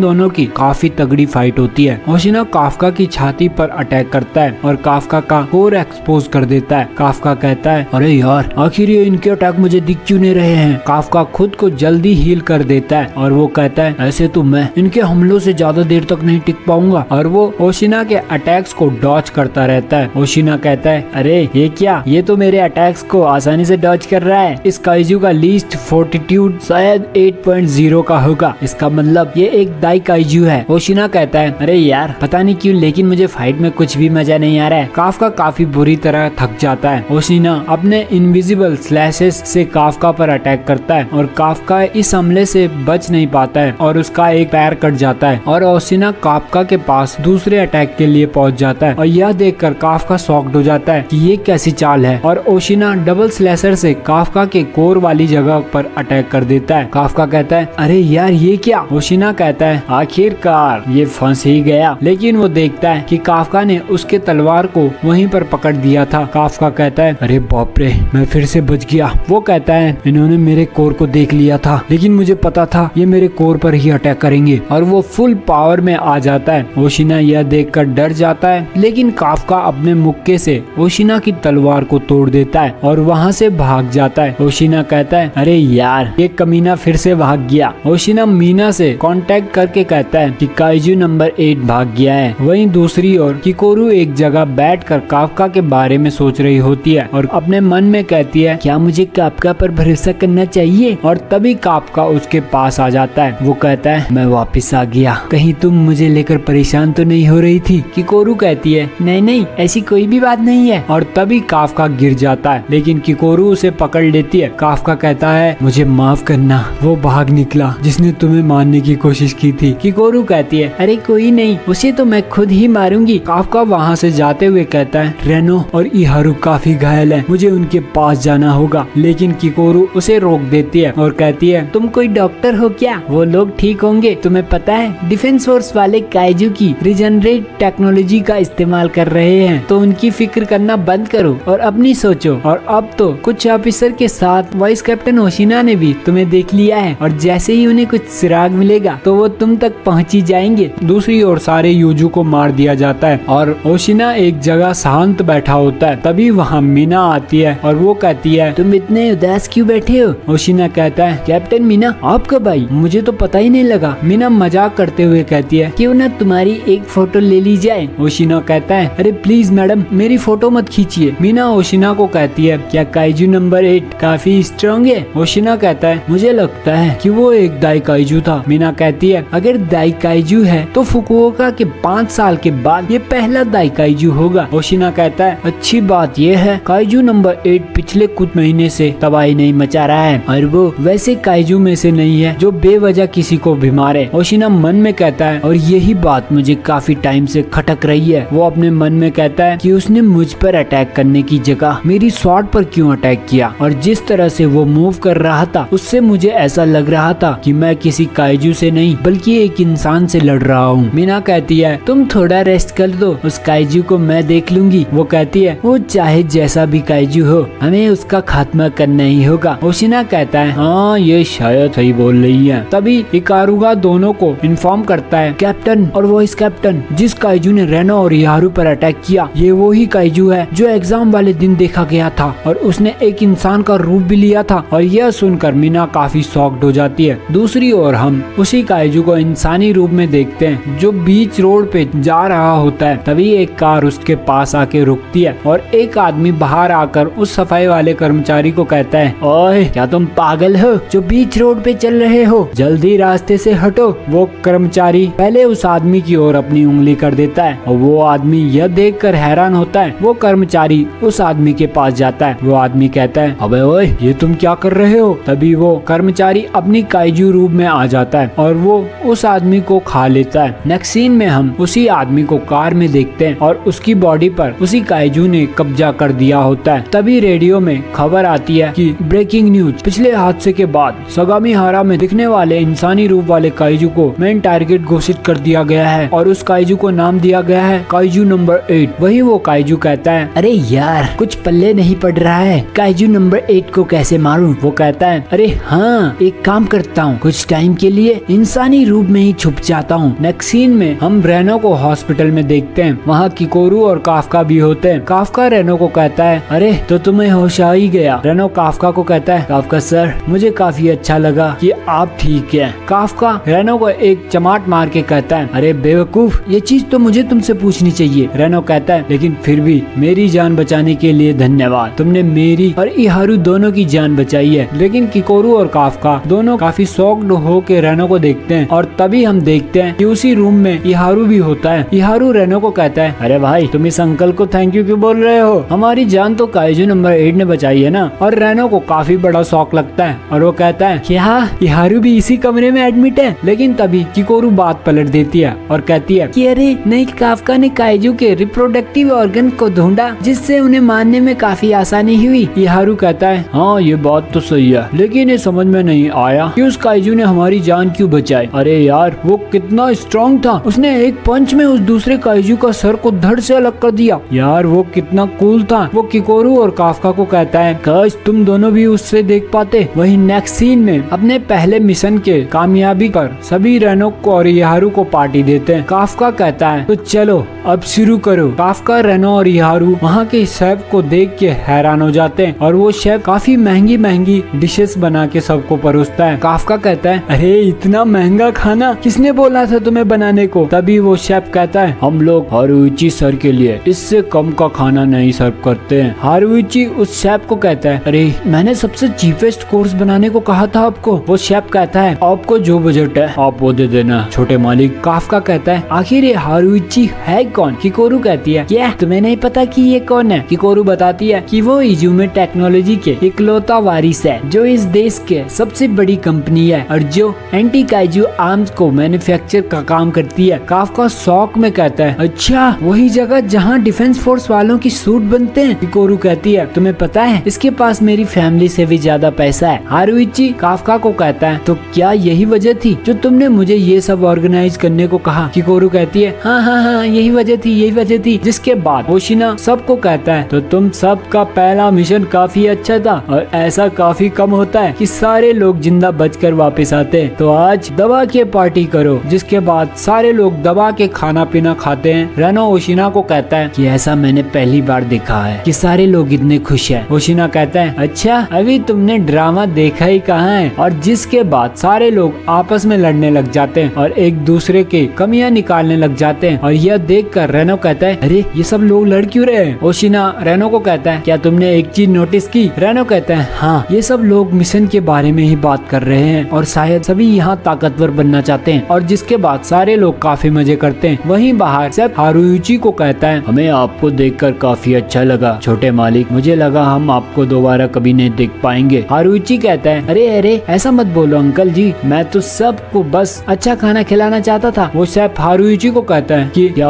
दोनों की काफी तगड़ी फाइट होती है। ओशिना काफका की छाती पर अटैक करता है और काफका का कोर एक्सपोज कर देता है। काफका कहता है अरे यार आखिर ये इनके अटैक मुझे दिख क्यों नहीं रहे हैं। काफका खुद को जल्दी हील कर देता है और वो कहता है ऐसे तो मैं इनके हमलों से ज्यादा देर तक नहीं टिक पाऊंगा और वो ओशिना के अटैक्स को डॉज करता रहता है। ओशिना कहता है अरे ये क्या, ये तो मेरे अटैक्स को आसानी से डॉज कर रहा है। इस काइजू का लीस्ट फोर्टिट्यूड शायद 8.0 का होगा, इसका मतलब ये एक दाई काइजू है। ओशिना कहता है अरे यार पता नहीं क्यों लेकिन मुझे फाइट में कुछ भी मजा नहीं आ रहा है। काफका काफी बुरी तरह थक जाता है। ओशिना अपने इनविजिबल स्लैशेस से काफका पर अटैक करता है और काफका इस हमले से बच नहीं पाता है और उसका एक पैर कट जाता है और ओशिना काफका के पास दूसरे अटैक के लिए पहुंच जाता है और यह देखकर काफका शॉक्ड हो जाता है कि ये कैसी चाल है और ओशिना डबल स्लैशर से काफका के कोर वाली जगह पर अटैक कर देता है। काफका कहता है अरे यार ये क्या। ओशिना कहता है आखिरकार ये फंस ही गया, लेकिन वो देखता है कि काफका ने उसके तलवार को वहीं पर पकड़ दिया था। काफका कहता है अरे बाप रे मैं फिर से बच गया। वो कहता है इन्होंने मेरे कोर को देख लिया था लेकिन मुझे पता था ये मेरे कोर पर ही अटैक करेंगे और वो फुल पावर में आ जाता है। ओशिना यह देखकर डर जाता है लेकिन काफका अपने मुक्के से ओशिना की तलवार को तोड़ देता है और वहाँ से भाग जाता है। ओशिना कहता है अरे यार ये कमीना फिर से भाग गया। ओशिना मीना से कांटेक्ट करके कहता है कि काइजू नंबर 8 भाग गया है। वहीं दूसरी ओर किकोरू एक जगह बैठकर काफका के बारे में सोच रही होती है और अपने मन में कहती है क्या मुझे काफका पर भरोसा करना चाहिए। और तभी काफका उसके पास आ जाता है। वो कहता है मैं वापस आ गया, कहीं तुम मुझे लेकर परेशान तो नहीं हो रही थी। किकोरू कहती है नहीं ऐसी कोई भी बात नहीं है और तभी काफका गिर जाता है लेकिन किकोरू उसे पकड़ लेती है। काफका कहता है मुझे माफ करना, वो भाग निकला जिसने तुम्हें मारने की कोशिश की थी। किकोरू कहती है अरे कोई नहीं, उसे तो मैं खुद ही मारूंगी। काफका वहाँ से जाते हुए कहता है रेनो और इहारू काफी घायल है, मुझे उनके पास जाना होगा। लेकिन किकोरू उसे रोक देती है और कहती है तुम कोई डॉक्टर हो क्या, वो लोग ठीक होंगे। तुम्हें पता है डिफेंस फोर्स वाले काइजू की रीजनरेट टेक्नोलॉजी का इस्तेमाल कर रहे हैं, तो उनकी फिक्र करना बंद करो और अपनी सोचो। और अब तो कुछ ऑफिसर के साथ वाइस कैप्टन ओशिना ने भी तुम्हें देख लिया है और जैसे ही उन्हें कुछ सुराग मिलेगा तो वो तुम तक पहुँच ही जाएंगे। दूसरी ओर सारे यूजू को मार दिया जाता है और ओशिना एक जगह शांत बैठा होता है। तभी वहाँ मीना आती है और वो कहती है तुम इतने उदास क्यों बैठे हो। ओशिना कहता है कैप्टन मीना आप कब आई, मुझे तो पता ही नहीं लगा। मीना मजाक करते हुए कहती है क्यों ना तुम्हारी एक फोटो ले ली जाए। ओशिना कहता है अरे प्लीज मैडम मेरी फोटो मत खींचिए। मीना ओशिना को कहती है क्या काइजू नंबर 8 काफी स्ट्रॉन्ग है। ओशिना कहता है मुझे लगता है कि वो एक दाई काइजू था। मीना कहती है अगर दाई काइजू है तो फुकुओका के 5 साल के बाद ये पहला दाई काइजू होगा। ओशिना कहता है अच्छी बात ये है काइजू नंबर 8 पिछले कुछ महीने से तबाही नहीं मचा रहा है और वो वैसे काइजू में से नहीं है जो बेवजह किसी को भी मारे। ओशिना मन में कहता है और यही बात मुझे काफी टाइम से खटक रही है। वो अपने मन में कहता है कि उसने मुझ पर अटैक करने की जगह मेरी स्वॉर्ड पर क्यों अटैक किया और जिस तरह से वो मूव कर रहा था उससे मुझे ऐसा लग रहा था कि मैं किसी काइजू से नहीं बल्कि एक इंसान से लड़ रहा हूँ। मीना कहती है तुम थोड़ा रेस्ट कर दो, उस काइजू को मैं देख लूंगी। वो कहती है वो चाहे जैसा भी काइजू हो हमें उसका खात्मा करना ही होगा। ओशिना कहता है हाँ ये शायद सही बोल रही है। तभी इकारुगा दोनों को इन्फॉर्म करता है कैप्टन और वॉइस कैप्टन जिस काइजू ने रेनो रेनो और यारू पर अटैक किया। ये वही काइजू है जो एग्जाम वाले दिन देखा गया था और उसने एक इंसान का रूप भी लिया था। और यह सुनकर मीना काफी शॉक्ड हो जाती है। दूसरी ओर हम उसी काइजू को इंसानी रूप में देखते हैं जो बीच रोड पे जा रहा होता है। तभी एक कार उसके पास आके रुकती है और एक आदमी बाहर आकर उस सफाई वाले कर्मचारी को कहता है, ओए क्या तुम पागल हो जो बीच रोड पे चल रहे हो, जल्दी रास्ते से हटो। वो कर्मचारी पहले उस आदमी की ओर अपनी उंगली कर देता है और वो आदमी यह देखकर हैरान होता है। वो कर्मचारी उस आदमी के पास जाता है। वो आदमी कहता है, अबे ओए ये तुम क्या कर रहे हो। तभी वो कर्मचारी अपनी काइजू रूप में आ जाता है और वो उस आदमी को खा लेता है। नेक्स्ट सीन में हम उसी आदमी को कार में देखते हैं और उसकी बॉडी पर उसी काइजू ने कब्जा कर दिया होता है। तभी रेडियो में खबर आती है कि ब्रेकिंग न्यूज, पिछले हादसे के बाद सगामीहारा में दिखने वाले इंसानी रूप वाले काइजू को मेन टारगेट घोषित कर दिया गया है और उस काइजू को नाम दिया गया है काइजू नंबर 8। वही वो काइजू कहता है, अरे यार कुछ पल्ले नहीं पड़ रहा है, काइजू नंबर 8 को कैसे मारूं। वो कहता है, अरे हाँ एक काम करता हूँ, कुछ टाइम के लिए इंसानी रूप में ही छुप जाता हूँ। नेक्स्ट सीन में हम रेनो को हॉस्पिटल में देखते हैं। वहाँ किकोरू और काफका भी होते हैं। काफका रेनो को कहता है, अरे तो तुम्हें होश आ ही गया। रेनो काफका को कहता है, काफका सर मुझे काफी अच्छा लगा कि आप ठीक है। काफका रेनो को एक चमाट मार के कहता है, अरे बेवकूफ ये चीज तो मुझे तुमसे पूछनी चाहिए। रेनो कहता है, लेकिन फिर भी मेरी जान बचाने के लिए धन्यवाद, तुमने मेरी और इहारू दोनों की जान बचाई है। लेकिन किकोरू और काफका दोनों काफी शॉक्ड हो के रेनो को देखते हैं और तभी हम देखते हैं कि उसी रूम में इहारू भी होता है। इहारू रेनो को कहता है, अरे भाई तुम इस अंकल को थैंक यू क्यों बोल रहे हो, हमारी जान तो काइजू नंबर 8 ने बचाई है ना। और रेनो को काफी बड़ा शौक लगता है और वो कहता है, क्या इहारू भी इसी कमरे में एडमिट है। लेकिन तभी किकोरू बात पलट देती है और कहती है कि अरे नहीं, काफका ने काइजू के रिप्रोडक्टिव ऑर्गन को ढूंढा जिससे उन्हें मारने में काफी आसानी हुई। इहारू कहता है, हाँ ये बात तो सही है, लेकिन ये समझ में नहीं आया कि उस काइजू ने हमारी जान क्यों बचाई। अरे यार वो कितना स्ट्रॉन्ग था, उसने एक पंच में उस दूसरे काइजू का सर को धड़ से अलग कर दिया। यार वो कितना कूल था। वो किकोरू और काफका को कहता है, काश तुम दोनों भी उससे देख पाते। वही नेक्स्ट सीन में अपने पहले मिशन के कामयाबी पर सभी रेनो को और इहारू को पार्टी देते हैं। काफका कहता है, तो चलो अब शुरू करो। काफका, रेनो और इहारू वहाँ के शेफ को देख के हैरान हो जाते हैं और वो शेफ काफी महंगी महंगी डिशेस बना के सबको परोसता है। काफका कहता है, अरे इतना महंगा खाना किसने बोला था तुम्हें बनाने को। तभी वो शेफ कहता है, हम लोग हारुइची सर के लिए इससे कम का खाना नहीं सर्व करते हैं। हारुइची उस शेफ को कहता है, अरे मैंने सबसे चीपेस्ट कोर्स बनाने को कहा था आपको। वो शेफ कहता है, आपको जो बजट है आप वो दे देना छोटे मालिक। काफका कहता है, आखिर ये हारुइची है कौन। किकोरू कहती है, क्या तुम्हें नहीं पता कि ये कौन है। किकोरू बताती है कि वो इजुमे टेक्नोलॉजी के इकलौता वारिस है जो इस देश के सबसे बड़ी कंपनी है और जो एंटी काइजू आर्म्स को मैन्युफैक्चर का काम करती है। काफका शौक में कहता है, अच्छा वही जगह जहाँ डिफेंस फोर्स वालों की सूट बनते हैं। किकोरू कहती है, तुम्हें पता है इसके पास मेरी फैमिली से भी ज्यादा पैसा है। हारुइची काफका को कहता है, तो क्या यही वजह थी जो तुमने मुझे ये सब ऑर्गेनाइज करने को कहा। किकोरू कहती है, हाँ हाँ हाँ यही वजह थी। जिसके बाद ओशिना सबको कहता है, तो तुम सबका पहला मिशन काफी अच्छा था और ऐसा काफी कम होता है कि सारे लोग जिंदा बचकर वापस आते हैं, तो आज दबा के पार्टी करो। जिसके बाद सारे लोग दबा के खाना पीना खाते हैं। रेनो ओशिना को कहता है कि ऐसा मैंने पहली बार देखा है कि सारे लोग इतने खुश हैं। ओशिना कहता है, अच्छा अभी तुमने ड्रामा देखा ही कहाँ है। और जिसके बाद सारे लोग आपस में लड़ने लग जाते हैं और एक दूसरे के कमियां निकालने लग जाते हैं। और यह देखकर रेनो कहता है, अरे ये सब लोग लड़ क्यों रहे हैं। ओशिना रेनो को कहता है, क्या तुमने एक चीज नोटिस की। रेनो कहता है, हाँ ये सब लोग मिशन के बारे में ही बात कर रहे हैं और शायद सभी यहाँ ताकतवर बनना चाहते हैं। और जिसके बाद सारे लोग काफी मजे करते हैं। वहीं बाहर शेफ हारुइची को कहता है, हमें आपको देखकर काफी अच्छा लगा छोटे मालिक, मुझे लगा हम आपको दोबारा कभी नहीं देख पाएंगे। हारुइची कहता है, अरे अरे ऐसा मत बोलो अंकल जी, मैं तो सबको बस अच्छा खाना खिलाना चाहता था। वो शेफ हारुइची को कहता है कि क्या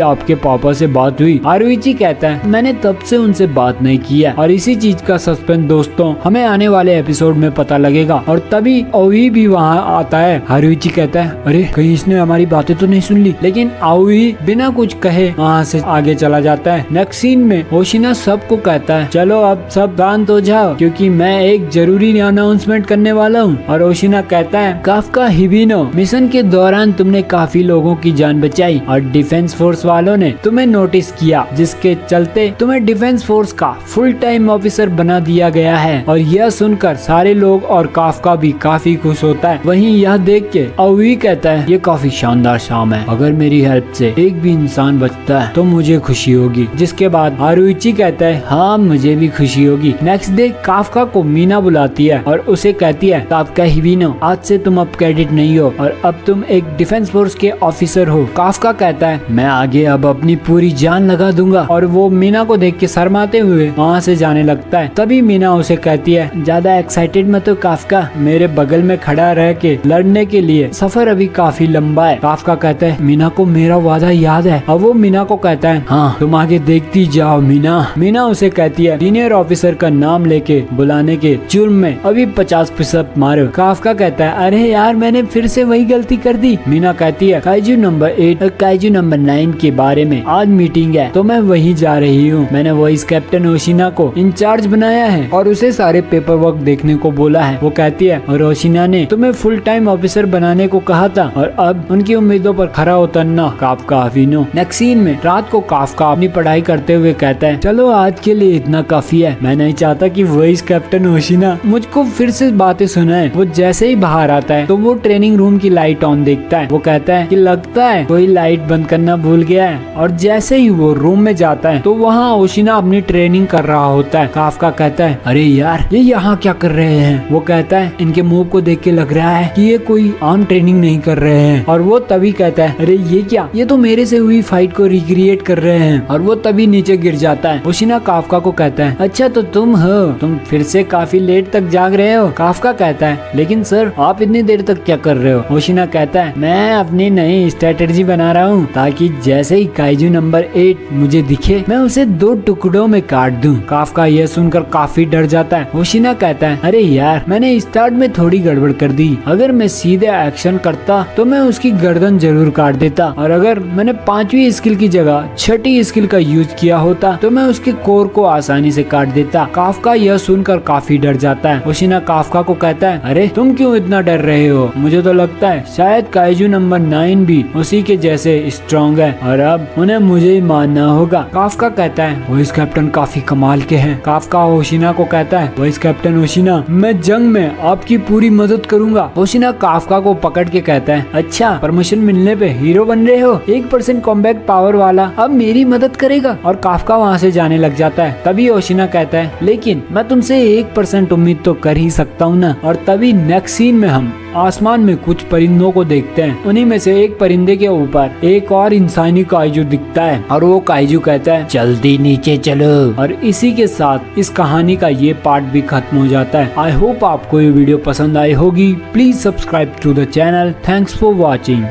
आपके पापा से बात हुई। हारुइची कहता है, मैंने तब से उनसे बात नहीं की है। और इसी चीज का सस्पेंस दोस्तों हमें आने वाले एपिसोड में पता लगेगा। और तभी ओवी भी वहाँ आता है। हारुइची कहता है, अरे कहीं इसने हमारी बातें तो नहीं सुन ली। लेकिन ओवी बिना कुछ कहे वहाँ से आगे चला जाता है। नेक्स्ट सीन में ओशिना सबको कहता है, चलो अब सब शांत हो जाओ क्योंकि मैं एक जरूरी अनाउंसमेंट करने वाला हूँ। और ओशिना कहता है, काफका हिबिनो, मिशन के दौरान तुमने काफी लोगों की जान बचाई और डिफेंस डिफेंस फोर्स वालों ने तुम्हें नोटिस किया, जिसके चलते तुम्हें डिफेंस फोर्स का फुल टाइम ऑफिसर बना दिया गया है। और यह सुनकर सारे लोग और काफका भी काफी खुश होता है। वहीं यह देख के आउई कहता है, ये काफी शानदार शाम है, अगर मेरी हेल्प से एक भी इंसान बचता है तो मुझे खुशी होगी। जिसके बाद हारुइची कहता है, हाँ मुझे भी खुशी होगी। नेक्स्ट डे काफका को मीना बुलाती है और उसे कहती है, काफका हिबिनो, आज से तुम अब कैडेट नहीं हो और अब तुम एक डिफेंस फोर्स के ऑफिसर हो। काफका कहता है, मैं आगे अब अपनी पूरी जान लगा दूंगा। और वो मीना को देख के शर्माते हुए वहाँ से जाने लगता है। तभी मीना उसे कहती है, ज्यादा एक्साइटेड मत हो काफका, मेरे बगल में खड़ा रह के लड़ने के लिए सफर अभी काफी लंबा है। काफका कहता है, मीना को मेरा वादा याद है। और वो मीना को कहता है, हाँ तुम आगे देखती जाओ मीना। मीना उसे कहती है, सीनियर ऑफिसर का नाम लेके बुलाने के जुर्म में अभी 50% मारो। काफका कहता है, अरे यार मैंने फिर से वही गलती कर दी। मीना कहती है, काइजू नंबर 8 और काइजू नंबर 9 के बारे में आज मीटिंग है तो मैं वहीं जा रही हूँ। मैंने वॉइस कैप्टन ओशिना को इंचार्ज बनाया है और उसे सारे पेपर वर्क देखने को बोला है। वो कहती है, और ओशिना ने तुम्हें फुल टाइम ऑफिसर बनाने को कहा था और अब उनकी उम्मीदों पर खरा उतरना काफका अफिनो। नेक्स्ट सीन में रात को काफका अपनी पढ़ाई करते हुए कहता है, चलो आज के लिए इतना काफी है। मैं नहीं चाहता कि वॉइस कैप्टन ओशिना मुझको फिर से बातें सुनाए। वो जैसे ही बाहर आता है तो वो ट्रेनिंग रूम की लाइट ऑन देखता है। वो कहता है कि लगता है कोई लाइट बंद करना भूल गया है। और जैसे ही वो रूम में जाता है तो वहाँ ओशिना अपनी ट्रेनिंग कर रहा होता है। काफका कहता है, अरे यार ये यहाँ क्या कर रहे हैं। वो कहता है, इनके मुंह को देख के लग रहा है कि ये कोई आम ट्रेनिंग नहीं कर रहे हैं। और वो तभी कहता है, अरे ये क्या, ये तो मेरे से हुई फाइट को रिक्रिएट कर रहे हैं। और वो तभी नीचे गिर जाता है। ओशिना काफका को कहता है, अच्छा तो तुम हो, तुम फिर से काफी लेट तक जाग रहे हो। काफका कहता है, लेकिन सर आप इतनी देर तक क्या कर रहे हो। ओशिना कहता है, मैं अपनी नई स्ट्रेटेजी बना रहा हूँ ताकि जैसे ही काइजू नंबर 8 मुझे दिखे मैं उसे 2 टुकड़ों में काट दूं। काफका यह सुनकर काफी डर जाता है। ओशिना कहता है, अरे यार मैंने स्टार्ट में थोड़ी गड़बड़ कर दी। अगर मैं सीधे एक्शन करता तो मैं उसकी गर्दन जरूर काट देता और अगर मैंने 5वीं स्किल की जगह 6ठी स्किल का यूज किया होता तो मैं उसके कोर को आसानी से काट देता। काफका यह सुनकर काफी डर जाता है। ओशिना काफका को कहता है, अरे तुम क्यों इतना डर रहे हो, मुझे तो लगता है शायद काइजू नंबर 9 भी उसी के जैसे स्ट्रॉन्ग है और अब उन्हें मुझे ही मानना होगा। काफका कहता है, वॉइस कैप्टन काफी कमाल के हैं। काफका ओशिना को कहता है, वॉइस कैप्टन ओशिना मैं जंग में आपकी पूरी मदद करूंगा। ओशिना काफका को पकड़ के कहता है, अच्छा प्रमोशन मिलने पे हीरो बन रहे हो, 1% कॉम्बैट पावर वाला अब मेरी मदद करेगा। और काफका वहाँ से जाने लग जाता है। तभी ओशिना कहता है, लेकिन मैं तुमसे 1% उम्मीद तो कर ही सकता हूँ ना। और तभी नेक्स्ट सीन में हम आसमान में कुछ परिंदों को देखते हैं। उन्हीं में से एक परिंदे के ऊपर एक और इंसानी काइजू दिखता है और वो काइजू कहता है, जल्दी नीचे चलो। और इसी के साथ इस कहानी का ये पार्ट भी खत्म हो जाता है। आई होप आपको ये वीडियो पसंद आई होगी। Please subscribe to the channel. Thanks for watching.